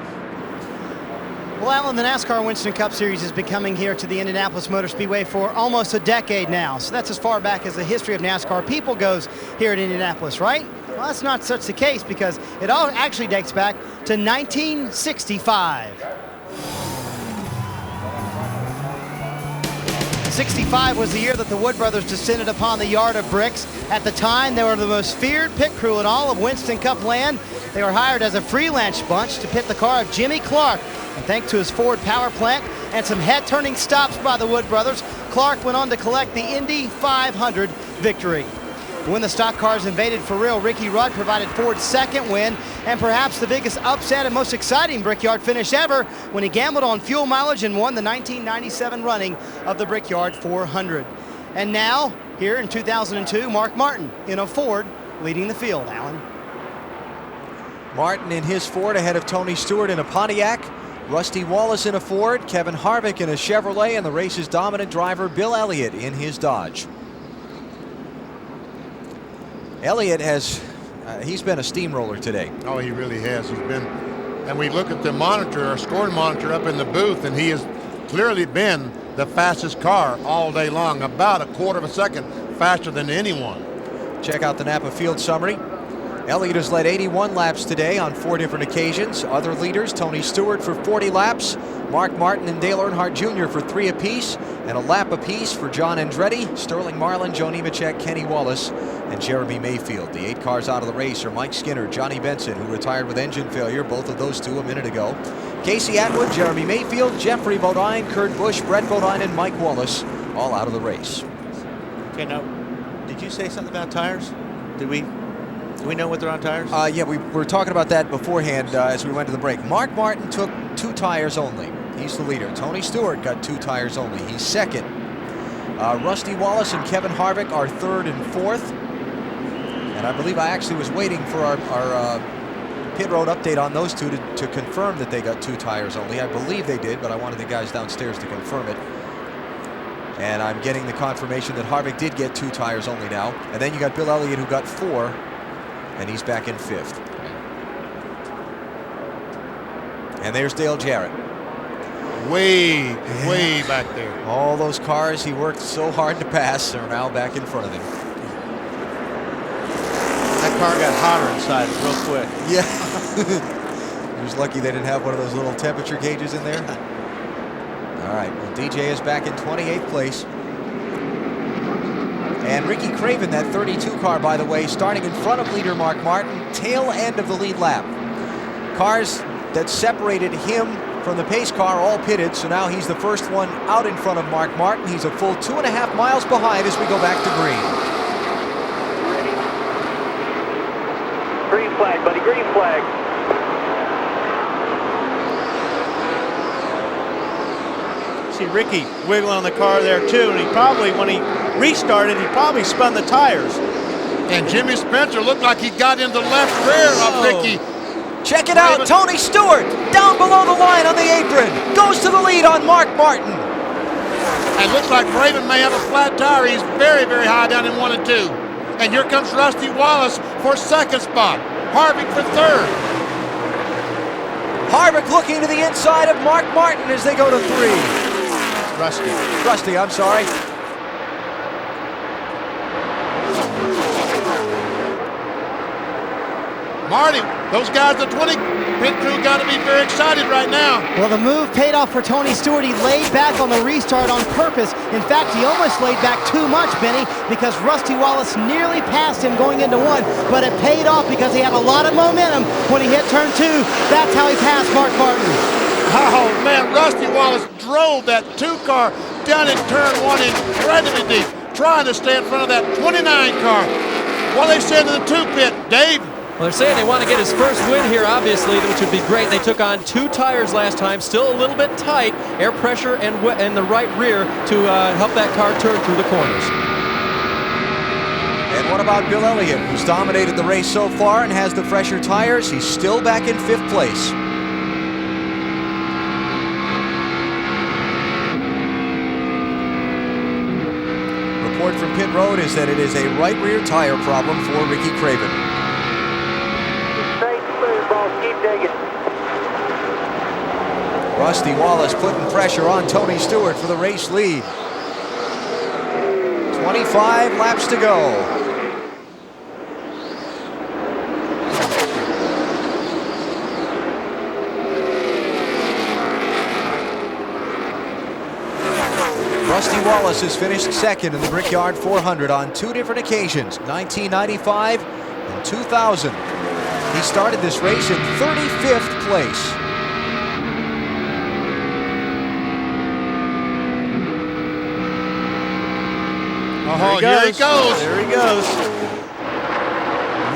Well, Alan, the NASCAR Winston Cup Series has been coming here to the Indianapolis Motor Speedway for almost a decade now. So that's as far back as the history of NASCAR people goes here at Indianapolis, right? Well, that's not such the case, because it all actually dates back to 1965. 65 was the year that the Wood brothers descended upon the yard of bricks. At the time, they were the most feared pit crew in all of Winston Cup land. They were hired as a freelance bunch to pit the car of Jimmy Clark. And thanks to his Ford power plant and some head-turning stops by the Wood brothers, Clark went on to collect the Indy 500 victory. When the stock cars invaded for real, Ricky Rudd provided Ford's second win, and perhaps the biggest upset and most exciting Brickyard finish ever when he gambled on fuel mileage and won the 1997 running of the Brickyard 400. And now, here in 2002, Mark Martin in a Ford leading the field, Alan. Martin in his Ford ahead of Tony Stewart in a Pontiac. Rusty Wallace in a Ford, Kevin Harvick in a Chevrolet, and the race's dominant driver, Bill Elliott, in his Dodge. Elliott has, he's been a steamroller today. Oh, he really has. He's been, and we look at the monitor, our scoring monitor up in the booth, and he has clearly been the fastest car all day long, about a quarter of a second faster than anyone. Check out the Napa Field summary. Elliott has led 81 laps today on 4 different occasions. Other leaders, Tony Stewart for 40 laps, Mark Martin and Dale Earnhardt Jr. for 3 apiece, and a lap apiece for John Andretti, Sterling Marlin, Joe Nemechek, Kenny Wallace, and Jeremy Mayfield. The 8 cars out of the race are Mike Skinner, Johnny Benson, who retired with engine failure, both of those 2 a minute ago, Casey Atwood, Jeremy Mayfield, Geoffrey Bodine, Kurt Busch, Brett Bodine, and Mike Wallace, all out of the race. Okay, now, did you say something about tires? Do we know what they're on tires? Yeah, we were talking about that beforehand as we went to the break. Mark Martin took 2 tires only. He's the leader. Tony Stewart got 2 tires only. He's second. Rusty Wallace and Kevin Harvick are 3rd and 4th. And I believe I actually was waiting for our pit road update on those 2 to confirm that they got 2 tires only. I believe they did, but I wanted the guys downstairs to confirm it. And I'm getting the confirmation that Harvick did get 2 tires only now. And then you got Bill Elliott, who got 4. And he's back in 5th. And there's Dale Jarrett. Way back there. All those cars he worked so hard to pass are now back in front of him. That car got hotter inside real quick. Yeah. He was lucky they didn't have one of those little temperature gauges in there. All right, well, DJ is back in 28th place. And Ricky Craven, that 32 car, by the way, starting in front of leader Mark Martin, tail end of the lead lap. Cars that separated him from the pace car all pitted, so now he's the first one out in front of Mark Martin. He's a full 2.5 miles behind as we go back to green. Green flag, buddy, green flag. See Ricky wiggling on the car there too, and he probably, when he restarted, he probably spun the tires. And Jimmy Spencer looked like he got in the left rear of Ricky. Check it out, Tony Stewart down below the line on the apron, goes to the lead on Mark Martin. And looks like Craven may have a flat tire. He's very high down in 1 and 2. And here comes Rusty Wallace for 2nd spot. Harvick for 3rd. Harvick looking to the inside of Mark Martin as they go to 3. Rusty, I'm sorry. Marty, those guys, the 20 pit crew, got to be very excited right now. Well, the move paid off for Tony Stewart. He laid back on the restart on purpose. In fact, he almost laid back too much, Benny, because Rusty Wallace nearly passed him going into 1, but it paid off because he had a lot of momentum when he hit turn 2. That's how he passed Mark Martin. Oh, man, Rusty Wallace drove that 2 car down in turn 1 incredibly deep, trying to stay in front of that 29 car. What they said in the 2 pit, Dave? Well, they're saying they want to get his first win here, obviously, which would be great. They took on 2 tires last time, still a little bit tight, air pressure and the right rear to help that car turn through the corners. And what about Bill Elliott, who's dominated the race so far and has the fresher tires? He's still back in 5th place. Report from pit road is that it is a right rear tire problem for Ricky Craven. Straight smooth, boss. Keep digging. Rusty Wallace putting pressure on Tony Stewart for the race lead. 25 laps to go. Rusty Wallace has finished 2nd in the Brickyard 400 on 2 different occasions, 1995 and 2000. He started this race in 35th place. Oh, here he goes. There he goes.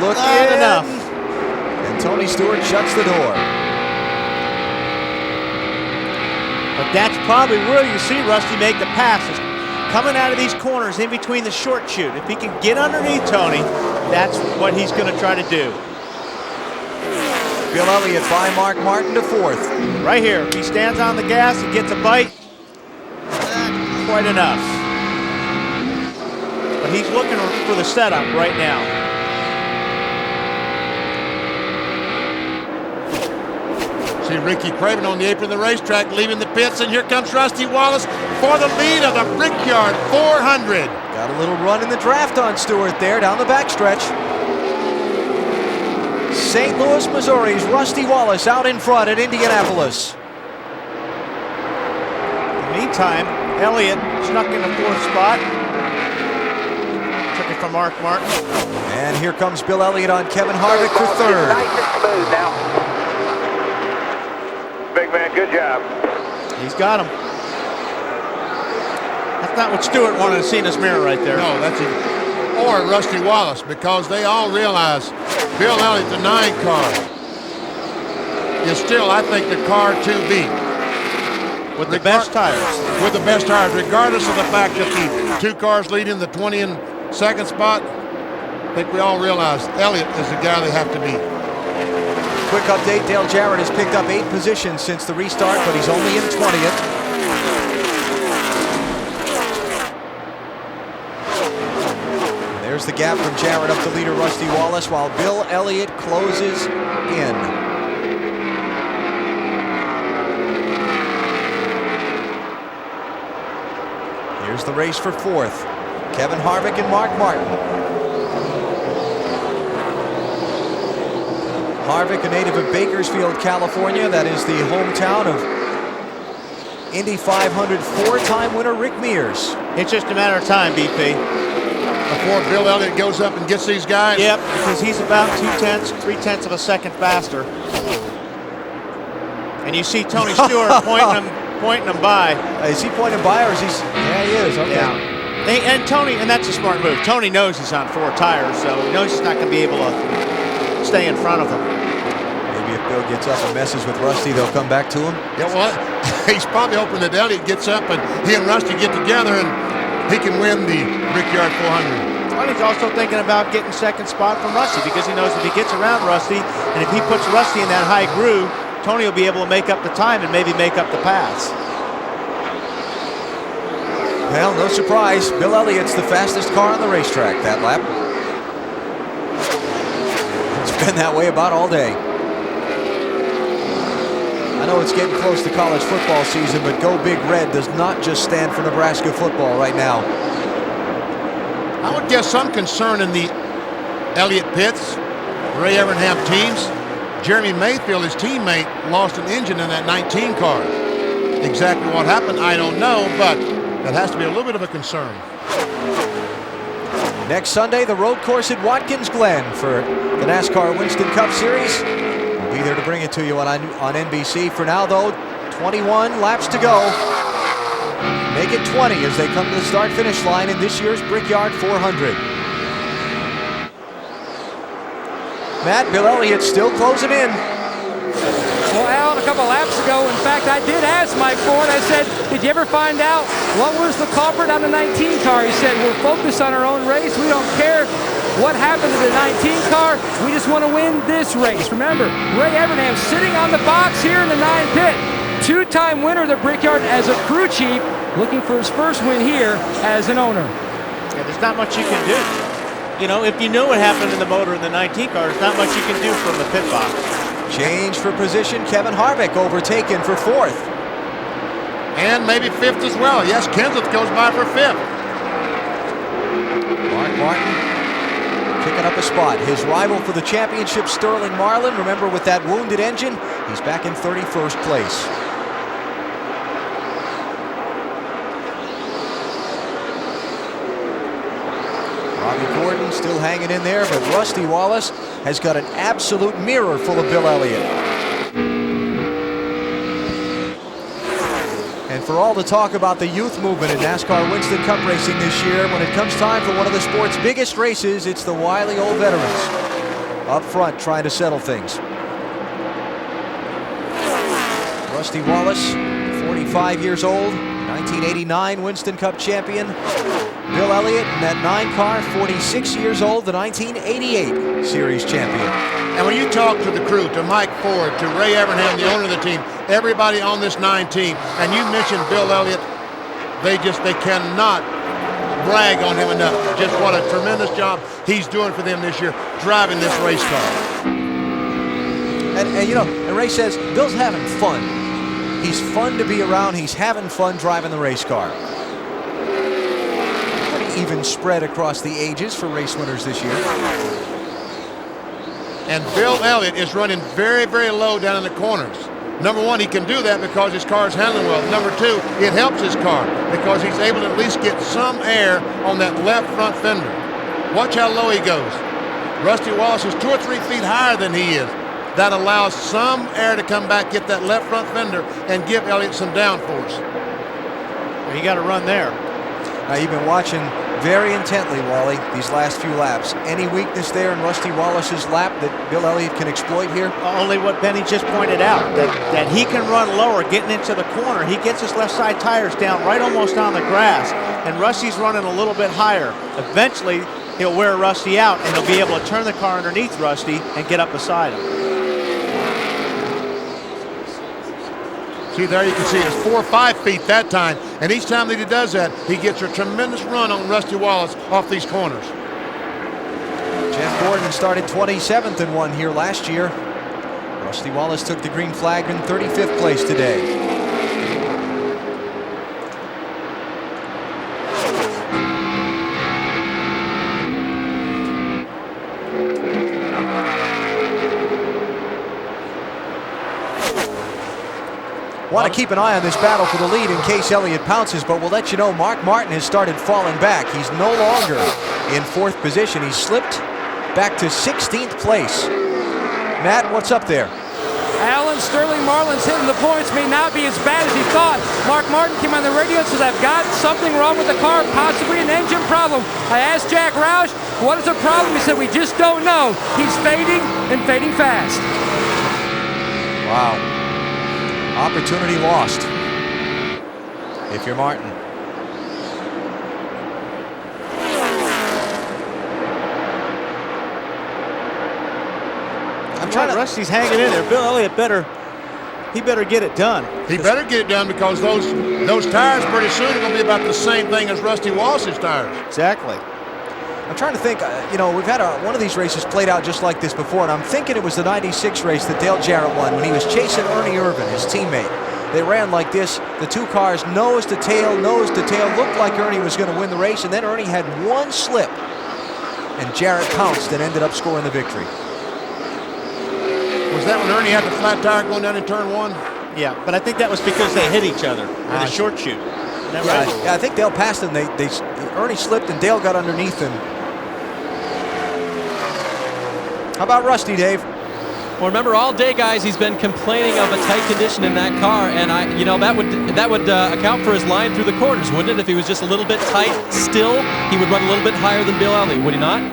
Look Not in. enough. And Tony Stewart shuts the door. But that's probably where you see Rusty make the passes. Coming out of these corners in between the short chute. If he can get underneath Tony, that's what he's going to try to do. Bill Elliott by Mark Martin to fourth. Right here, if he stands on the gas and gets a bite, quite enough. But he's looking for the setup right now. See Ricky Craven on the apron of the racetrack, leaving the pits, and here comes Rusty Wallace for the lead of the Brickyard 400. Got a little run in the draft on Stewart there down the backstretch. St. Louis, Missouri's Rusty Wallace out in front at Indianapolis. In the meantime, Elliott snuck in the fourth spot. Took it from Mark Martin. And here comes Bill Elliott on Kevin Harvick for third. Nice and smooth now. Big man, good job. He's got him. That's not what Stewart wanted to see in his mirror right there. No, that's it. Or Rusty Wallace, because they all realize Bill Elliott, the 9 car, is still, I think, the car to beat. With the best tires. With the best tires, regardless of the fact that the 2 cars leading the 22nd spot. I think we all realize Elliott is the guy they have to beat. Quick update, Dale Jarrett has picked up 8 positions since the restart, but he's only in 20th. There's the gap from Jarrett up to leader Rusty Wallace, while Bill Elliott closes in. Here's the race for fourth. Kevin Harvick and Mark Martin. Harvick, a native of Bakersfield, California. That is the hometown of Indy 500 4-time winner Rick Mears. It's just a matter of time, BP. Before Bill Elliott goes up and gets these guys? Yep, because he's about 3/10 of a second faster. And you see Tony Stewart pointing him by. Is he pointing by, or is he? Yeah, he is. Okay. Yeah. And Tony, and that's a smart move. Tony knows he's on 4 tires, so he knows he's not going to be able to stay in front of him. Maybe if Bill gets up and messes with Rusty, they'll come back to him. Yeah, well, he's probably hoping that Elliott gets up and he and Rusty get together and he can win the Brickyard 400. Well, he's also thinking about getting second spot from Rusty, because he knows if he gets around Rusty, and if he puts Rusty in that high groove, Tony will be able to make up the time and maybe make up the pass. Well, no surprise. Bill Elliott's the fastest car on the racetrack that lap. It's been that way about all day. I know it's getting close to college football season, but Go Big Red does not just stand for Nebraska football right now. I would guess some concern in the Elliott pits, Ray Evernham teams. Jeremy Mayfield, his teammate, lost an engine in that 19 car. Exactly what happened, I don't know, but that has to be a little bit of a concern. Next Sunday, the road course at Watkins Glen for the NASCAR Winston Cup Series. We'll be there to bring it to you on NBC. For now, though, 21 laps to go. Make it 20 as they come to the start-finish line in this year's Brickyard 400. Matt, Bill Elliott still closing in. Well, Alan, a couple laps ago, in fact, I did ask Mike Ford, I said, did you ever find out what was the culprit on the 19 car? He said, we're focused on our own race. We don't care what happened to the 19 car. We just want to win this race. Remember, Ray Evernham sitting on the box here in the 9 pit. 2-time winner of the Brickyard as a crew chief, looking for his first win here as an owner. Yeah, there's not much you can do. You know, if you know what happened in the motor in the 19 car, there's not much you can do from the pit box. Change for position, Kevin Harvick overtaken for 4th. And maybe 5th as well. Yes, Kenseth goes by for 5th. Mark Martin picking up a spot. His rival for the championship, Sterling Marlin, remember with that wounded engine, he's back in 31st place. Robbie Gordon still hanging in there, but Rusty Wallace has got an absolute mirror full of Bill Elliott. And for all the talk about the youth movement in NASCAR Winston Cup racing this year, when it comes time for one of the sport's biggest races, it's the wily old veterans up front trying to settle things. Rusty Wallace, 45 years old, 1989 Winston Cup champion. Bill Elliott in that 9 car, 46 years old, the 1988 Series champion. And when you talk to the crew, to Mike Ford, to Ray Evernham, the owner of the team, everybody on this 9 team, and you mentioned Bill Elliott, they cannot brag on him enough. Just what a tremendous job he's doing for them this year, driving this race car. And you know, and Ray says, Bill's having fun. He's fun to be around. He's having fun driving the race car. Pretty even spread across the ages for race winners this year. And Bill Elliott is running very, very low down in the corners. Number one, he can do that because his car is handling well. Number two, it helps his car because he's able to at least get some air on that left front fender. Watch how low he goes. Rusty Wallace is 2 or 3 feet higher than he is. That allows some air to come back, get that left front fender, and give Elliott some downforce. Well, you got to run there. Now, you've been watching very intently, Wally, these last few laps. Any weakness there in Rusty Wallace's lap that Bill Elliott can exploit here? Only what Benny just pointed out, that he can run lower getting into the corner. He gets his left side tires down right almost on the grass, and Rusty's running a little bit higher. Eventually, he'll wear Rusty out, and he'll be able to turn the car underneath Rusty and get up beside him. See, there you can see it's 4 or 5 feet that time, and each time that he does that, he gets a tremendous run on Rusty Wallace off these corners. Jeff Gordon started 27th and won here last year. Rusty Wallace took the green flag in 35th place today. Want to keep an eye on this battle for the lead in case Elliott pounces, but we'll let you know Mark Martin has started falling back. He's no longer in 4th position. He's slipped back to 16th place. Matt, what's up there? Alan Sterling Marlin's hitting the points may not be as bad as he thought. Mark Martin came on the radio and says, I've got something wrong with the car, possibly an engine problem. I asked Jack Roush, what is the problem? He said, we just don't know. He's fading and fading fast. Wow. Opportunity lost if you're Martin. I'm trying to. Rusty's hanging in there. Bill Elliott better get it done. He better get it done because those tires pretty soon are going to be about the same thing as Rusty Wallace's tires. Exactly. I'm trying to think, you know, we've had one of these races played out just like this before, and I'm thinking it was the 96 race that Dale Jarrett won when he was chasing Ernie Irvin, his teammate. They ran like this, the 2 cars nose to tail, looked like Ernie was going to win the race, and then Ernie had one slip, and Jarrett pounced and ended up scoring the victory. Was that when Ernie had the flat tire going down in turn 1? Yeah, but I think that was because they hit each other in a short shoot. Right? Yeah, I think Dale passed him. Ernie slipped and Dale got underneath him. How about Rusty, Dave? Well, remember all day, guys, he's been complaining of a tight condition in that car, and that would account for his line through the corners, wouldn't it? If he was just a little bit tight still, he would run a little bit higher than Bill Elliott, would he not?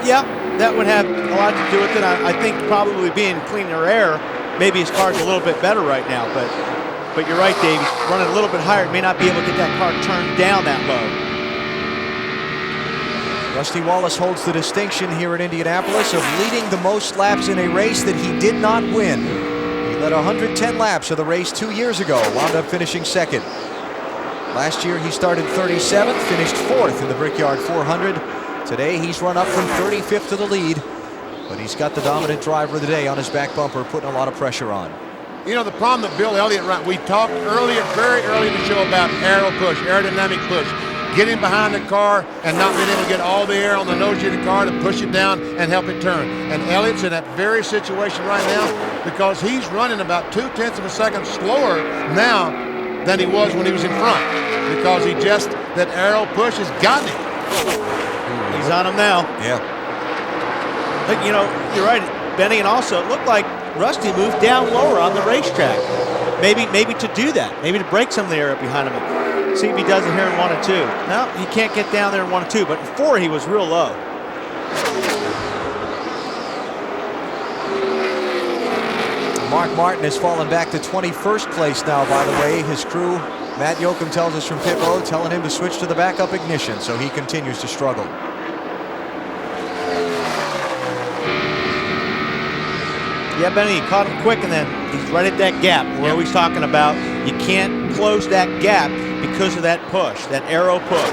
Yeah, that would have a lot to do with it. I think probably being cleaner air, maybe his car's a little bit better right now, but you're right, Dave. He's running a little bit higher. He may not be able to get that car turned down that low. Rusty Wallace holds the distinction here at Indianapolis of leading the most laps in a race that he did not win. He led 110 laps of the race 2 years ago, wound up finishing 2nd. Last year he started 37th, finished 4th in the Brickyard 400. Today he's run up from 35th to the lead, but he's got the dominant driver of the day on his back bumper, putting a lot of pressure on. You know, the problem that Bill Elliott ran, we talked earlier, very early in the show about aero push, aerodynamic push. Getting behind the car and not being able to get all the air on the nose of the car to push it down and help it turn. And Elliott's in that very situation right now because he's running about 0.2 of a second slower now than he was when he was in front because that aero push has gotten him. He's on him now. Yeah. But, you know, you're right, Benny, and also it looked like Rusty moved down lower on the racetrack. maybe to do that, maybe to break some of the air up behind him. See if he does it here in 1 and 2. No, he can't get down there in 1 and 2, but in 4 he was real low. Mark Martin has fallen back to 21st place now, by the way. His crew, Matt Yoakum tells us from pit road, telling him to switch to the backup ignition, so he continues to struggle. Yeah, Benny, he caught him quick, and then he's right at that gap. We're always talking about you can't close that gap because of that push, that aero push.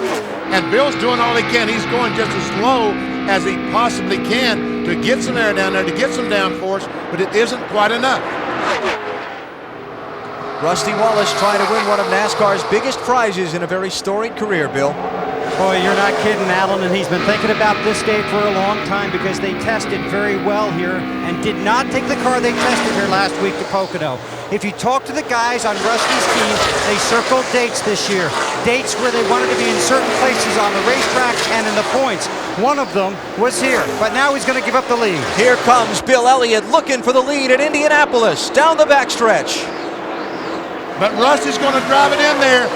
And Bill's doing all he can. He's going just as slow as he possibly can to get some air down there, to get some downforce, but it isn't quite enough. Rusty Wallace trying to win one of NASCAR's biggest prizes in a very storied career, Bill. Boy, you're not kidding, Alan, and he's been thinking about this day for a long time because they tested very well here and did not take the car they tested here last week to Pocono. If you talk to the guys on Rusty's team, they circled dates this year. Dates where they wanted to be in certain places on the racetrack and in the points. One of them was here, but now he's going to give up the lead. Here comes Bill Elliott looking for the lead at Indianapolis, down the backstretch. But Rusty's going to drive it in there.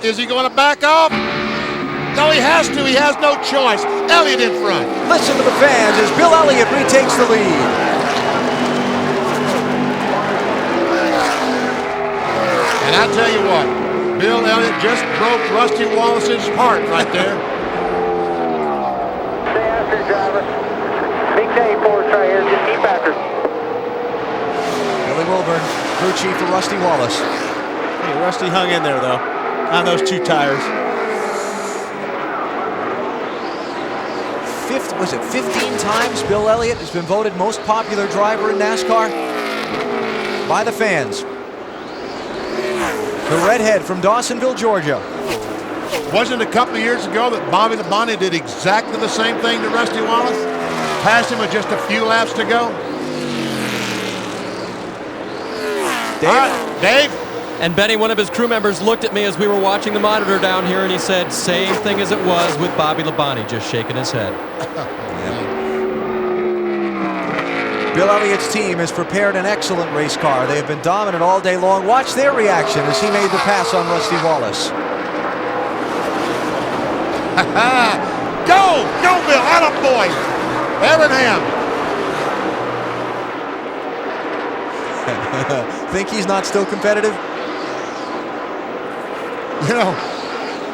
Is he going to back off? No, he has to. He has no choice. Elliott in front. Listen to the fans as Bill Elliott retakes the lead. And I tell you what, Bill Elliott just broke Rusty Wallace's heart right there. Stay after, driver. Big day for us right here. Just keep after. Billy Wilburn, crew chief for Rusty Wallace. Hey, Rusty hung in there, though, on those 2 tires. Was it 15 times Bill Elliott has been voted most popular driver in NASCAR by the fans. The redhead from Dawsonville, Georgia. Wasn't it a couple of years ago that Bobby Labonte did exactly the same thing to Rusty Wallace? Passed him with just a few laps to go. Dave? All right, Dave? And Benny, one of his crew members, looked at me as we were watching the monitor down here, and he said, same thing as it was with Bobby Labonte, just shaking his head. Bill Elliott's team has prepared an excellent race car. They have been dominant all day long. Watch their reaction as he made the pass on Rusty Wallace. Go! Go, Bill! Attaboy! Evernham! Think he's not still competitive? You know,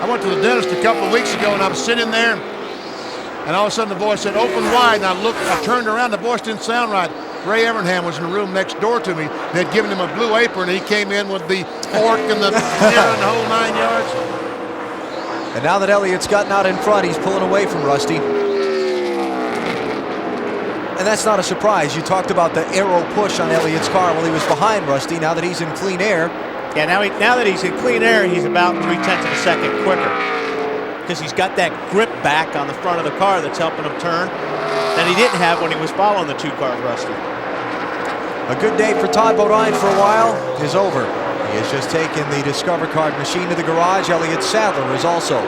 I went to the dentist a couple of weeks ago and I was sitting there and all of a sudden the voice said, open wide, and I turned around, the voice didn't sound right. Ray Evernham was in the room next door to me. They'd given him a blue apron and he came in with the fork and the spear and the whole 9 yards. And now that Elliott's gotten out in front, he's pulling away from Rusty. And that's not a surprise. You talked about the aero push on Elliott's car while he was behind Rusty. Now that he's in clean air. Yeah, now that he's in clean air, he's about 0.3 of a second quicker. Because he's got that grip back on the front of the car that's helping him turn that he didn't have when he was following the 2 cars, Rusty. A good day for Todd Bodine for a while is over. He has just taken the Discover Card machine to the garage. Elliott Sadler has also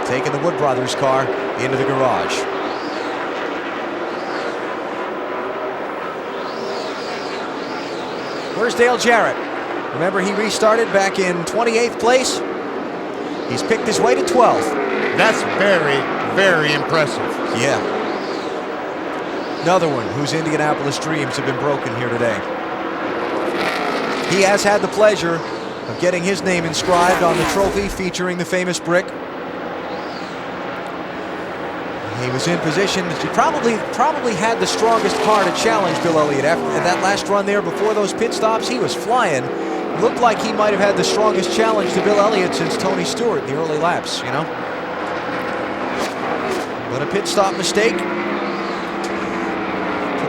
taken the Wood Brothers car into the garage. Where's Dale Jarrett? Remember, he restarted back in 28th place. He's picked his way to 12th. That's very, very impressive. Yeah. Another one whose Indianapolis dreams have been broken here today. He has had the pleasure of getting his name inscribed on the trophy featuring the famous brick. He was in position. He probably had the strongest car to challenge Bill Elliott. After that last run there before those pit stops, he was flying. Looked like he might have had the strongest challenge to Bill Elliott since Tony Stewart in the early laps, you know. But a pit stop mistake put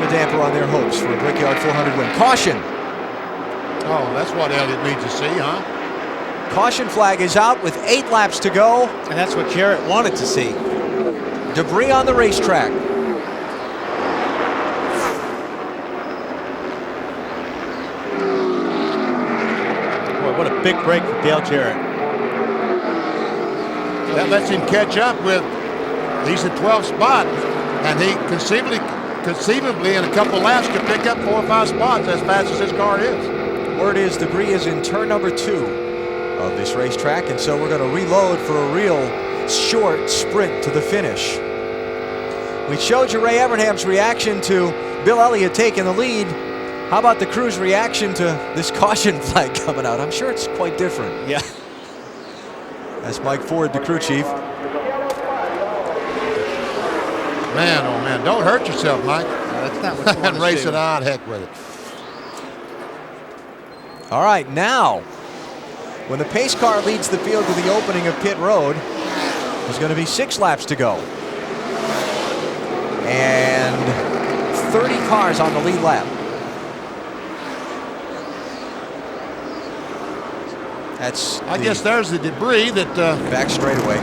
a damper on their hopes for a Brickyard 400 win. Caution. Oh, that's what Elliott needs to see, huh? Caution flag is out with 8 laps to go. And that's what Jarrett wanted to see. Debris on the racetrack. Boy, what a big break for Dale Jarrett. That lets him catch up with, he's in 12th spot, and he conceivably in a couple laps could pick up 4 or 5 spots as fast as his car is. Word is debris is in turn number 2 of this racetrack, and so we're going to reload for a real short sprint to the finish. We showed you Ray Evernham's reaction to Bill Elliott taking the lead. How about the crew's reaction to this caution flag coming out? I'm sure it's quite different. Yeah. That's Mike Ford, the crew chief. Man, oh man, don't hurt yourself, Mike. That's not what you want And to race do. it on, heck with it. All right, now, when the pace car leads the field to the opening of pit road, there's going to be 6 laps to go. And 30 cars on the lead lap. That's I guess there's the debris that back straightaway.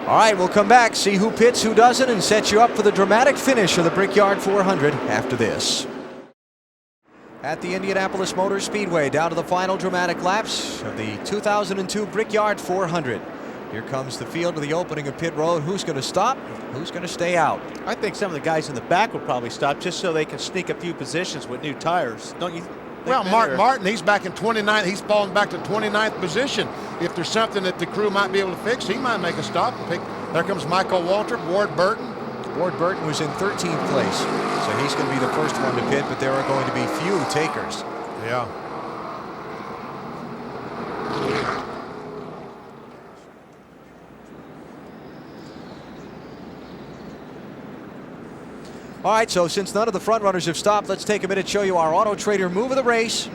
All right, we'll come back, see who pits, who doesn't, and set you up for the dramatic finish of the Brickyard 400 after this. At the Indianapolis Motor Speedway, down to the final dramatic laps of the 2002 Brickyard 400. Here comes the field to the opening of pit road. Who's going to stop? Who's going to stay out? I think some of the guys in the back will probably stop just so they can sneak a few positions with new tires. Don't you think? well, Martin, he's back in 29th. He's fallen back to 29th position. If there's something that the crew might be able to fix, he might make a stop and pick. There comes Michael Waltrip, Ward Burton. Ward Burton was in 13th place, so he's going to be the first one to pit, but there are going to be few takers. Yeah. All right, so since none of the front runners have stopped, let's take a minute to show you our Auto Trader move of the race.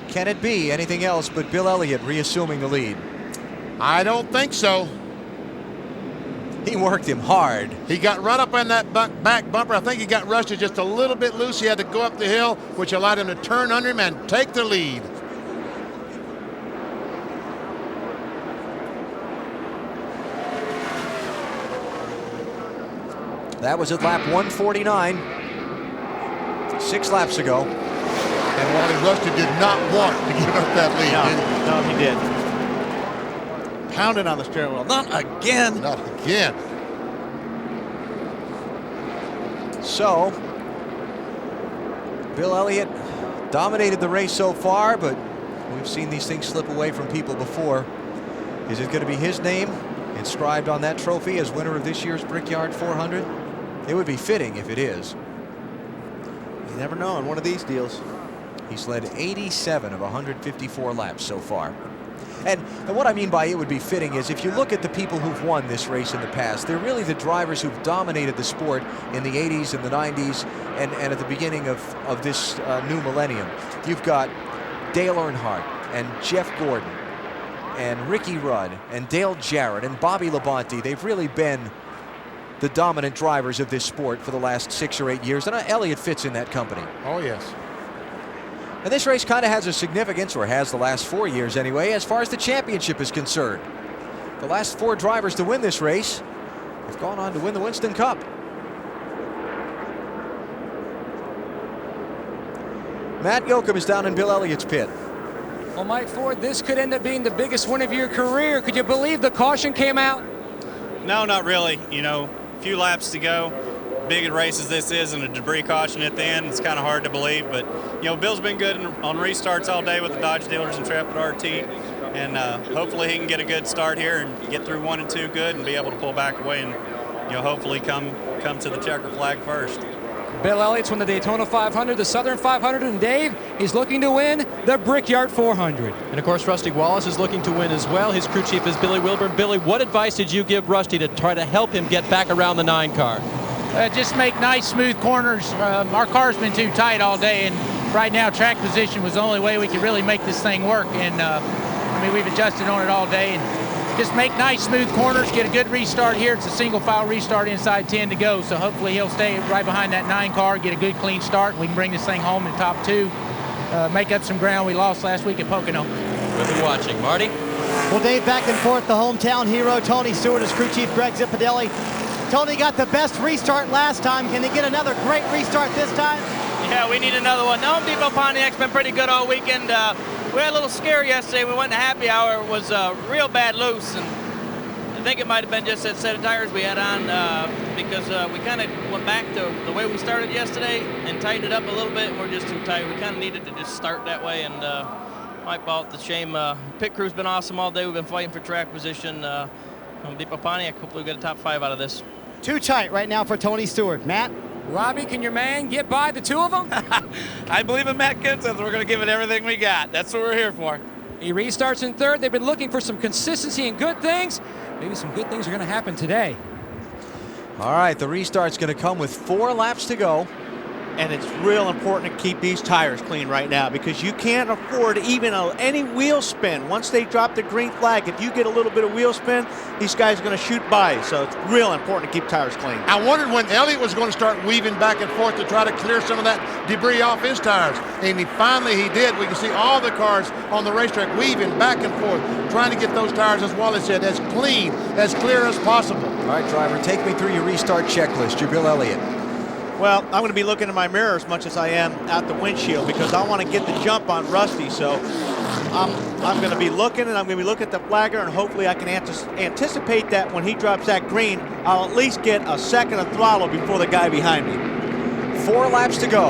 Can it be anything else but Bill Elliott reassuming the lead? I don't think so. He worked him hard. He got run up on that back bumper. I think he got rusted just a little bit loose. He had to go up the hill, which allowed him to turn under him and take the lead. That was at lap 149, 6 laps ago. And Wally Rusty did not want to give up that lead. No, he did. Pounded on the steering wheel. Not again. Not again. So, Bill Elliott dominated the race so far, but we've seen these things slip away from people before. Is it going to be his name inscribed on that trophy as winner of this year's Brickyard 400? It would be fitting if it is. You never know on one of these deals. He's led 87 of 154 laps so far. And what I mean by it would be fitting is if you look at the people who've won this race in the past, they're really the drivers who've dominated the sport in the 80s and the 90s and at the beginning of this new millennium. You've got Dale Earnhardt and Jeff Gordon and Ricky Rudd and Dale Jarrett and Bobby Labonte. They've really been the dominant drivers of this sport for the last 6 or 8 years, and Elliott fits in that company. Oh, yes. And this race kind of has a significance, or has the last 4 years anyway, as far as the championship is concerned. The last 4 drivers to win this race have gone on to win the Winston Cup. Matt Yoakum is down in Bill Elliott's pit. Well, Mike Ford, this could end up being the biggest win of your career. Could you believe the caution came out? No, not really. You know, a few laps to go. Big a race as this is and a debris caution at the end, it's kind of hard to believe. But, you know, Bill's been good on restarts all day with the Dodge dealers and Intrepid RT. And hopefully he can get a good start here and get through 1 and 2 good and be able to pull back away and, you know, hopefully come to the checker flag first. Bill Elliott's won the Daytona 500, the Southern 500, and Dave, he's looking to win the Brickyard 400. And of course, Rusty Wallace is looking to win as well. His crew chief is Billy Wilburn. Billy, what advice did you give Rusty to try to help him get back around the 9 car? Just make nice, smooth corners. Our car's been too tight all day, and right now track position was the only way we could really make this thing work. And I mean, we've adjusted on it all day, and just make nice, smooth corners, get a good restart here. It's a single file restart inside 10 to go, so hopefully he'll stay right behind that 9 car, get a good, clean start, and we can bring this thing home in top 2, make up some ground we lost last week at Pocono. We'll be watching. Marty? Well, Dave, back and forth, the hometown hero, Tony Stewart, his crew chief, Greg Zippadelli. Tony got the best restart last time. Can he get another great restart this time? Yeah, we need another one. The Home Depot Pontiac's been pretty good all weekend. We had a little scare yesterday. We went to happy hour. It was real bad loose. And think it might have been just that set of tires we had on because we kind of went back to the way we started yesterday and tightened it up a little bit, and we're just too tight. We kind of needed to just start that way, and my fault. The shame. Pit crew's been awesome all day. We've been fighting for track position. Home Depot Pontiac, hopefully we get a top 5 out of this. Too tight right now for Tony Stewart. Matt? Robbie, can your man get by the two of them? I believe in Matt Kenseth. We're going to give it everything we got. That's what we're here for. He restarts in third. They've been looking for some consistency and good things. Maybe some good things are going to happen today. All right, the restart's going to come with 4 laps to go. And it's real important to keep these tires clean right now because you can't afford even any wheel spin. Once they drop the green flag, if you get a little bit of wheel spin, these guys are going to shoot by. So it's real important to keep tires clean. I wondered when Elliott was going to start weaving back and forth to try to clear some of that debris off his tires. And he did. We can see all the cars on the racetrack weaving back and forth, trying to get those tires, as Wally said, as clean, as clear as possible. All right, driver, take me through your restart checklist. You're Bill Elliott. Well, I'm going to be looking in my mirror as much as I am out the windshield because I want to get the jump on Rusty. So I'm going to be looking, and I'm going to be looking at the flagger, and hopefully I can anticipate that when he drops that green, I'll at least get a second of throttle before the guy behind me. 4 laps to go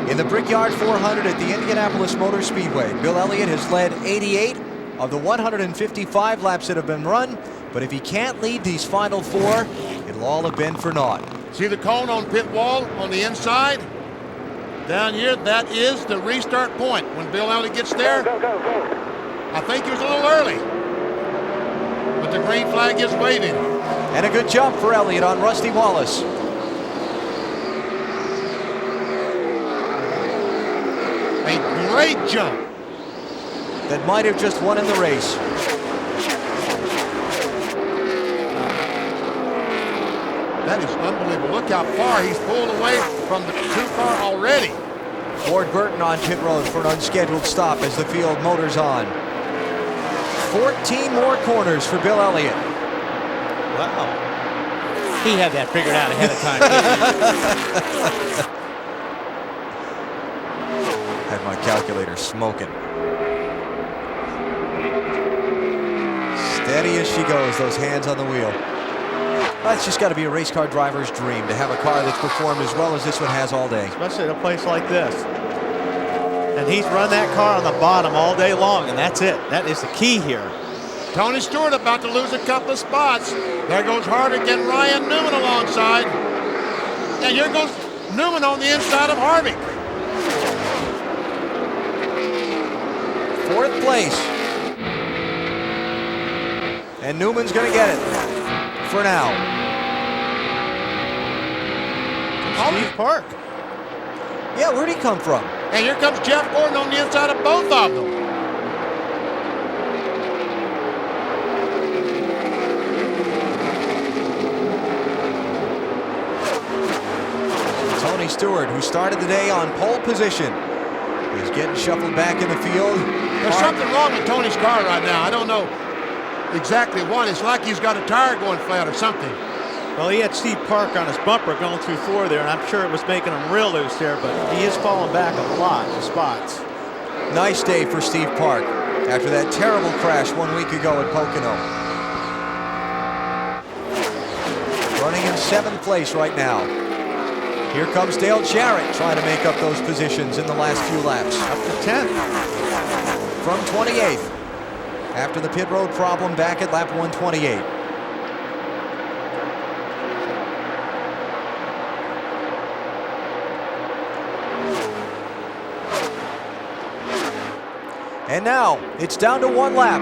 in the Brickyard 400 at the Indianapolis Motor Speedway. Bill Elliott has led 88 of the 155 laps that have been run, but if he can't lead these final 4, it'll all have been for naught. See the cone on pit wall on the inside? Down here, that is the restart point. When Bill Elliott gets there, I think he was a little early. But the green flag is waving. And a good jump for Elliott on Rusty Wallace. A great jump. That might have just won in the race. That is unbelievable. Look how far he's pulled away from the 2-car already. Ward Burton on pit road for an unscheduled stop as the field motors on. 14 more corners for Bill Elliott. Wow. He had that figured out ahead of time. Had my calculator smoking. Steady as she goes, those hands on the wheel. That's just got to be a race car driver's dream to have a car that's performed as well as this one has all day. Especially at a place like this. And he's run that car on the bottom all day long, and that's it. That is the key here. Tony Stewart about to lose a couple of spots. There goes Harvick and Ryan Newman alongside. And here goes Newman on the inside of Harvick. 4th place. And Newman's going to get it for now. Steve Park. Yeah, where'd he come from? And here comes Jeff Gordon on the inside of both of them. Tony Stewart, who started the day on pole position, is getting shuffled back in the field. There's something wrong with Tony's car right now. I don't know exactly what. It's like he's got a tire going flat or something. Well, he had Steve Park on his bumper going through 4 there, and I'm sure it was making him real loose there, but he is falling back a lot of spots. Nice day for Steve Park after that terrible crash 1 week ago at Pocono. Running in 7th place right now. Here comes Dale Jarrett trying to make up those positions in the last few laps. Up to 10th. From 28th. After the pit road problem back at lap 128. And now it's down to 1 lap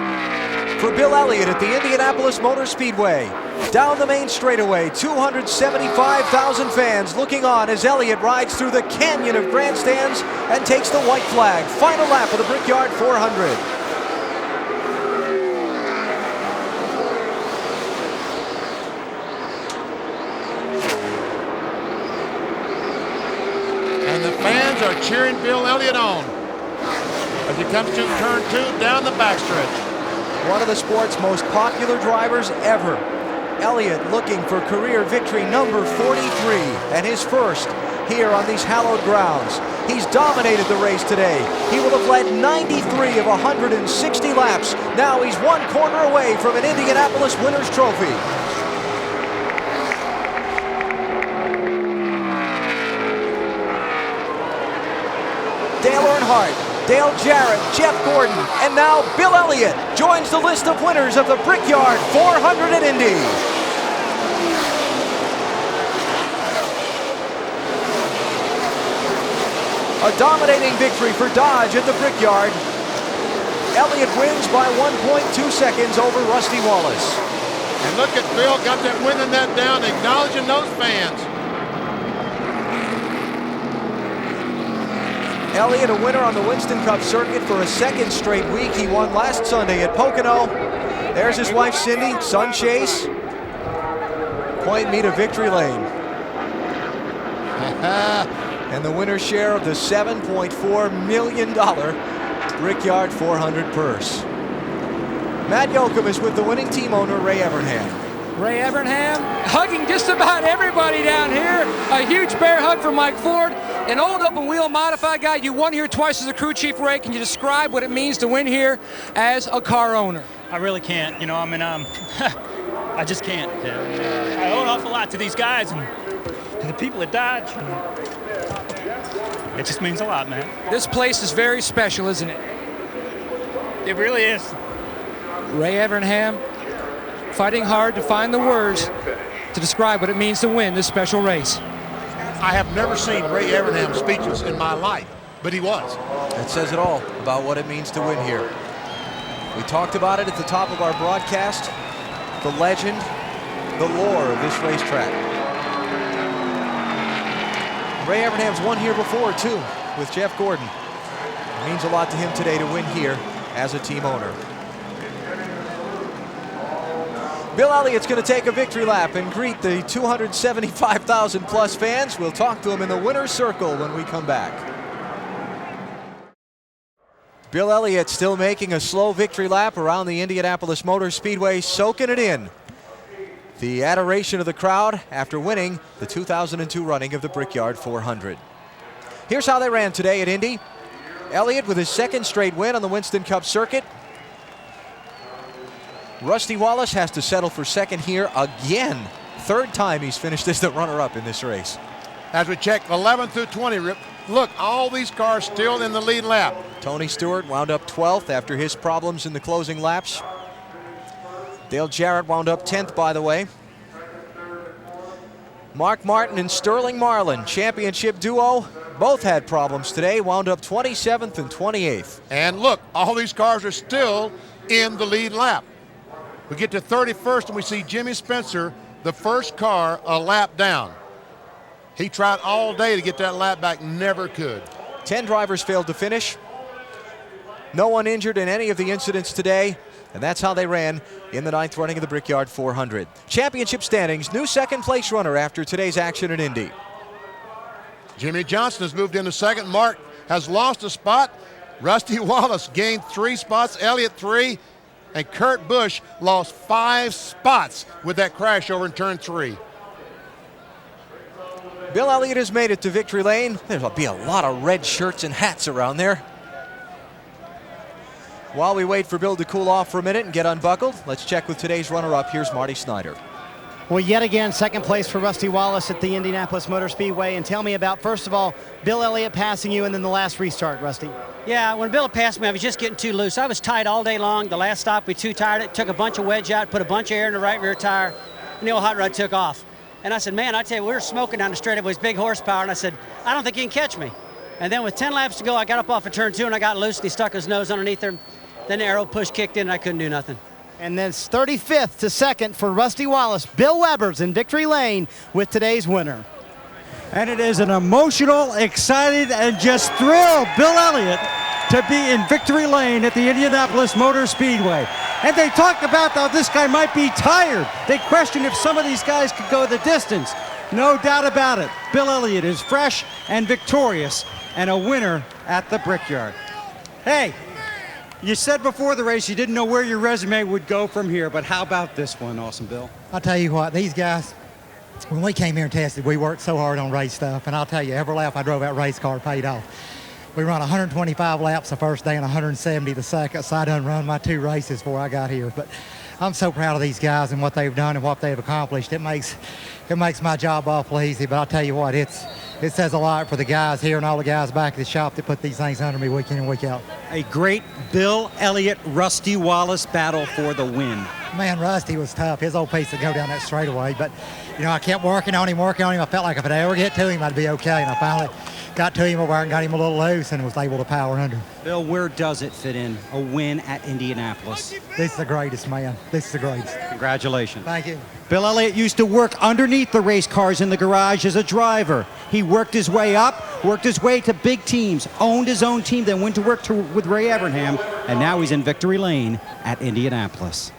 for Bill Elliott at the Indianapolis Motor Speedway. Down the main straightaway, 275,000 fans looking on as Elliott rides through the canyon of grandstands and takes the white flag. Final lap of the Brickyard 400. And the fans are cheering Bill Elliott on as he comes to turn 2 down the backstretch. One of the sport's most popular drivers ever. Elliott looking for career victory number 43 and his first here on these hallowed grounds. He's dominated the race today. He will have led 93 of 160 laps. Now he's one corner away from an Indianapolis Winners Trophy. Dale Earnhardt, Dale Jarrett, Jeff Gordon, and now Bill Elliott joins the list of winners of the Brickyard 400 at Indy. A dominating victory for Dodge at the Brickyard. Elliott wins by 1.2 seconds over Rusty Wallace. And look at Bill, got that winning that down, acknowledging those fans. Elliott, a winner on the Winston Cup circuit for a second straight week. He won last Sunday at Pocono. There's his wife Cindy, son Chase. Point me to victory lane. And the winner's share of the $7.4 million Brickyard 400 purse. Matt Yoakum is with the winning team owner, Ray Evernham. Ray Evernham hugging just about everybody down here. A huge bear hug from Mike Ford. An old open wheel modified guy. You won here twice as a crew chief, Ray. Can you describe what it means to win here as a car owner? I really can't. You know, I mean, I just can't. I owe an awful lot to these guys and the people at Dodge. It just means a lot, man. This place is very special, isn't it? It really is. Ray Evernham fighting hard to find the words to describe what it means to win this special race. I have never seen Ray Evernham speechless in my life, but he was. That says it all about what it means to win here. We talked about it at the top of our broadcast, the legend, the lore of this racetrack. Ray Evernham's won here before, too, with Jeff Gordon. It means a lot to him today to win here as a team owner. Bill Elliott's going to take a victory lap and greet the 275,000 plus fans. We'll talk to him in the winner's circle when we come back. Bill Elliott still making a slow victory lap around the Indianapolis Motor Speedway, soaking it in. The adoration of the crowd after winning the 2002 running of the Brickyard 400. Here's how they ran today at Indy. Elliott with his second straight win on the Winston Cup circuit. Rusty Wallace has to settle for second here again. Third time he's finished as the runner-up in this race. As we check 11 through 20, look, all these cars still in the lead lap. Tony Stewart wound up 12th after his problems in the closing laps. Dale Jarrett wound up 10th, by the way. Mark Martin and Sterling Marlin, championship duo, both had problems today, wound up 27th and 28th. And look, all these cars are still in the lead lap. We get to 31st and we see Jimmy Spencer, the first car, a lap down. He tried all day to get that lap back, never could. 10 drivers failed to finish. No one injured in any of the incidents today, and that's how they ran in the 9th running of the Brickyard 400. Championship standings, new second place runner after today's action at Indy. Jimmy Johnson has moved into second. Mark has lost a spot. Rusty Wallace gained 3 spots, Elliott 3, and Kurt Busch lost 5 spots with that crash over in turn 3. Bill Elliott has made it to victory lane. There'll be a lot of red shirts and hats around there. While we wait for Bill to cool off for a minute and get unbuckled, let's check with today's runner-up. Here's Marty Snyder. Well, yet again, second place for Rusty Wallace at the Indianapolis Motor Speedway. And tell me about, first of all, Bill Elliott passing you and then the last restart, Rusty. Yeah, when Bill passed me, I was just getting too loose. I was tight all day long. The last stop, we too tired it, took a bunch of wedge out, put a bunch of air in the right rear tire, and the old hot rod took off. And I said, man, I tell you, we were smoking down the straight with his big horsepower, and I said, I don't think he can catch me. And then with 10 laps to go, I got up off of turn 2, and I got loose, and he stuck his nose underneath there. Then the arrow push kicked in, and I couldn't do nothing. And then it's 35th to second for Rusty Wallace. Bill Weber's in victory lane with today's winner. And it is an emotional, excited, and just thrilled Bill Elliott to be in victory lane at the Indianapolis Motor Speedway. And they talked about how this guy might be tired. They questioned if some of these guys could go the distance. No doubt about it. Bill Elliott is fresh and victorious and a winner at the Brickyard. Hey, you said before the race you didn't know where your resume would go from here, but how about this one, Awesome Bill? I'll tell you what, these guys, when we came here and tested, we worked so hard on race stuff, and I'll tell you, every lap I drove that race car paid off. We run 125 laps the first day and 170 the second, so I done run my 2 races before I got here. But I'm so proud of these guys and what they've done and what they've accomplished. It makes my job awful easy, but I'll tell you what, it says a lot for the guys here and all the guys back at the shop that put these things under me week in and week out. A great Bill Elliott, Rusty Wallace battle for the win. Man, Rusty was tough. His old piece to go down that straightaway, but I kept working on him. I felt like if I ever get to him, I'd be okay, and I finally got to him and got him a little loose and was able to power under. Bill, where does it fit in? A win at Indianapolis. This is the greatest, man. This is the greatest. Congratulations. Thank you. Bill Elliott used to work underneath the race cars in the garage as a driver. He worked his way up, worked his way to big teams, owned his own team, then went to work with Ray Evernham, and now he's in victory lane at Indianapolis.